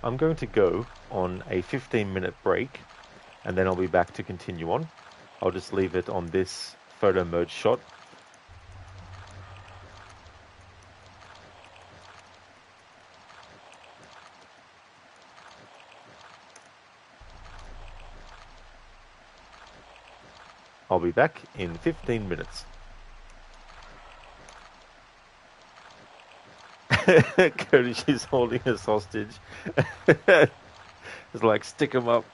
I'm going to go on a 15-minute break, and then I'll be back to continue on. I'll just leave it on this photo mode shot. I'll be back in 15 minutes. Cody, she's holding us hostage. It's like, stick him up.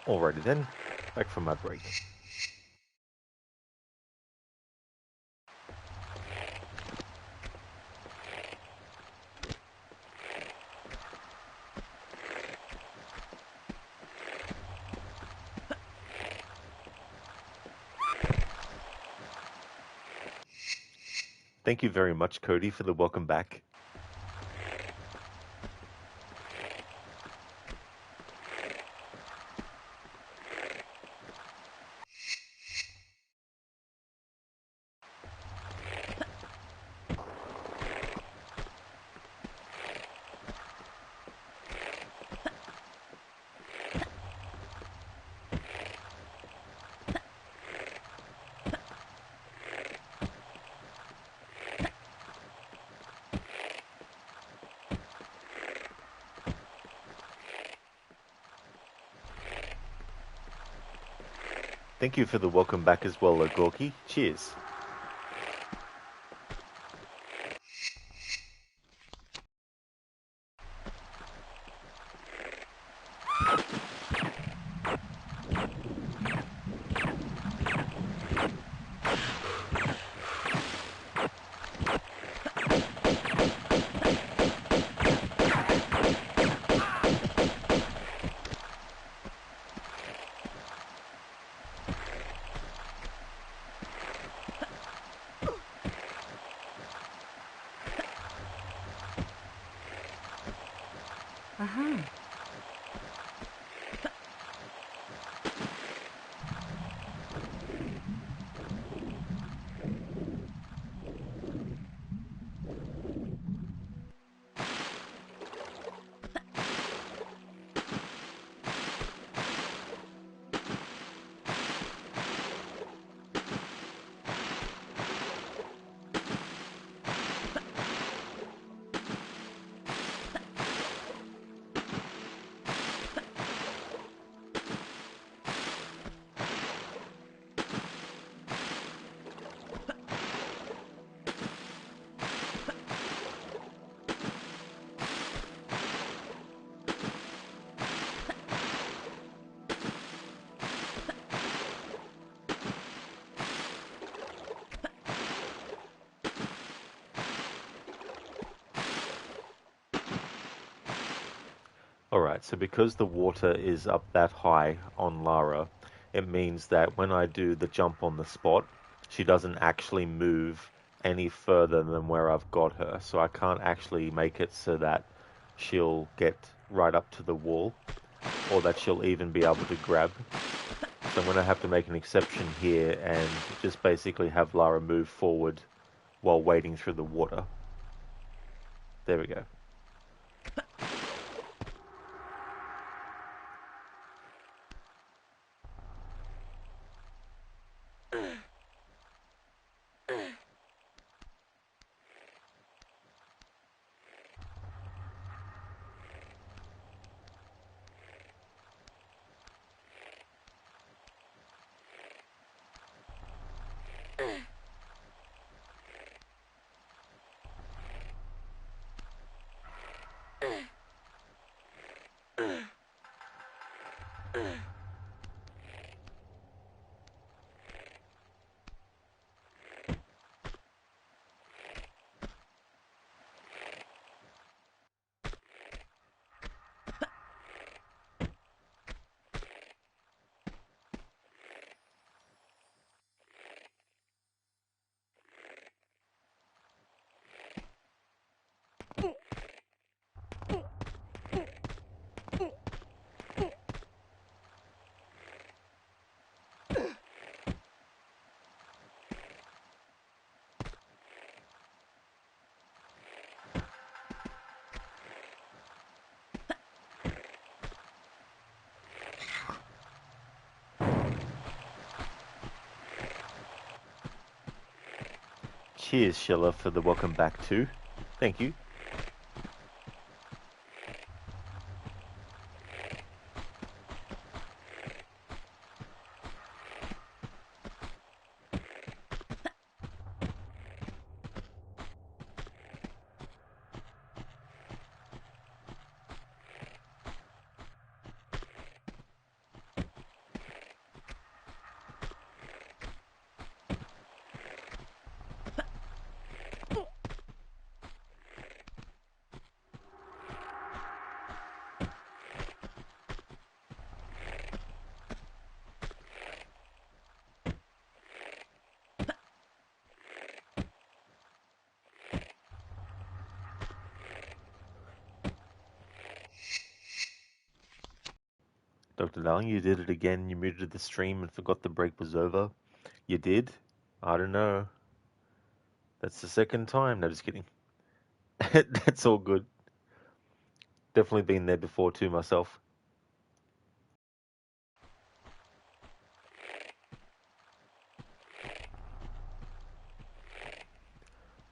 Alrighty then, back from my break. Thank you very much, Cody, for the welcome back. Thank you for the welcome back as well, Gorky. Cheers. Alright, so because the water is up that high on Lara, it means that when I do the jump on the spot, she doesn't actually move any further than where I've got her. So I can't actually make it so that she'll get right up to the wall, or that she'll even be able to grab. So I'm going to have to make an exception here and just basically have Lara move forward while wading through the water. There we go. Cheers, Sheila, for the welcome back too. Thank you. Dr. Darling, you did it again. You muted the stream and forgot the break was over. You did? I don't know. That's the second time. No, just kidding. That's all good. Definitely been there before too myself.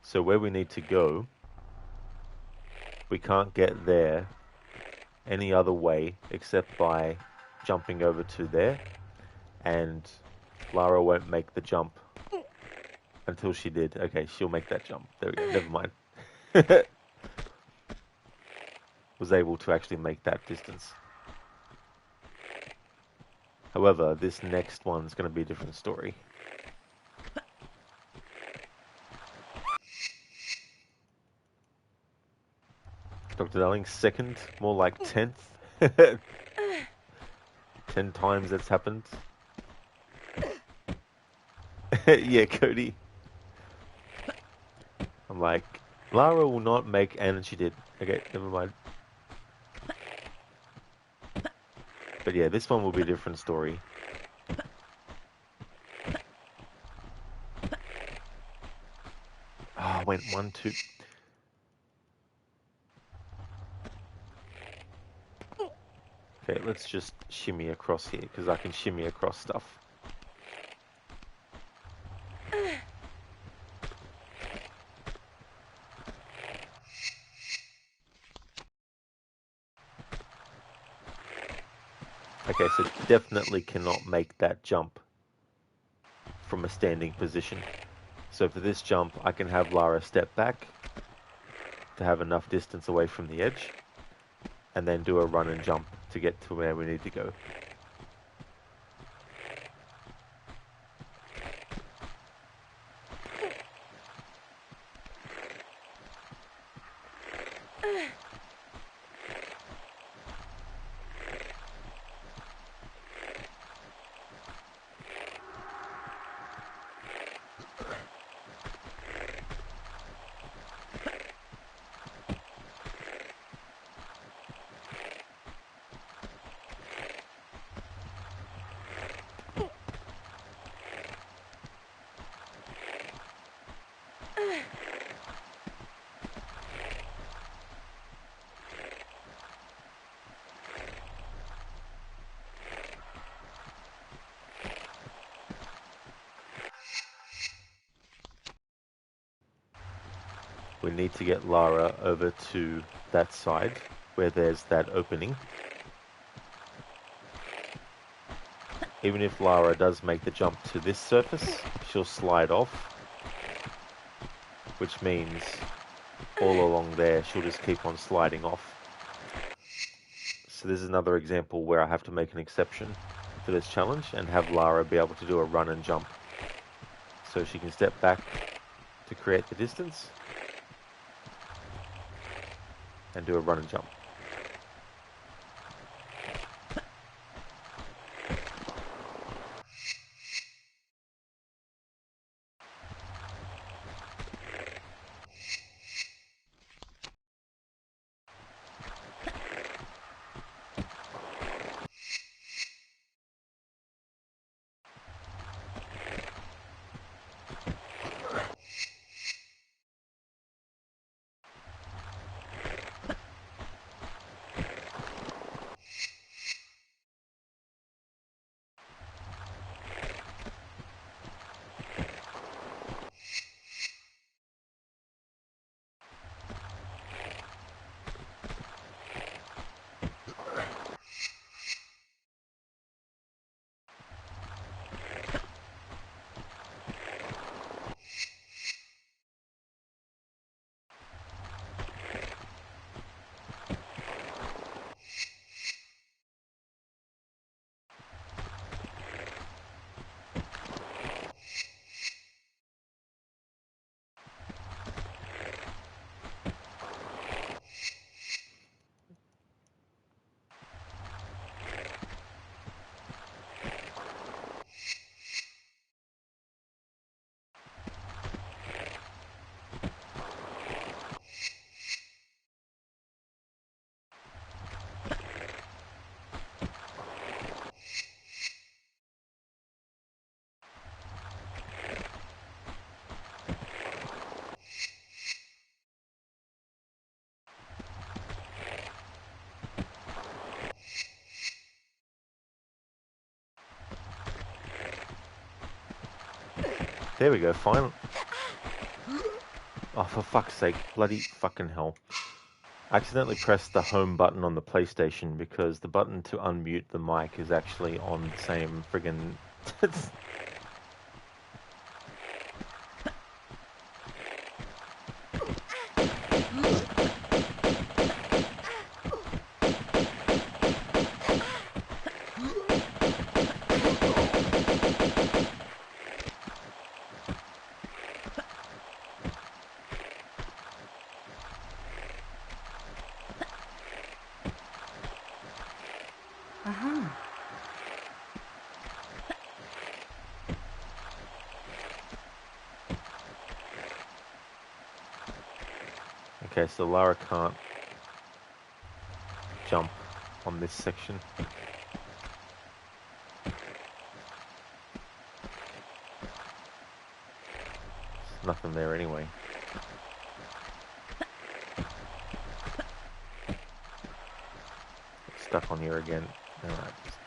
So where we need to go, we can't get there any other way except by jumping over to there, and Lara won't make the jump until she did. Okay, she'll make that jump. There we go. Never mind. Was able to actually make that distance. However, this next one's going to be a different story. Dr. Darling, second, more like 10th. 10 times that's happened. Yeah, Cody. I'm like, Lara will not make, and she did. Okay, never mind. But yeah, this one will be a different story. Oh, I went 1, 2. Okay, let's just shimmy across here, because I can shimmy across stuff. Okay, so definitely cannot make that jump from a standing position. So for this jump, I can have Lara step back to have enough distance away from the edge, and then do a run and jump to get to where we need to go. We need to get Lara over to that side where there's that opening. Even if Lara does make the jump to this surface, she'll slide off, which means all along there she'll just keep on sliding off. So this is another example where I have to make an exception for this challenge and have Lara be able to do a run and jump. So she can step back to create the distance and do a run and jump. There we go, finally. Oh, for fuck's sake. Bloody fucking hell. I accidentally pressed the home button on the PlayStation because the button to unmute the mic is actually on the same friggin... Okay, so Lara can't jump on this section. There's nothing there anyway. Stuck on here again. Alright, just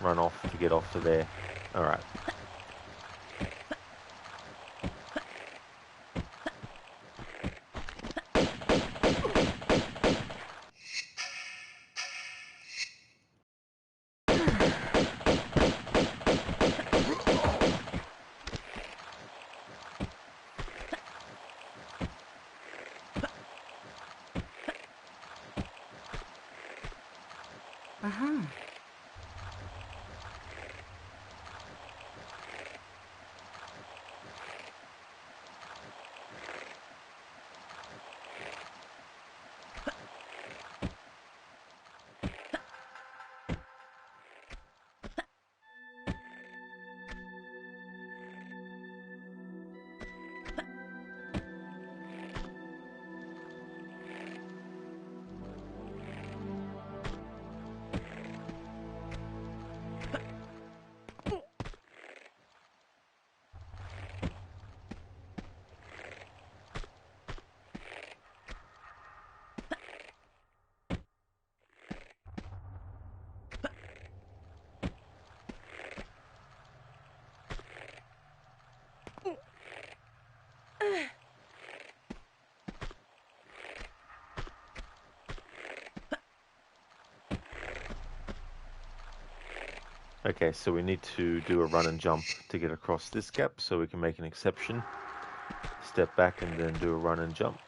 run off to get off to there. Alright. Okay, so we need to do a run and jump to get across this gap so we can make an exception. Step back and then do a run and jump.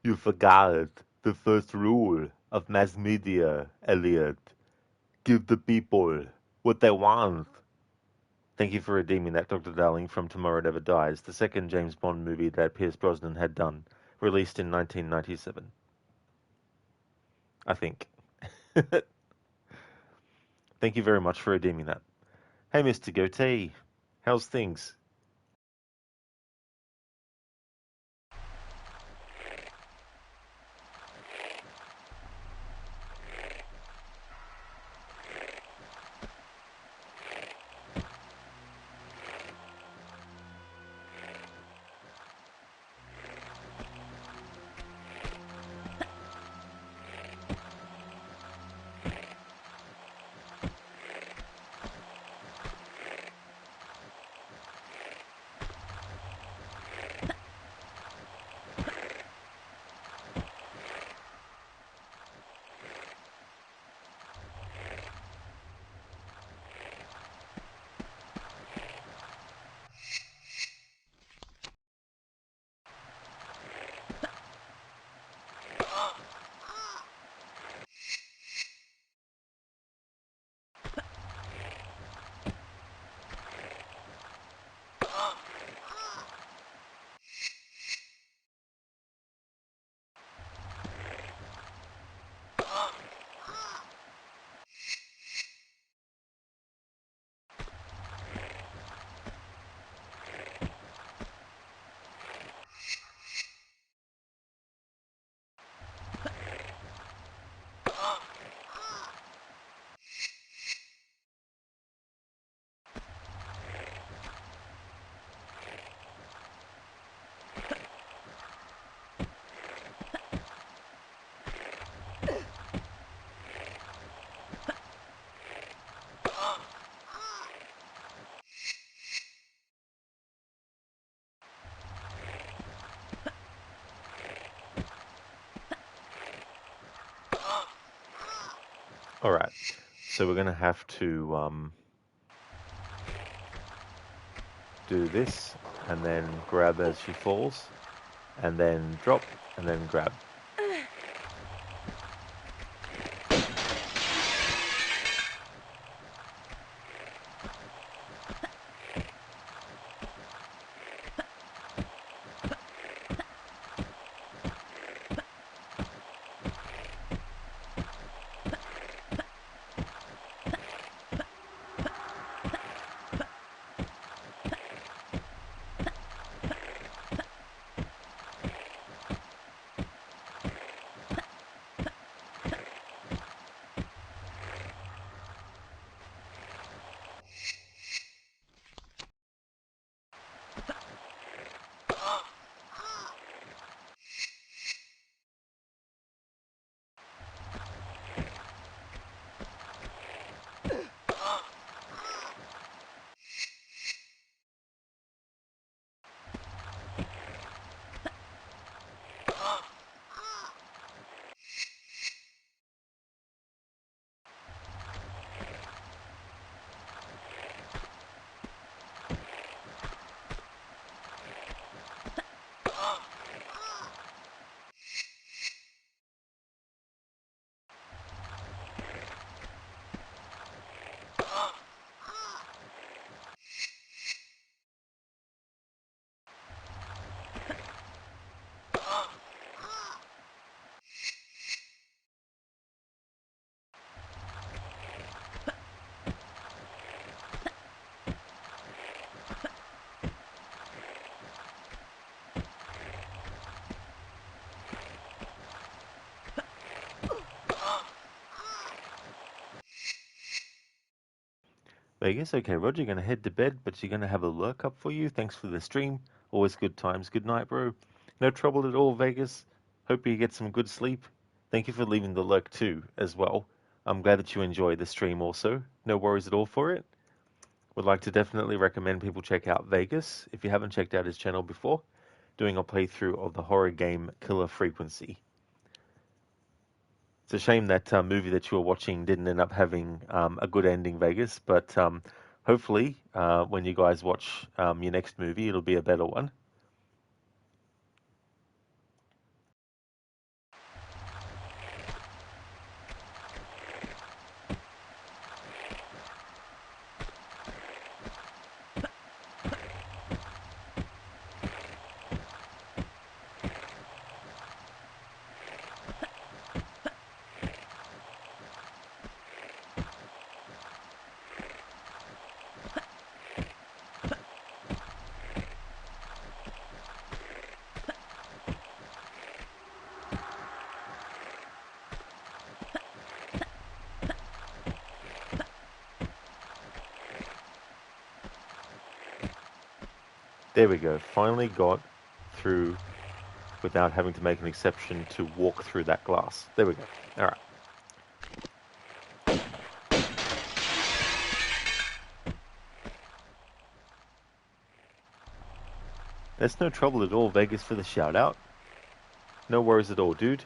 You forgot the first rule of mass media, Elliot. Give the people what they want. Thank you for redeeming that, Dr. Darling, from Tomorrow Never Dies, the second James Bond movie that Pierce Brosnan had done, released in 1997. I think. Thank you very much for redeeming that. Hey, Mr. Goatee, how's things? All right. So we're going to have to do this and then grab as she falls and then drop and then grab. Vegas, okay, Roger, you're going to head to bed, but you're going to have a lurk up for you. Thanks for the stream. Always good times. Good night, bro. No trouble at all, Vegas. Hope you get some good sleep. Thank you for leaving the lurk too, as well. I'm glad that you enjoy the stream also. No worries at all for it. Would like to definitely recommend people check out Vegas if you haven't checked out his channel before, doing a playthrough of the horror game Killer Frequency. It's a shame that movie that you were watching didn't end up having a good ending, Vegas, but hopefully when you guys watch your next movie, it'll be a better one. There we go. Finally got through without having to make an exception to walk through that glass. There we go. All right. That's no trouble at all, Vegas, for the shout out. No worries at all, dude.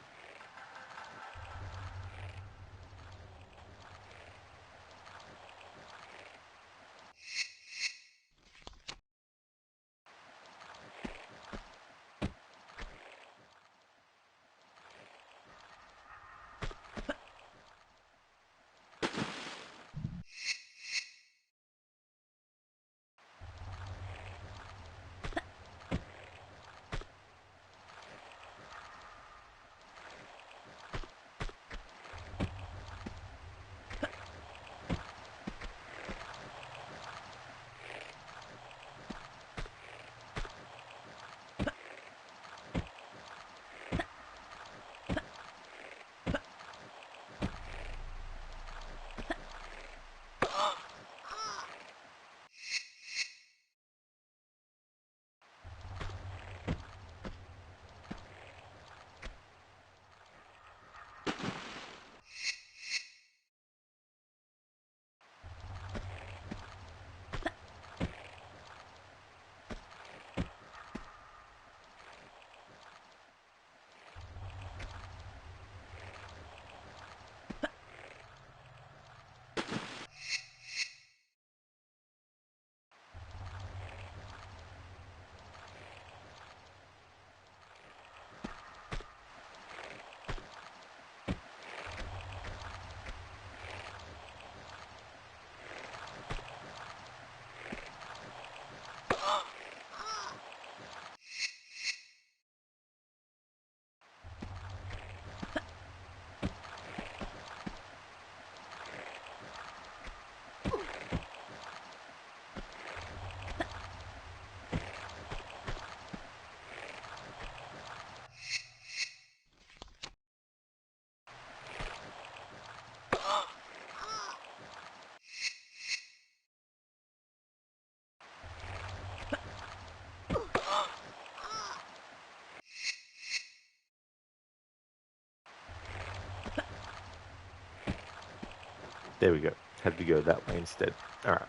There we go. Had to go that way instead. Alright.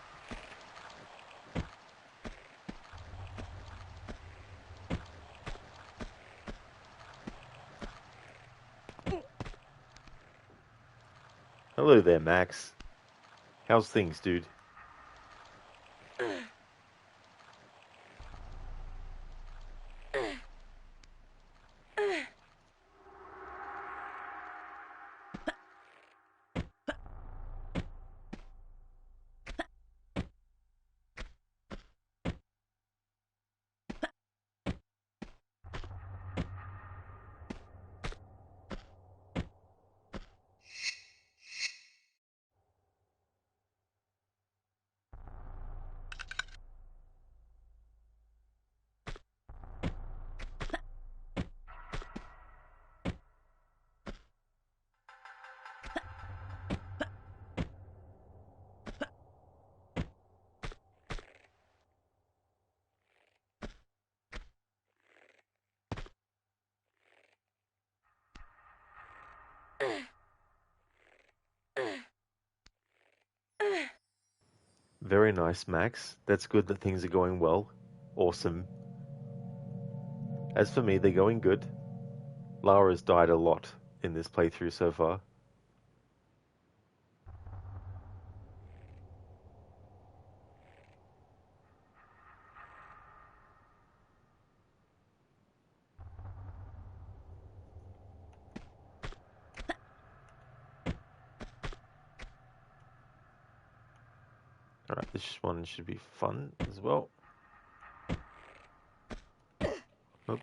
Hello there, Max. How's things, dude? Very nice, Max. That's good that things are going well. Awesome. As for me, they're going good. Lara's died a lot in this playthrough so far. Alright, this one should be fun as well. Oop.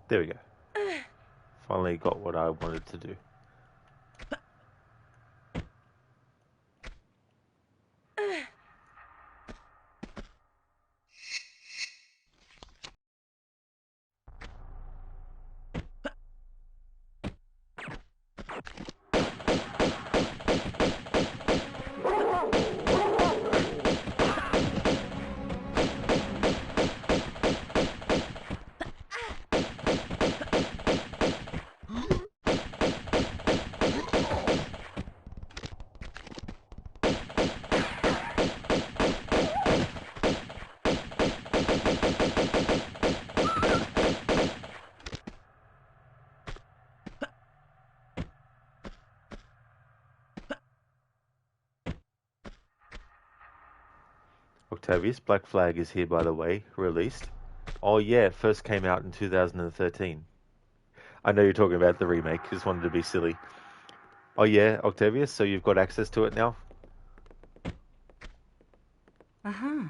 There we go. Finally got what I wanted to do. Octavius, Black Flag is here, by the way, released. Oh yeah, it first came out in 2013. I know you're talking about the remake, just wanted to be silly. Oh yeah, Octavius, so you've got access to it now? Uh-huh.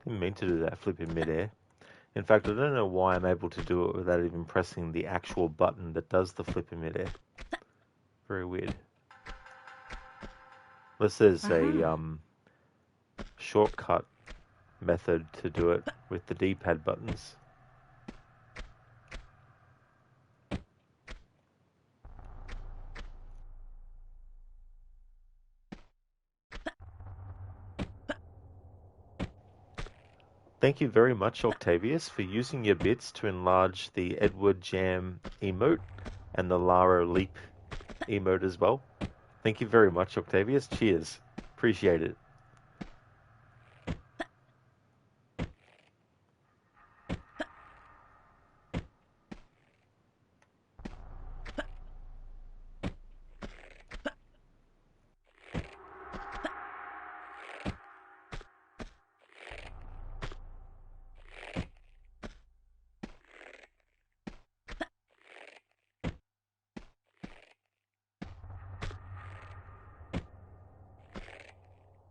Didn't mean to do that flip in midair. In fact, I don't know why I'm able to do it without even pressing the actual button that does the flip in midair. Very weird. Unless there's a shortcut method to do it with the D-pad buttons. Thank you very much, Octavius, for using your bits to enlarge the Edward Jam emote and the Lara Leap emote as well. Thank you very much, Octavius. Cheers. Appreciate it.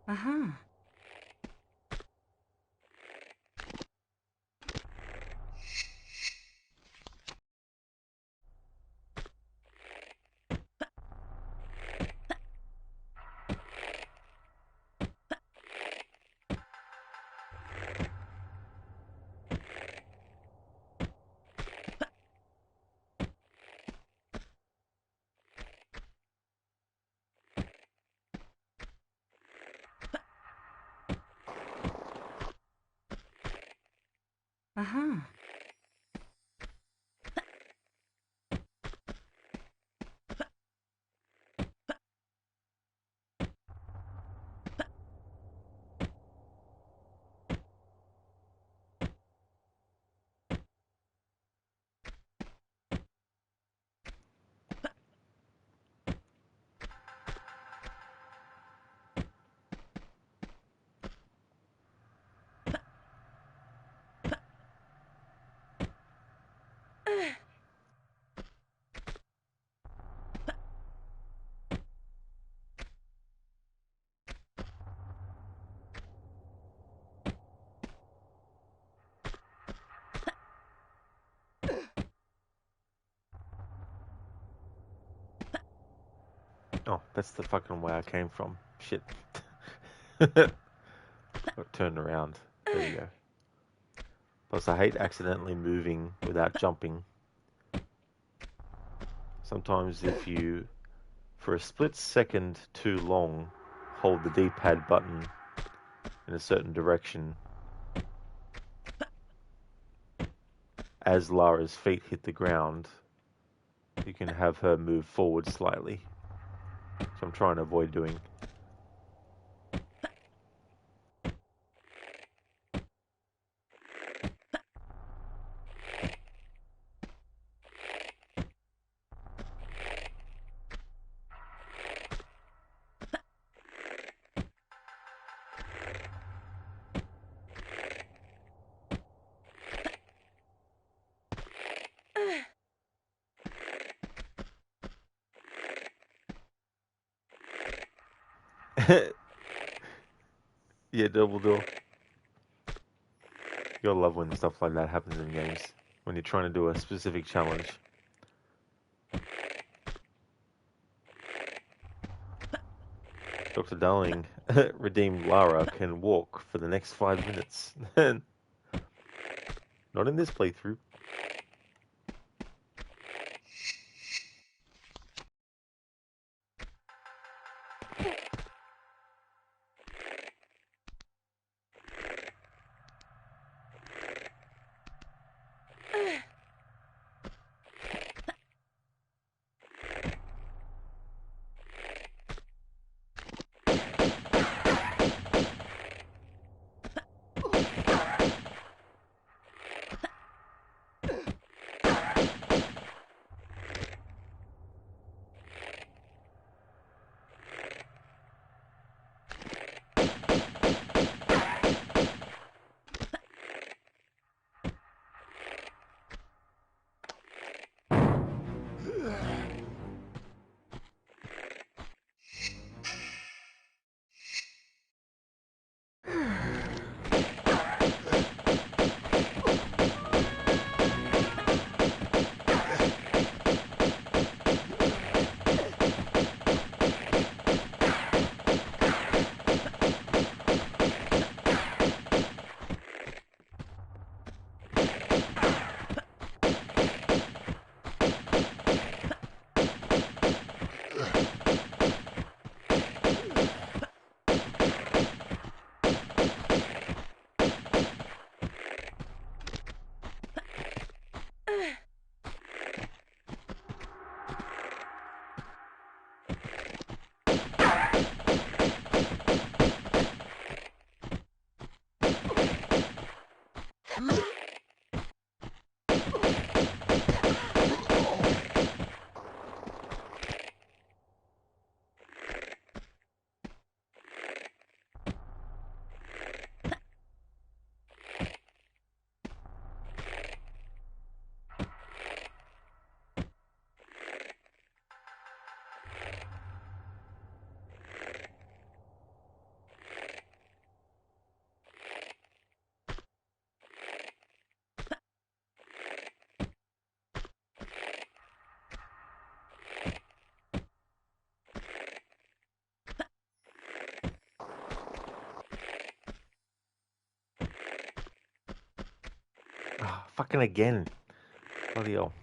Uh-huh. Uh-huh. Oh, that's the fucking way I came from. Shit. Got turned around. There we go. Plus, I hate accidentally moving without jumping. Sometimes if you For a split second too long, hold the D-pad button in a certain direction as Lara's feet hit the ground. You can have her move forward slightly. So I'm trying to avoid doing. Yeah, Dumbledore. You'll love when stuff like that happens in games. When you're trying to do a specific challenge. Dr. Darling, redeemed Lara can walk for the next 5 minutes. Not in this playthrough. Oh, fucking again. Bloody hell.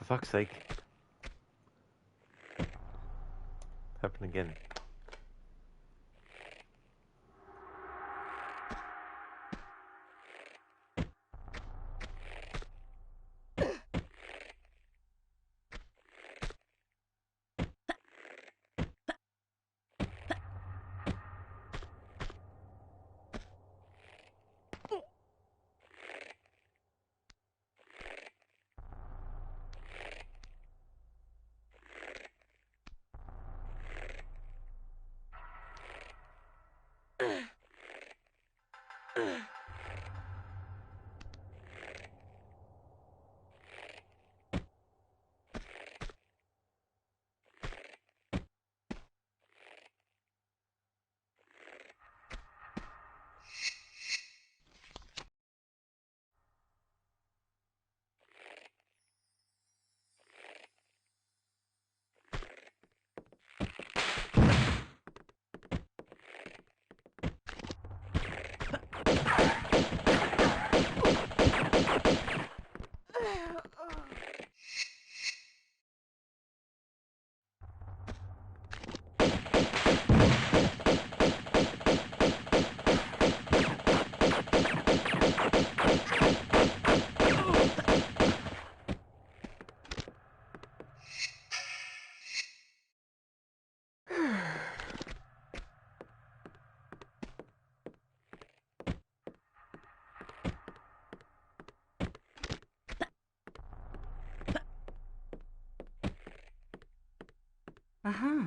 For fuck's sake. Happen again. Uh-huh.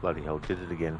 Bloody hell, did it again.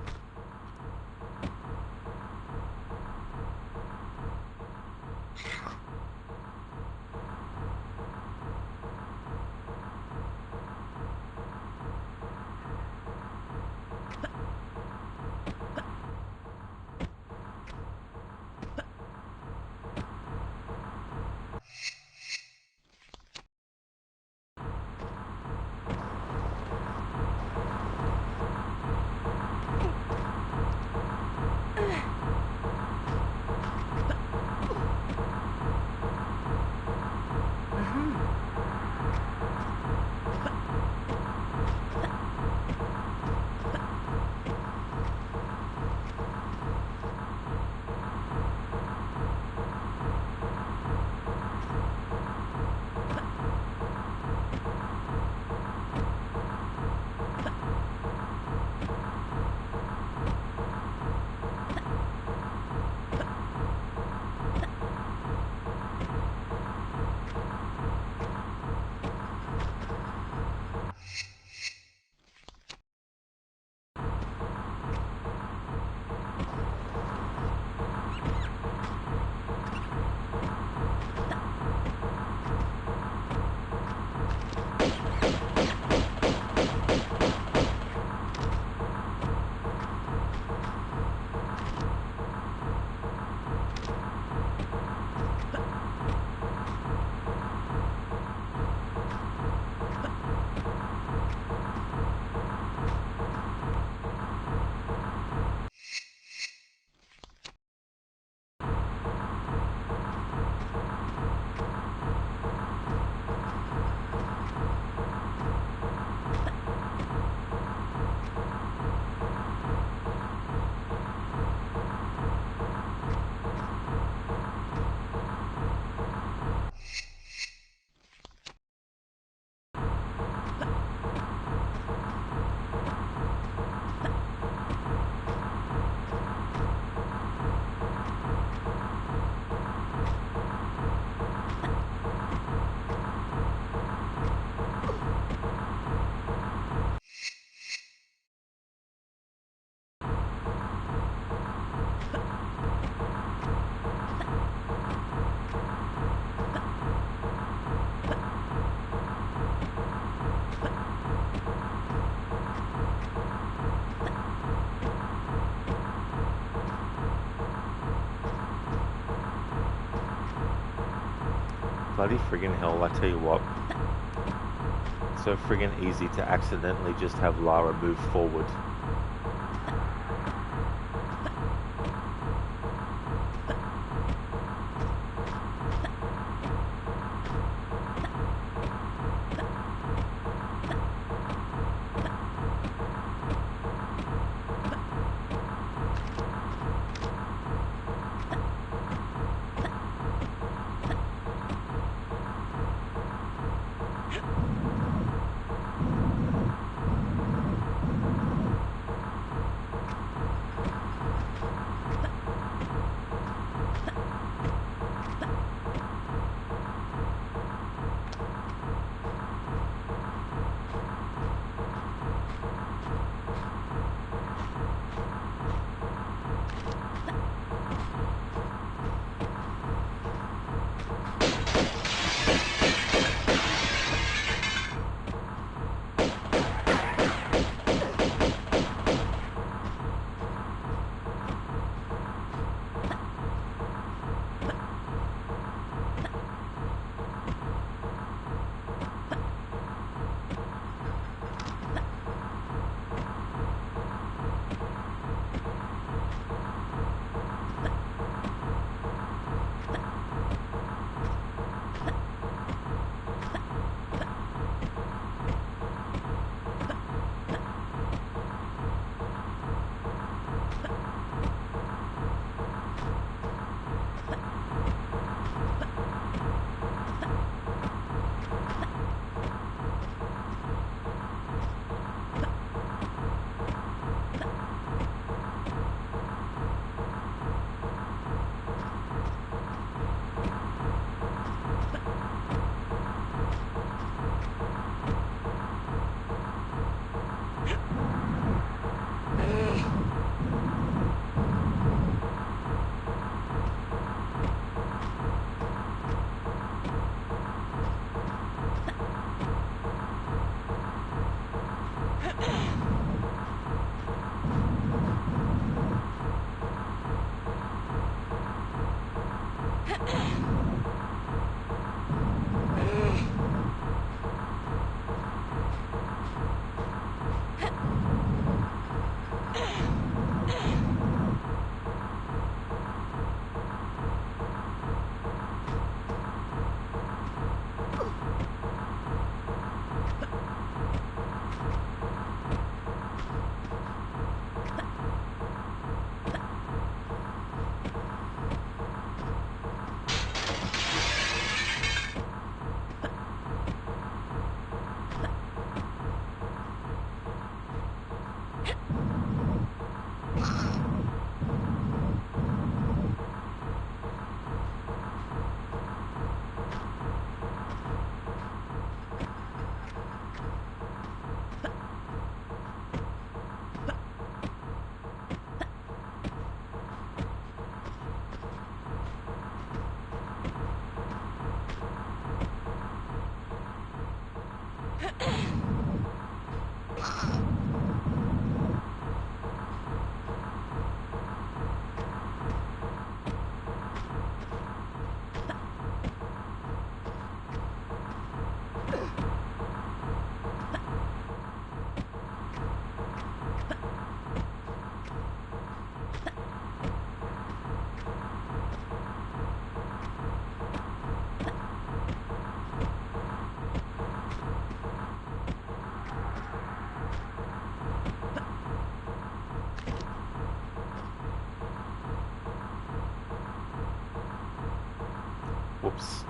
Bloody friggin' hell, I tell you what. So friggin' easy to accidentally just have Lara move forward. Whoops.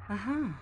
Uh-huh.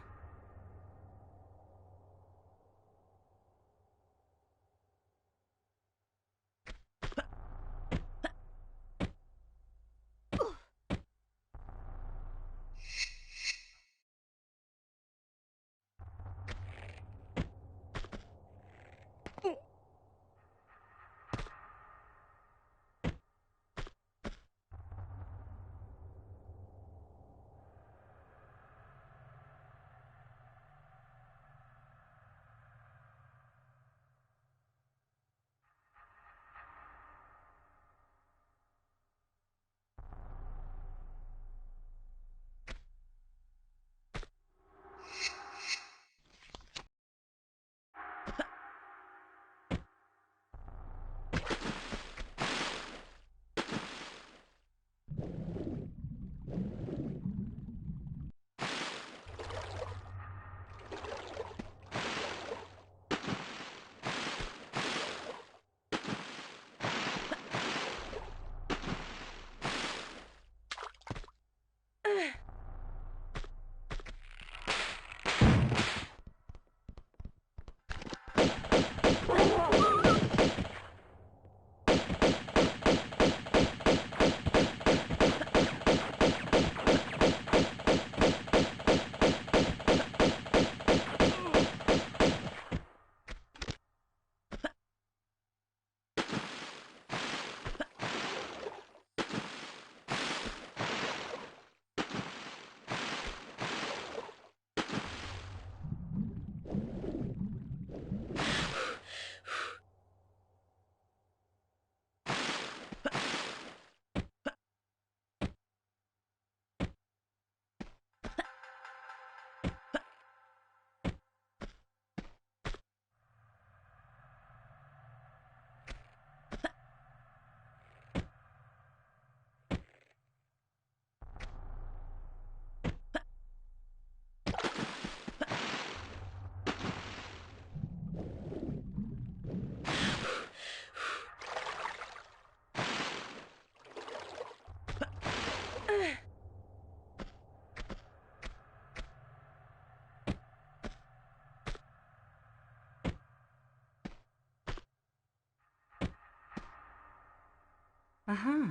Uh-huh.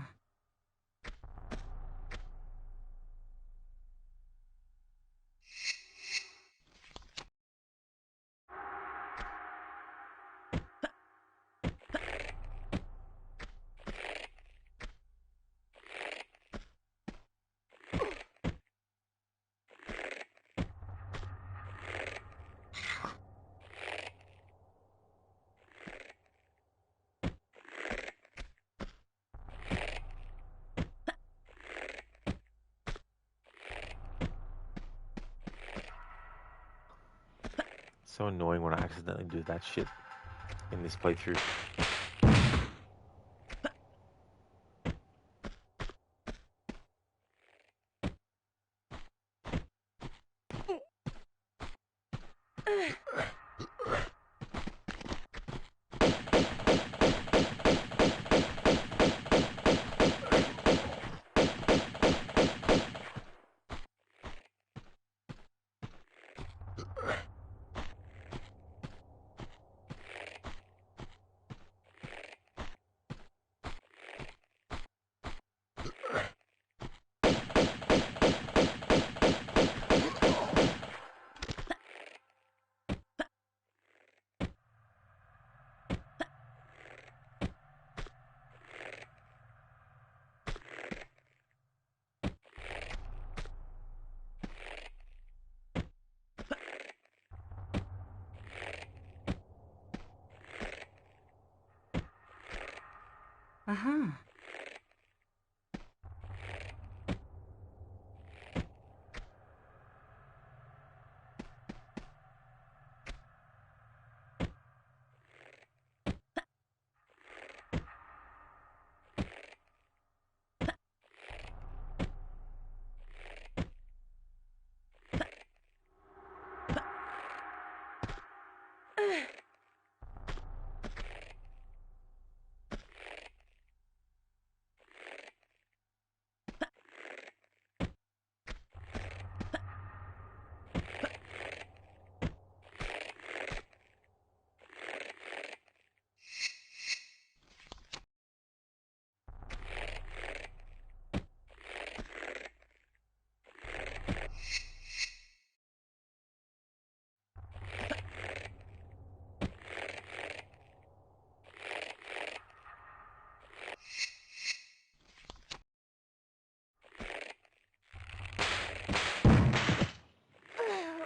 So annoying when I accidentally do that shit in this playthrough. Uh-huh.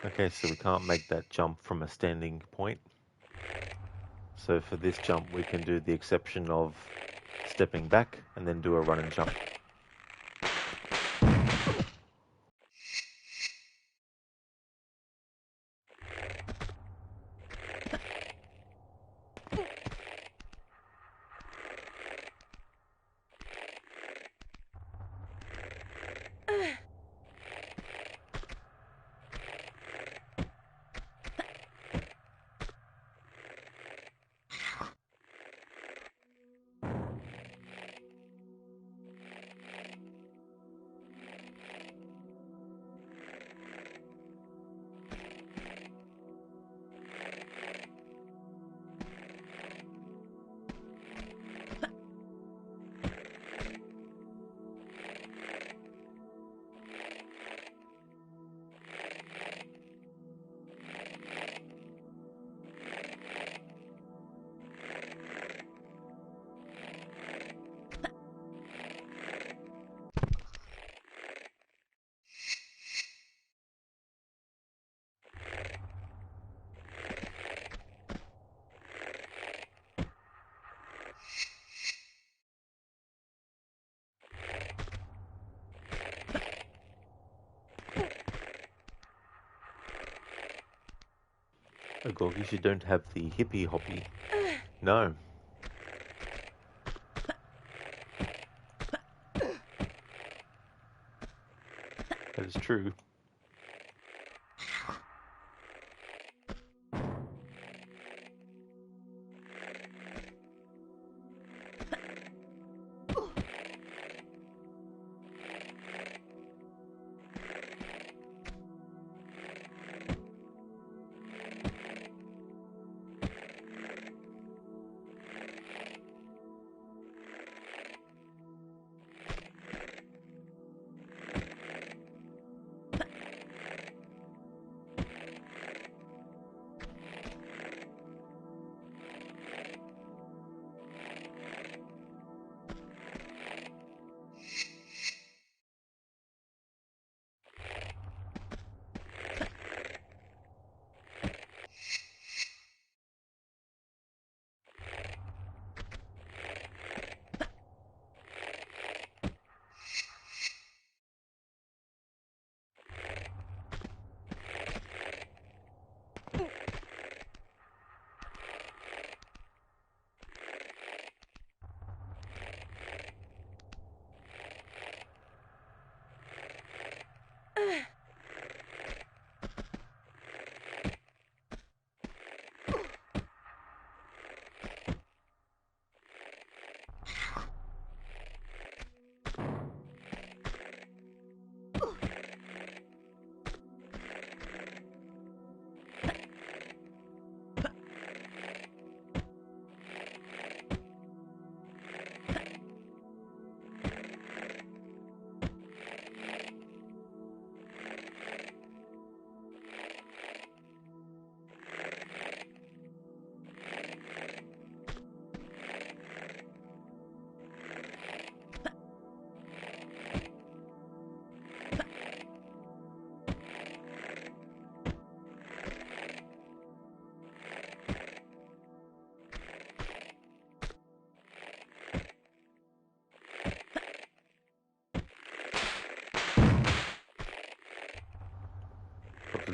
Okay, so we can't make that jump from a standing point. So for this jump, we can do the exception of stepping back and then do a run and jump. Oh, Gorgies, you don't have the hippie hoppy. No. That is true.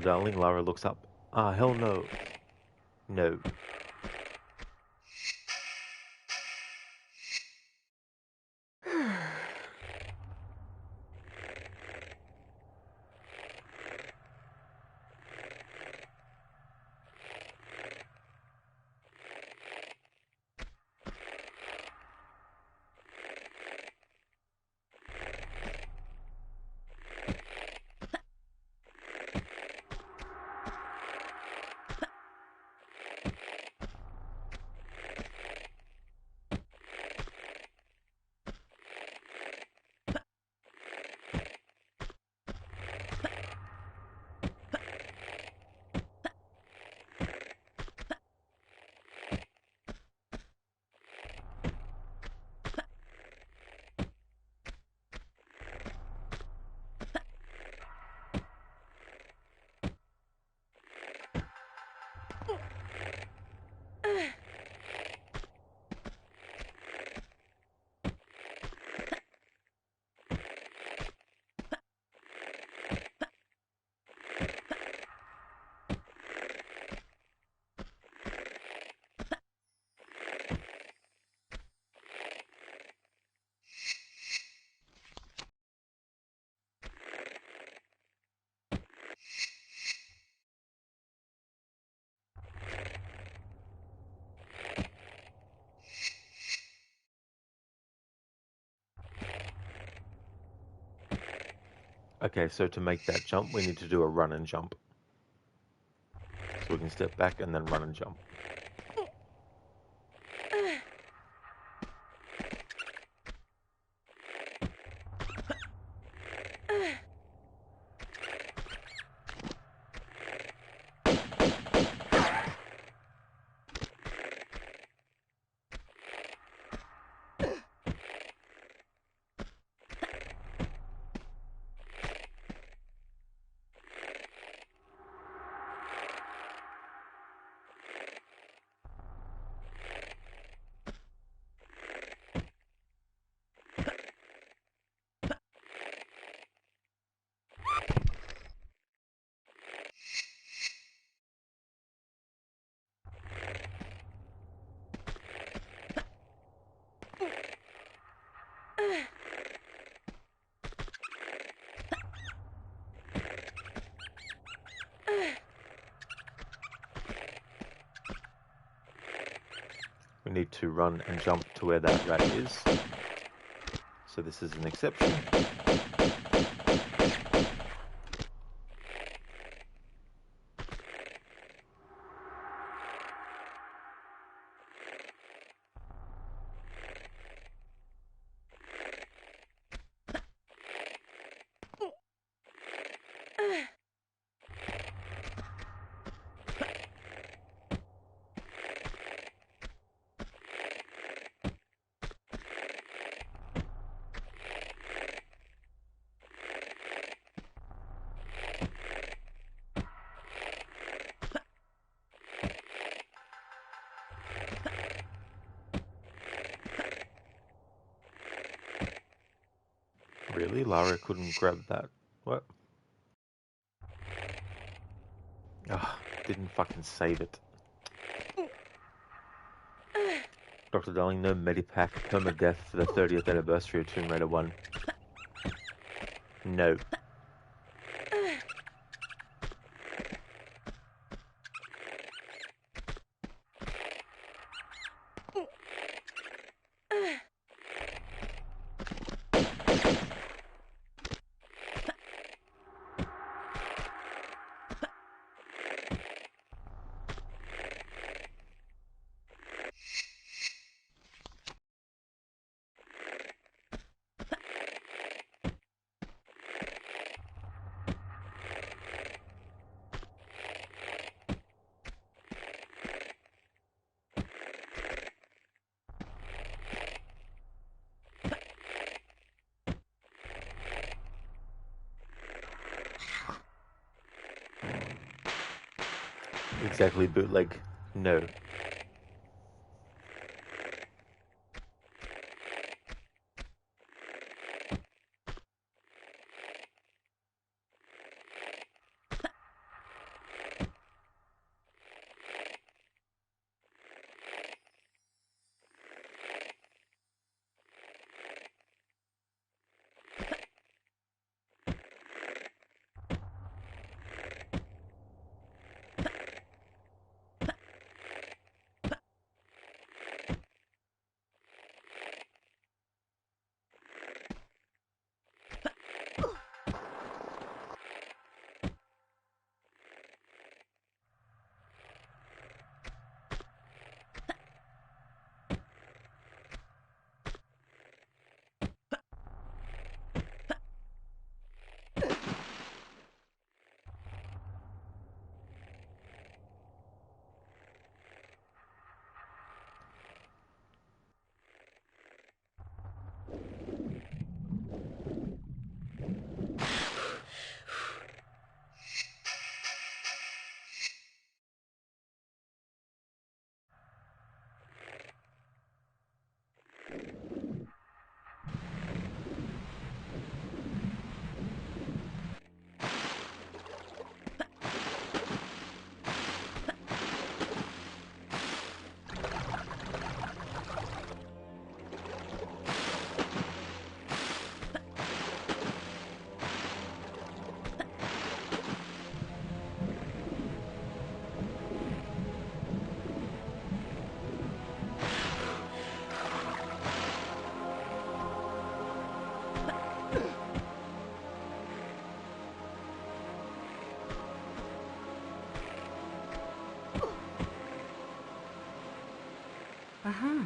Darling, Lara looks up. Ah, hell no. No. Okay, so to make that jump, we need to do a run and jump. So we can step back and then run and jump. We need to run and jump to where that rat is. So this is an exception. Really? Lara couldn't grab that. What? Ah, didn't fucking save it. Dr. Darling, no Medipack permadeath for the 30th anniversary of Tomb Raider 1. No. Exactly, bootleg. No. Uh-huh.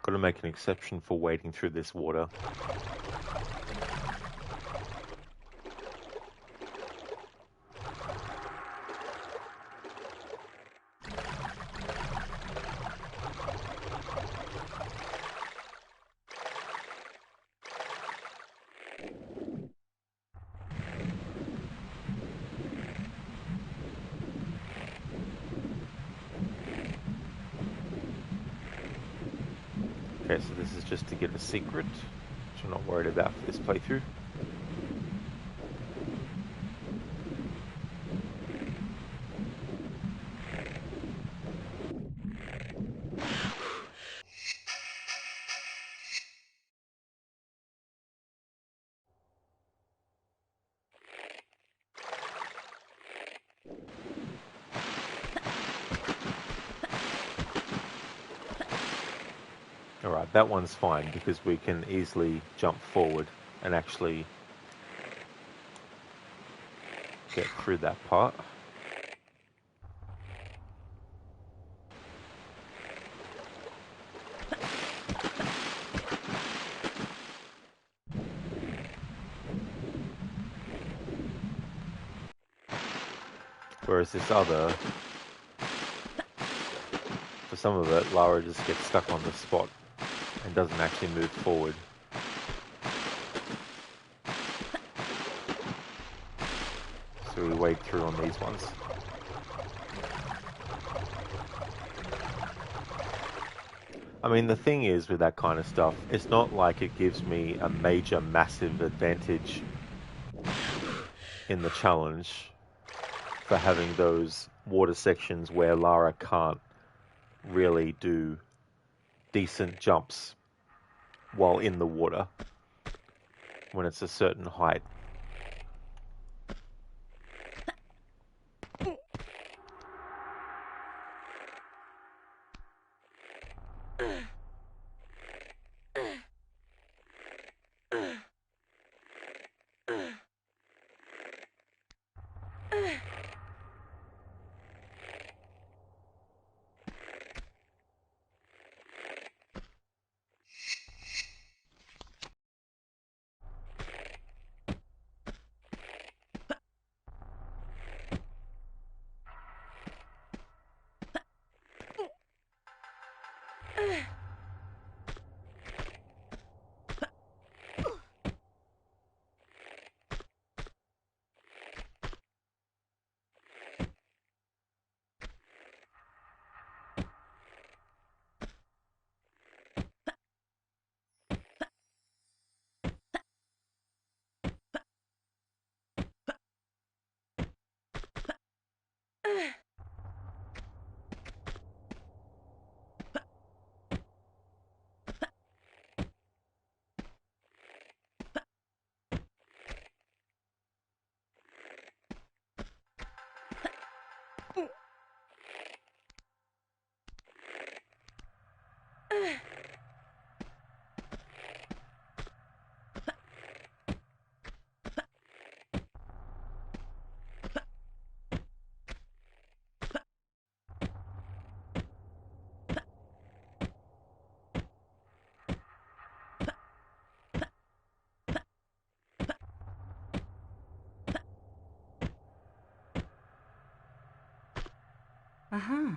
Got to make an exception for wading through this water. Okay, so this is just to get a secret, which I'm not worried about for this playthrough. Alright, that one's fine because we can easily jump forward and actually get through that part. Whereas this other, for some of it, Lara just gets stuck on the spot and doesn't actually move forward. So we wade through on these ones. I mean, the thing is with that kind of stuff, it's not like it gives me a major, massive advantage in the challenge for having those water sections where Lara can't really do decent jumps while in the water when it's a certain height. Uh-huh.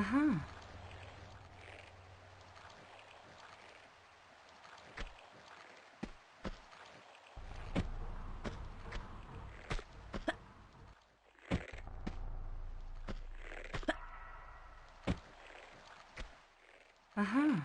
Uh-huh. Uh-huh.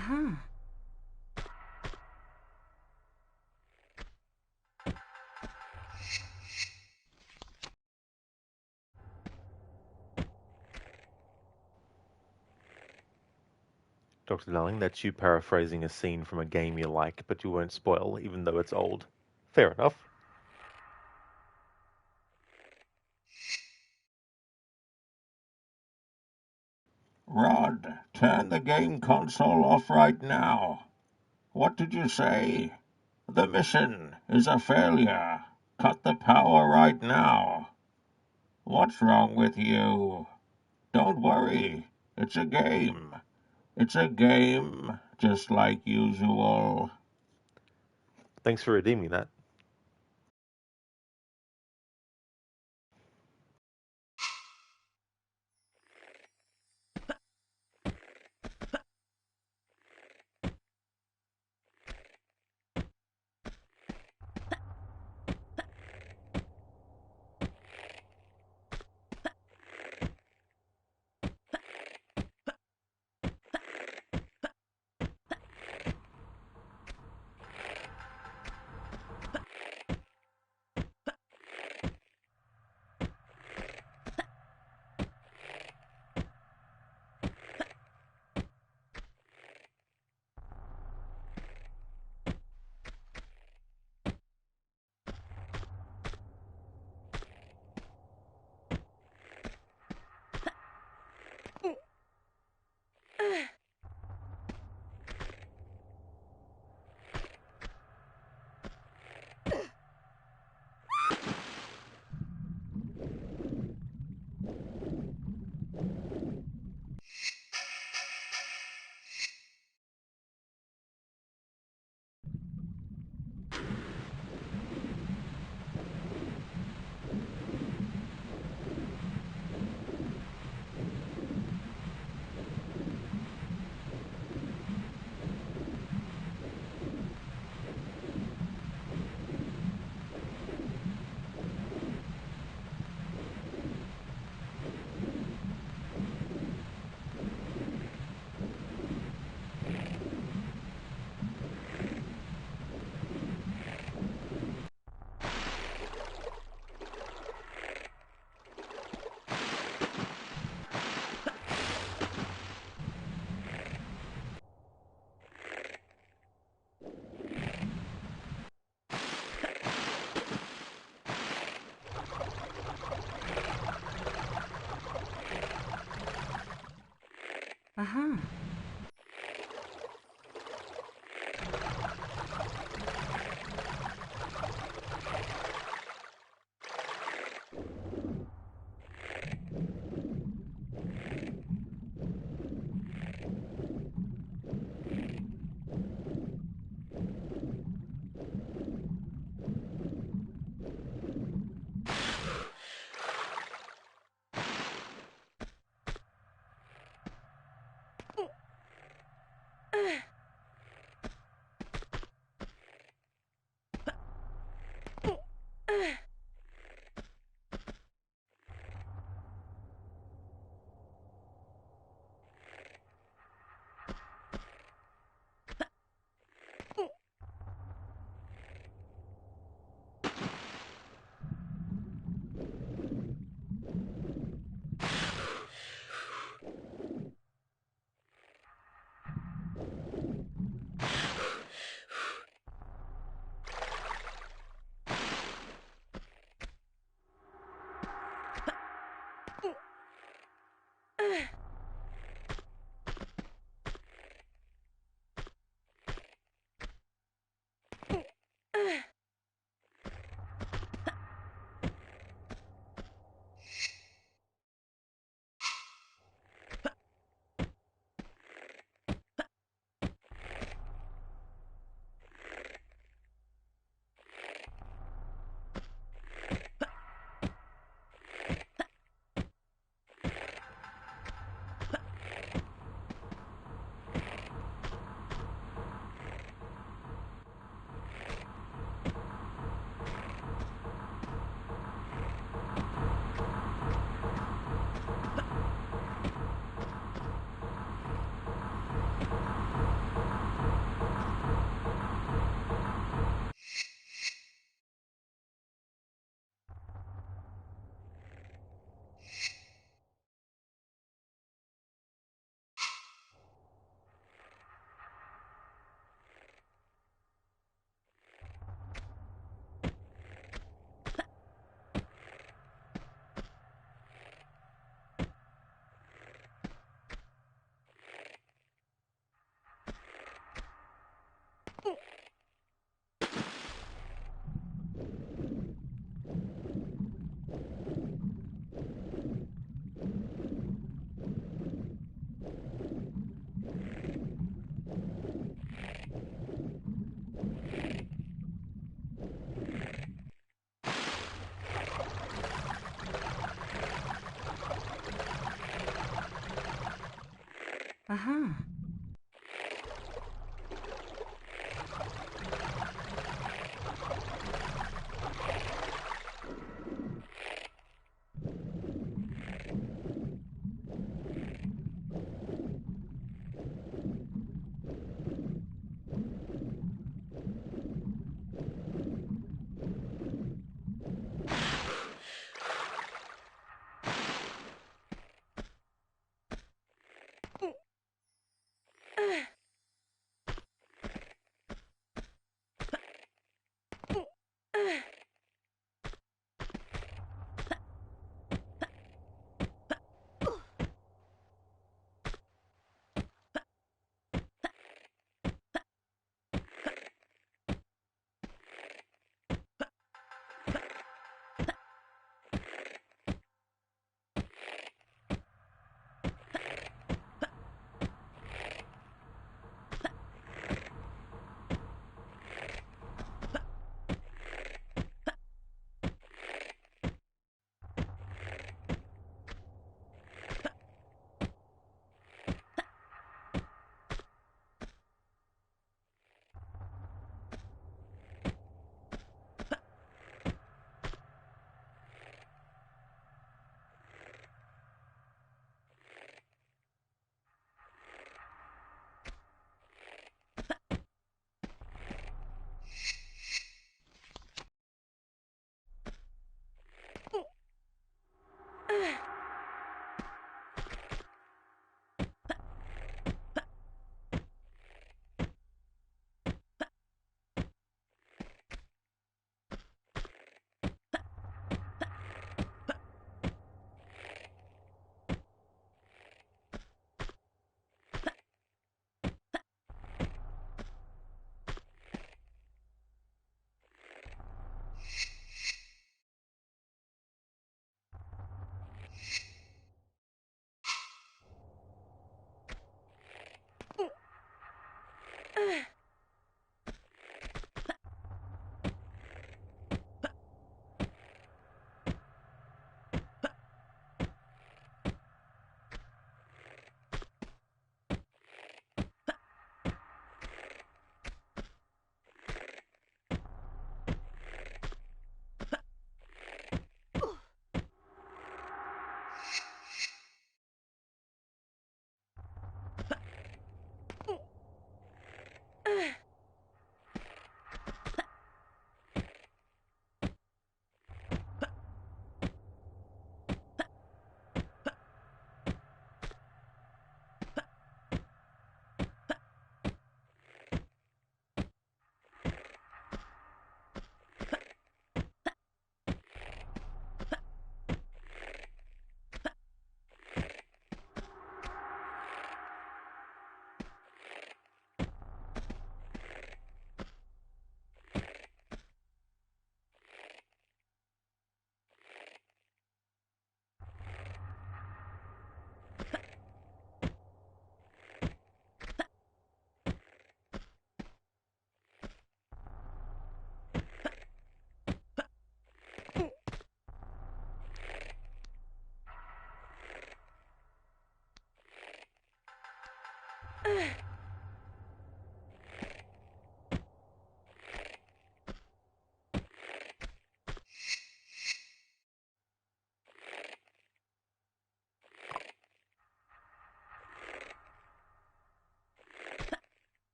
Uh-huh. Dr. Darling, that's you paraphrasing a scene from a game you like, but you won't spoil, even though it's old. Fair enough. Rod, turn the game console off right now. What did you say? The mission is a failure. Cut the power right now. What's wrong with you? Don't worry. It's a game. It's a game, just like usual. Thanks for redeeming that. Uh-huh. Uh-huh.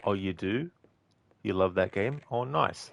Oh, you do? You love that game? Oh, nice.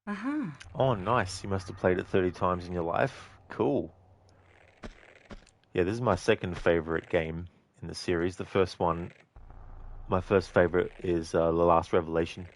Uh-huh. Oh, nice. You must have played it 30 times in your life. Cool. Yeah, this is my second favorite game in the series. The first one, my first favorite is The Last Revelation.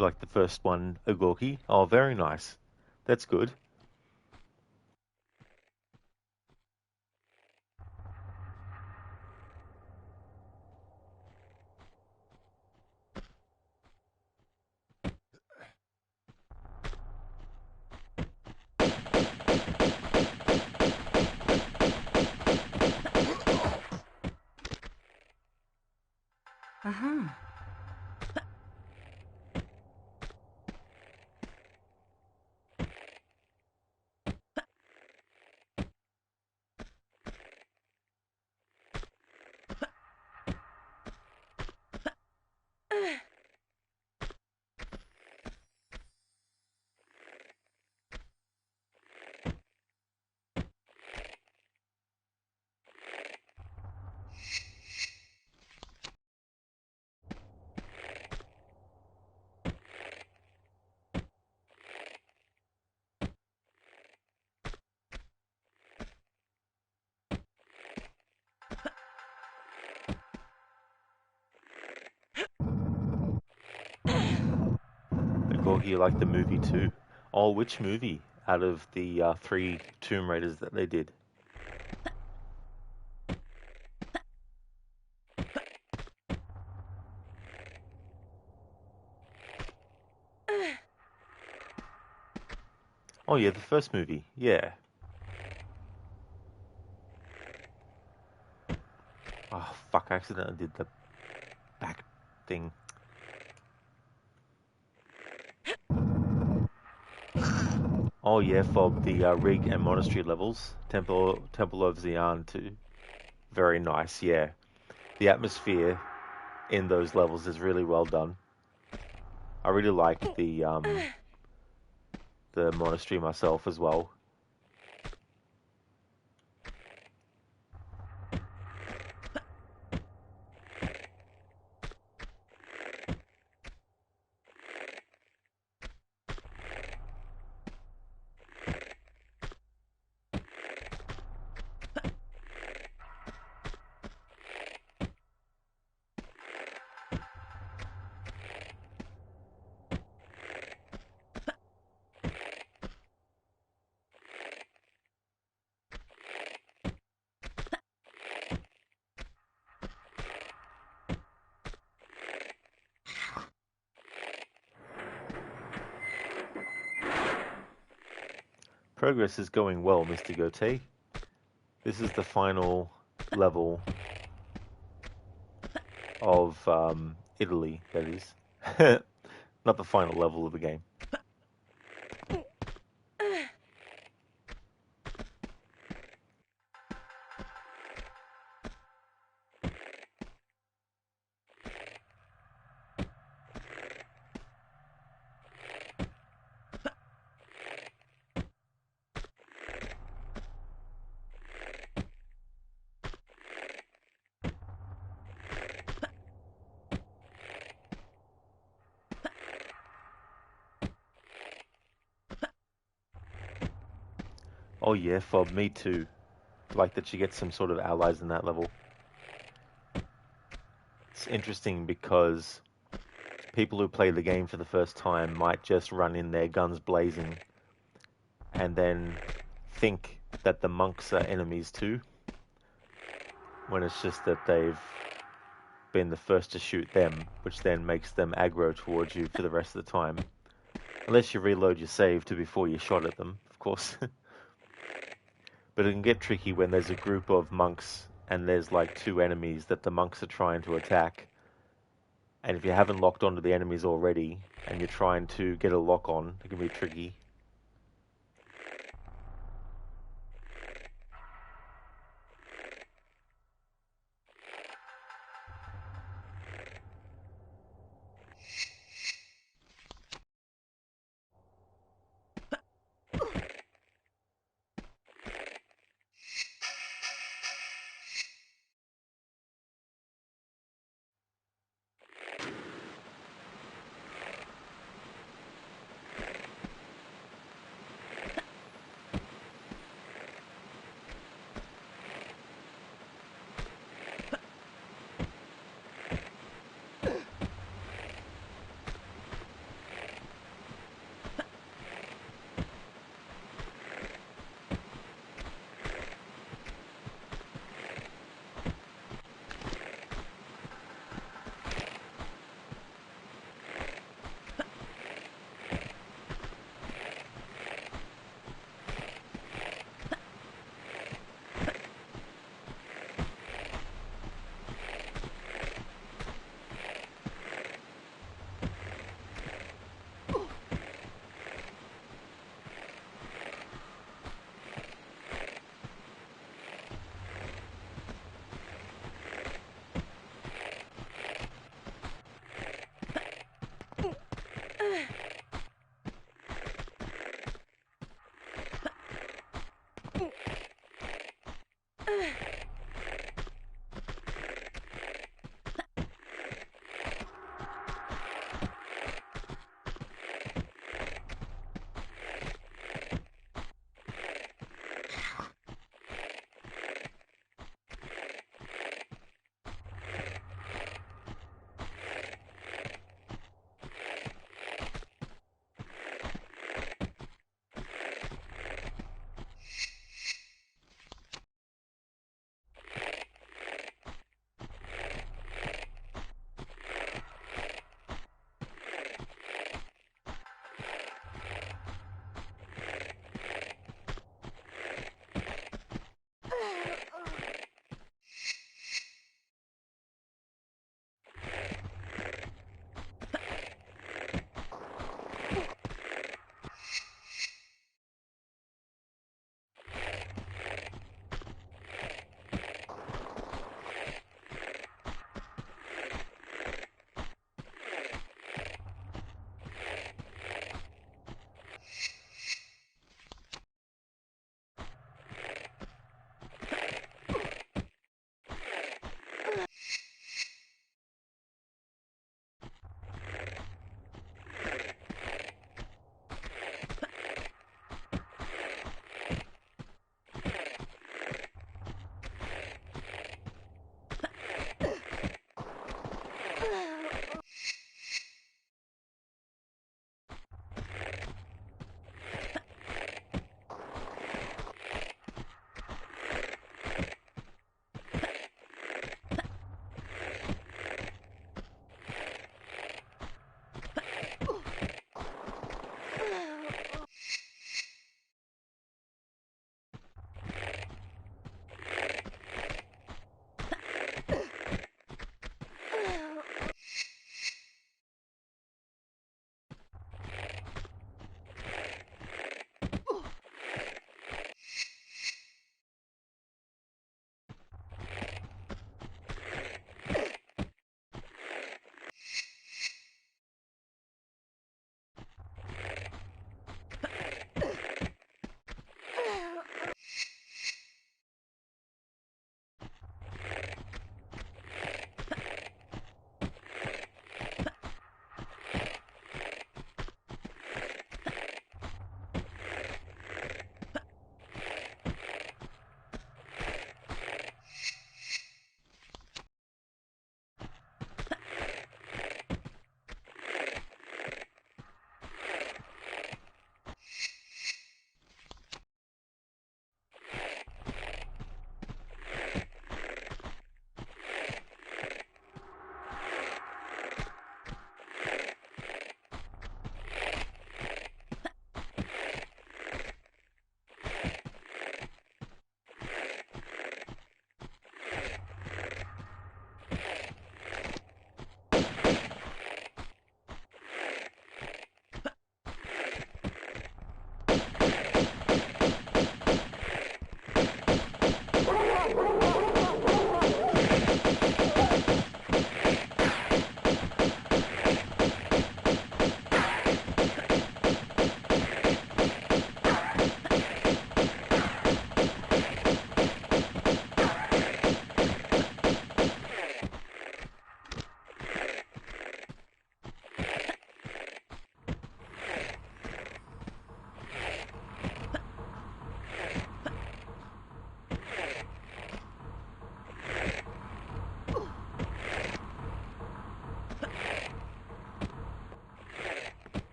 You like the first one, Ogorki? Oh, very nice. That's good. Uh-huh. Ogorki, you like the movie too? Oh, which movie out of the 3 Tomb Raiders that they did? Oh yeah, the first movie. Yeah. Oh fuck! I accidentally did the back thing. Oh yeah, for the rig and monastery levels, Temple of Xi'an too. Very nice. Yeah, the atmosphere in those levels is really well done. I really like the monastery myself as well. Progress is going well, Mr. Gote. This is the final level of Italy, that is. Not the final level of the game. Oh yeah, Fob, me too. Like that you get some sort of allies in that level. It's interesting because people who play the game for the first time might just run in there guns blazing and then think that the monks are enemies too, when it's just that they've been the first to shoot them, which then makes them aggro towards you for the rest of the time. Unless you reload your save to before you shot at them, of course. But it can get tricky when there's a group of monks and there's like 2 enemies that the monks are trying to attack. And if you haven't locked onto the enemies already and you're trying to get a lock on, it can be tricky.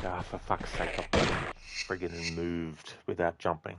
Ah, for fuck's sake, I've bloody friggin' moved without jumping.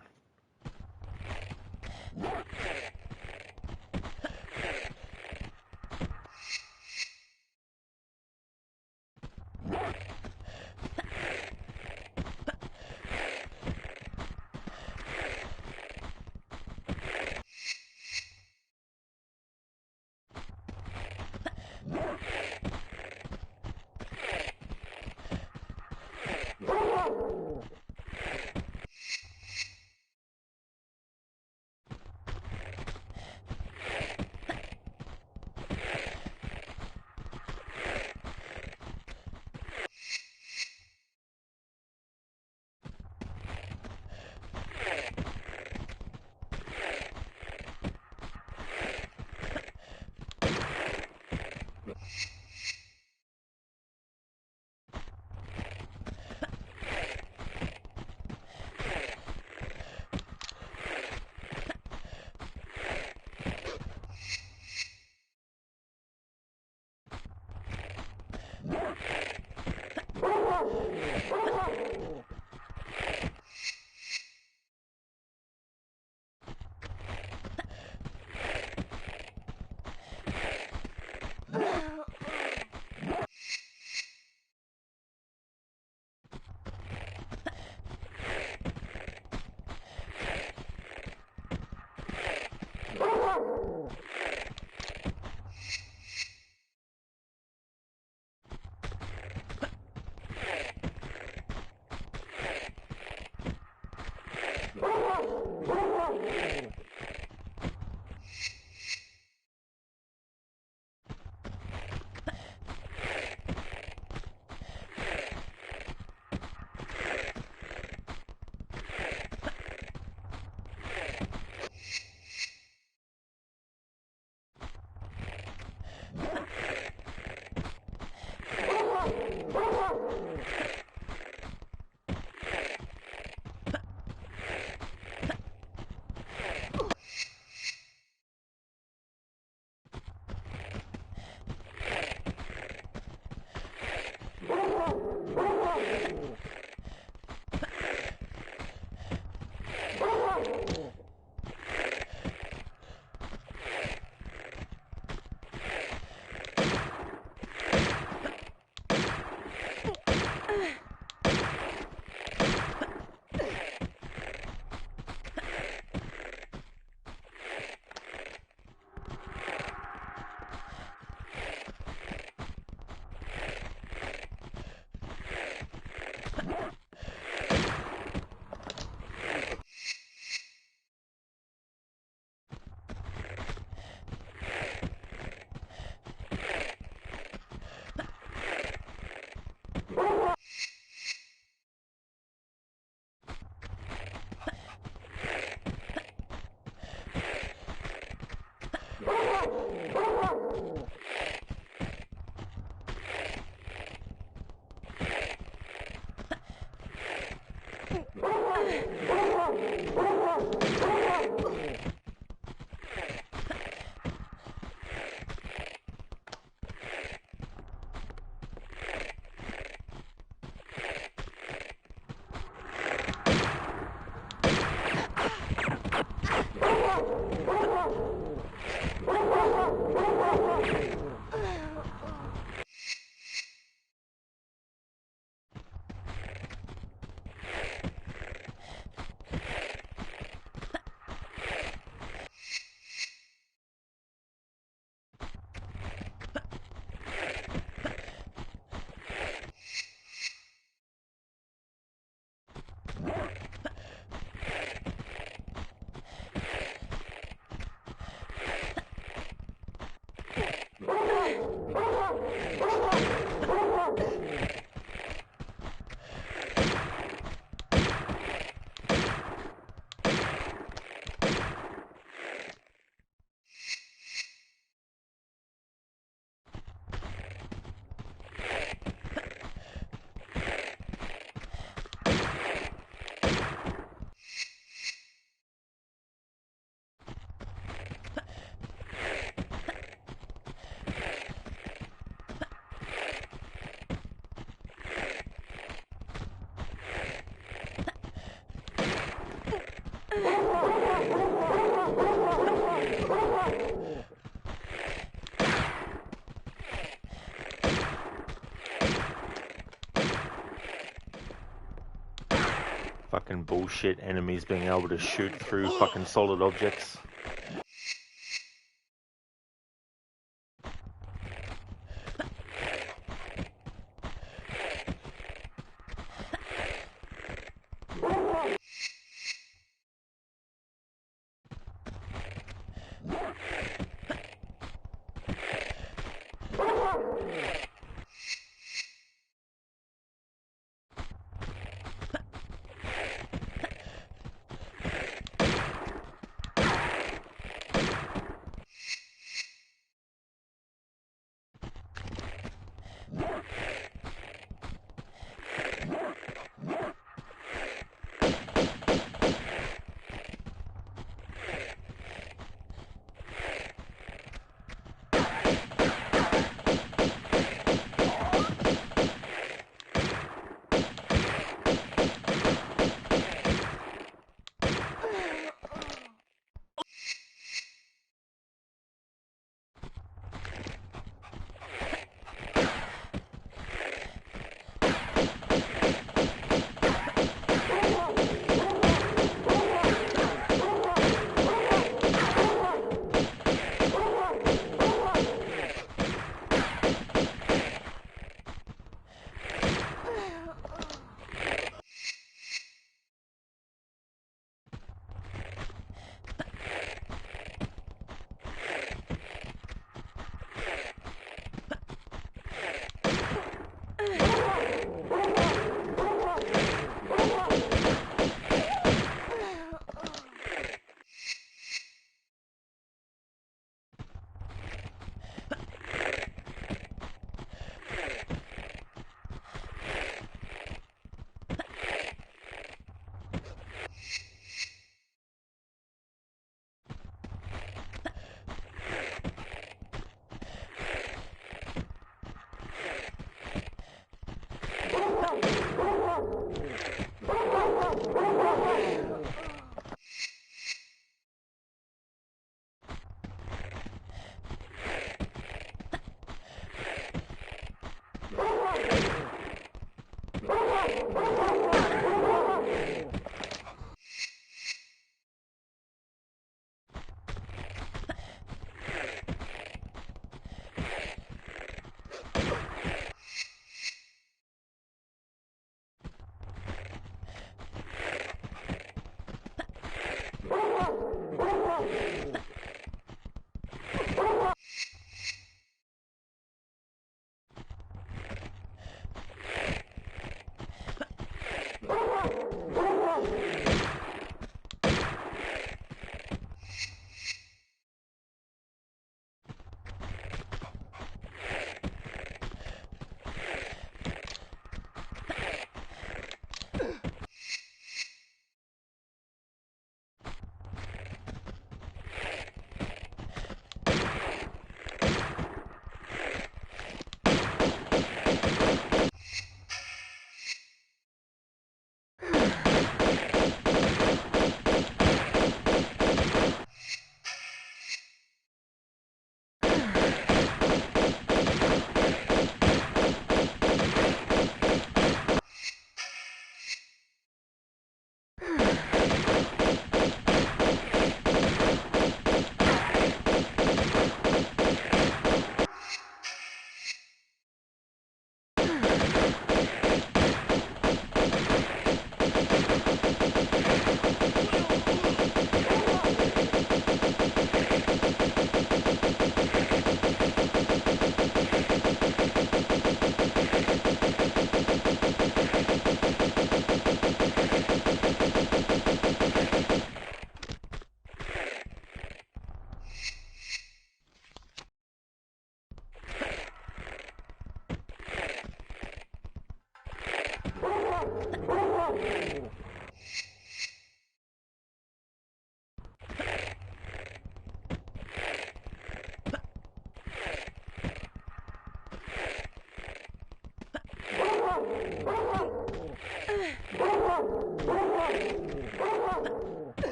fucking bullshit enemies being able to shoot through fucking solid objects.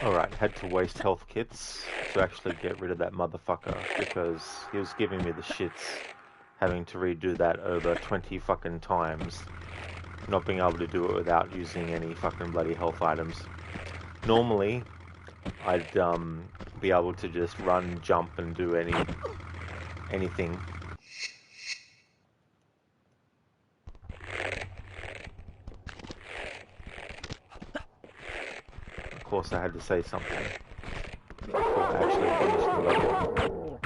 Alright, had to waste health kits to actually get rid of that motherfucker because he was giving me the shits having to redo that over 20 fucking times. Not being able to do it without using any fucking bloody health items. Normally, I'd be able to just run, jump, and do anything. Of course, I had to say something before I actually finished the level.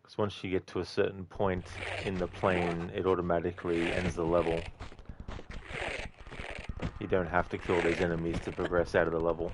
Because once you get to a certain point in the plane, it automatically ends the level. You don't have to kill these enemies to progress out of the level.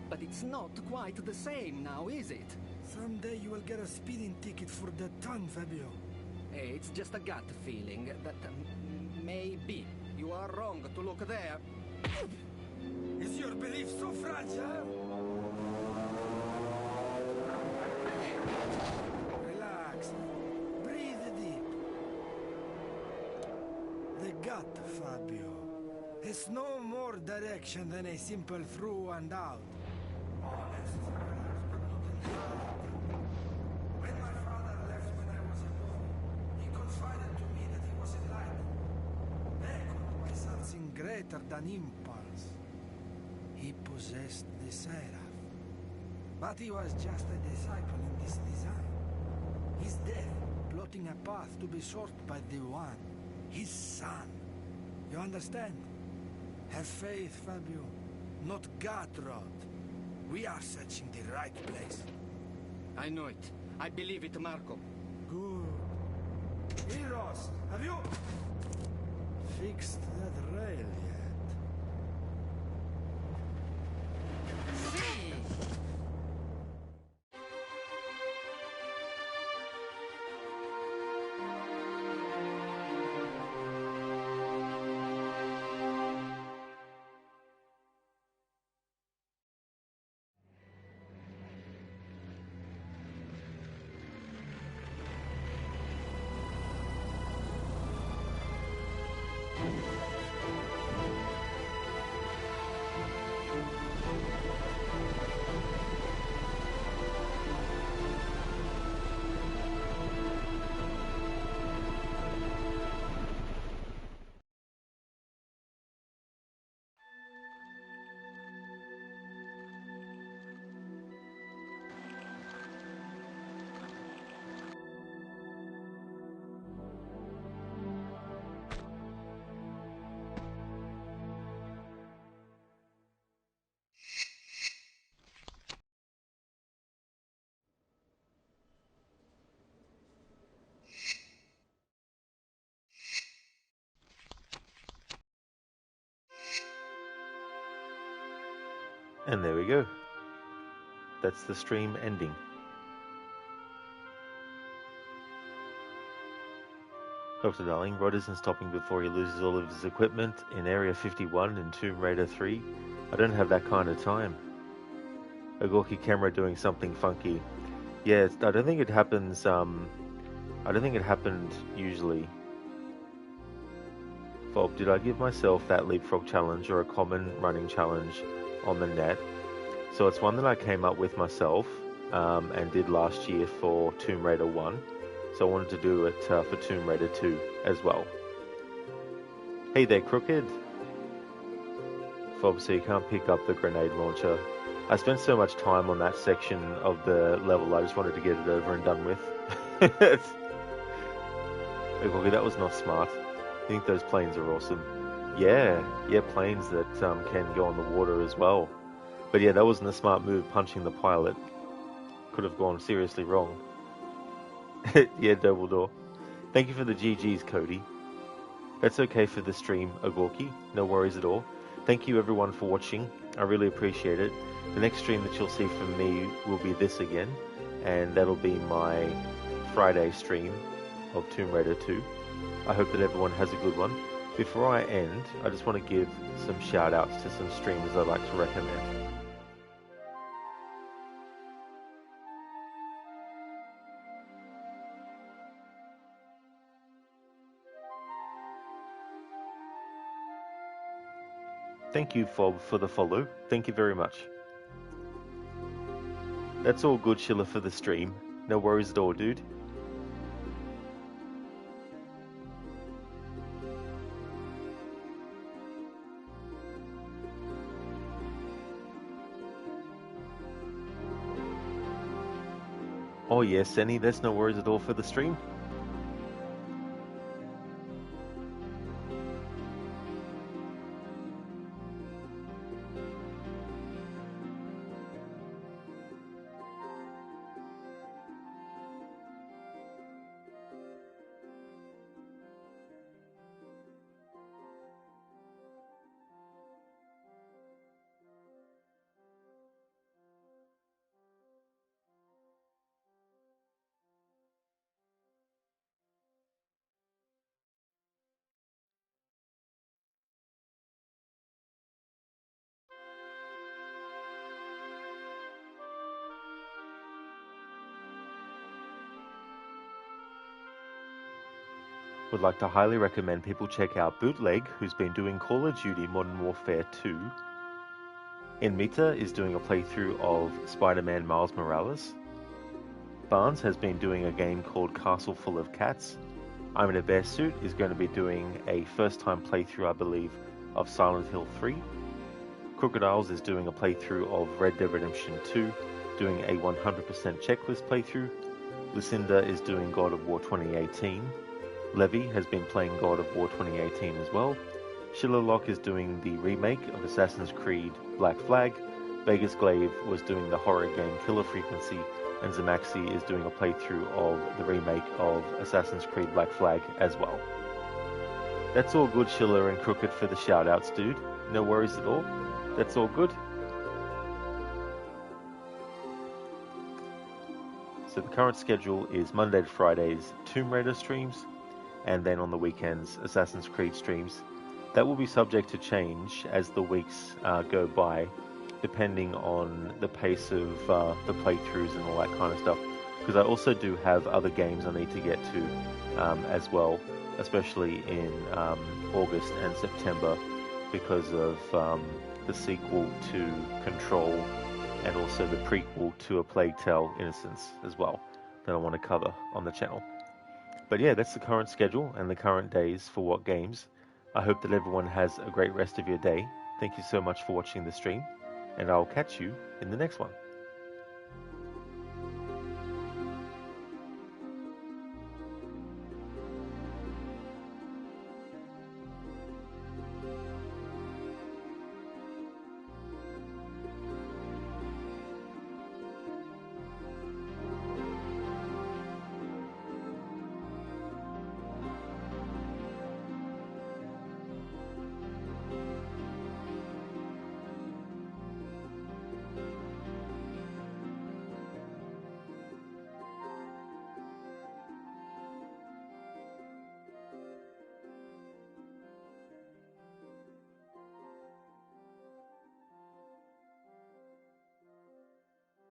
But it's not quite the same now, is it? Someday you will get a speeding ticket for that tongue, Fabio. It's just a gut feeling that maybe you are wrong to look there. Is your belief so fragile? Relax. Breathe deep. The gut, Fabio. Has no more direction than a simple through and out. Honest, but not entirely. When my father left when I was a boy, he confided to me that he was enlightened. Beckoned by something greater than impulse. He possessed the Seraph. But he was just a disciple in this design. His death, plotting a path to be sought by the One. His son. You understand? Have faith, Fabio. Not God-rod. We are searching the right place. I know it. I believe it, Marco. Good. Heroes, have you fixed that rail yet? And there we go. That's the stream ending. Dr. Darling, Rod isn't stopping before he loses all of his equipment in Area 51 in Tomb Raider 3. I don't have that kind of time. A gawky camera doing something funky. Yeah, I don't think it happens, I don't think it happened usually. Fob, did I give myself that leapfrog challenge or a common running challenge on the net? So it's one that I came up with myself and did last year for Tomb Raider 1. So I wanted to do it for Tomb Raider 2 as well. Hey there, Crooked. Fob, so you can't pick up the grenade launcher. I spent so much time on that section of the level, I just wanted to get it over and done with. Okay, that was not smart. I think those planes are awesome. Yeah, planes that can go on the water as well. But yeah, that wasn't a smart move, punching the pilot. Could have gone seriously wrong. Yeah, Dumbledore. Thank you for the GGs, Cody. That's okay for the stream, Agorki. No worries at all. Thank you everyone for watching. I really appreciate it. The next stream that you'll see from me will be this again, and that'll be my Friday stream of Tomb Raider 2. I hope that everyone has a good one. Before I end, I just want to give some shout outs to some streamers I'd like to recommend. Thank you, Fob, for the follow. Thank you very much. That's all good, Schiller, for the stream. No worries at all, dude. Oh yes, Senny, that's no worries at all for the stream. Would like to highly recommend people check out Bootleg, who's been doing Call of Duty Modern Warfare 2. Inmita is doing a playthrough of Spider-Man Miles Morales. Barnes has been doing a game called Castle Full of Cats. I'm in a Bear Suit is going to be doing a first-time playthrough, I believe, of Silent Hill 3. Crocodiles is doing a playthrough of Red Dead Redemption 2, doing a 100% checklist playthrough. Lucinda is doing God of War 2018. Levy has been playing God of War 2018 as well. Shillerlock is doing the remake of Assassin's Creed Black Flag. Vegas Glaive was doing the horror game Killer Frequency, and Zamaxi is doing a playthrough of the remake of Assassin's Creed Black Flag as well. That's all good, Schiller and Crooked, for the shoutouts, dude. No worries at all. That's all good. So the current schedule is Monday to Fridays, Tomb Raider streams, and then on the weekends, Assassin's Creed streams. That will be subject to change as the weeks go by, depending on the pace of the playthroughs and all that kind of stuff. Because I also do have other games I need to get to as well, especially in August and September, because of the sequel to Control and also the prequel to A Plague Tale: Innocence as well, that I want to cover on the channel. But yeah, that's the current schedule and the current days for what games. I hope that everyone has a great rest of your day. Thank you so much for watching the stream, and I'll catch you in the next one.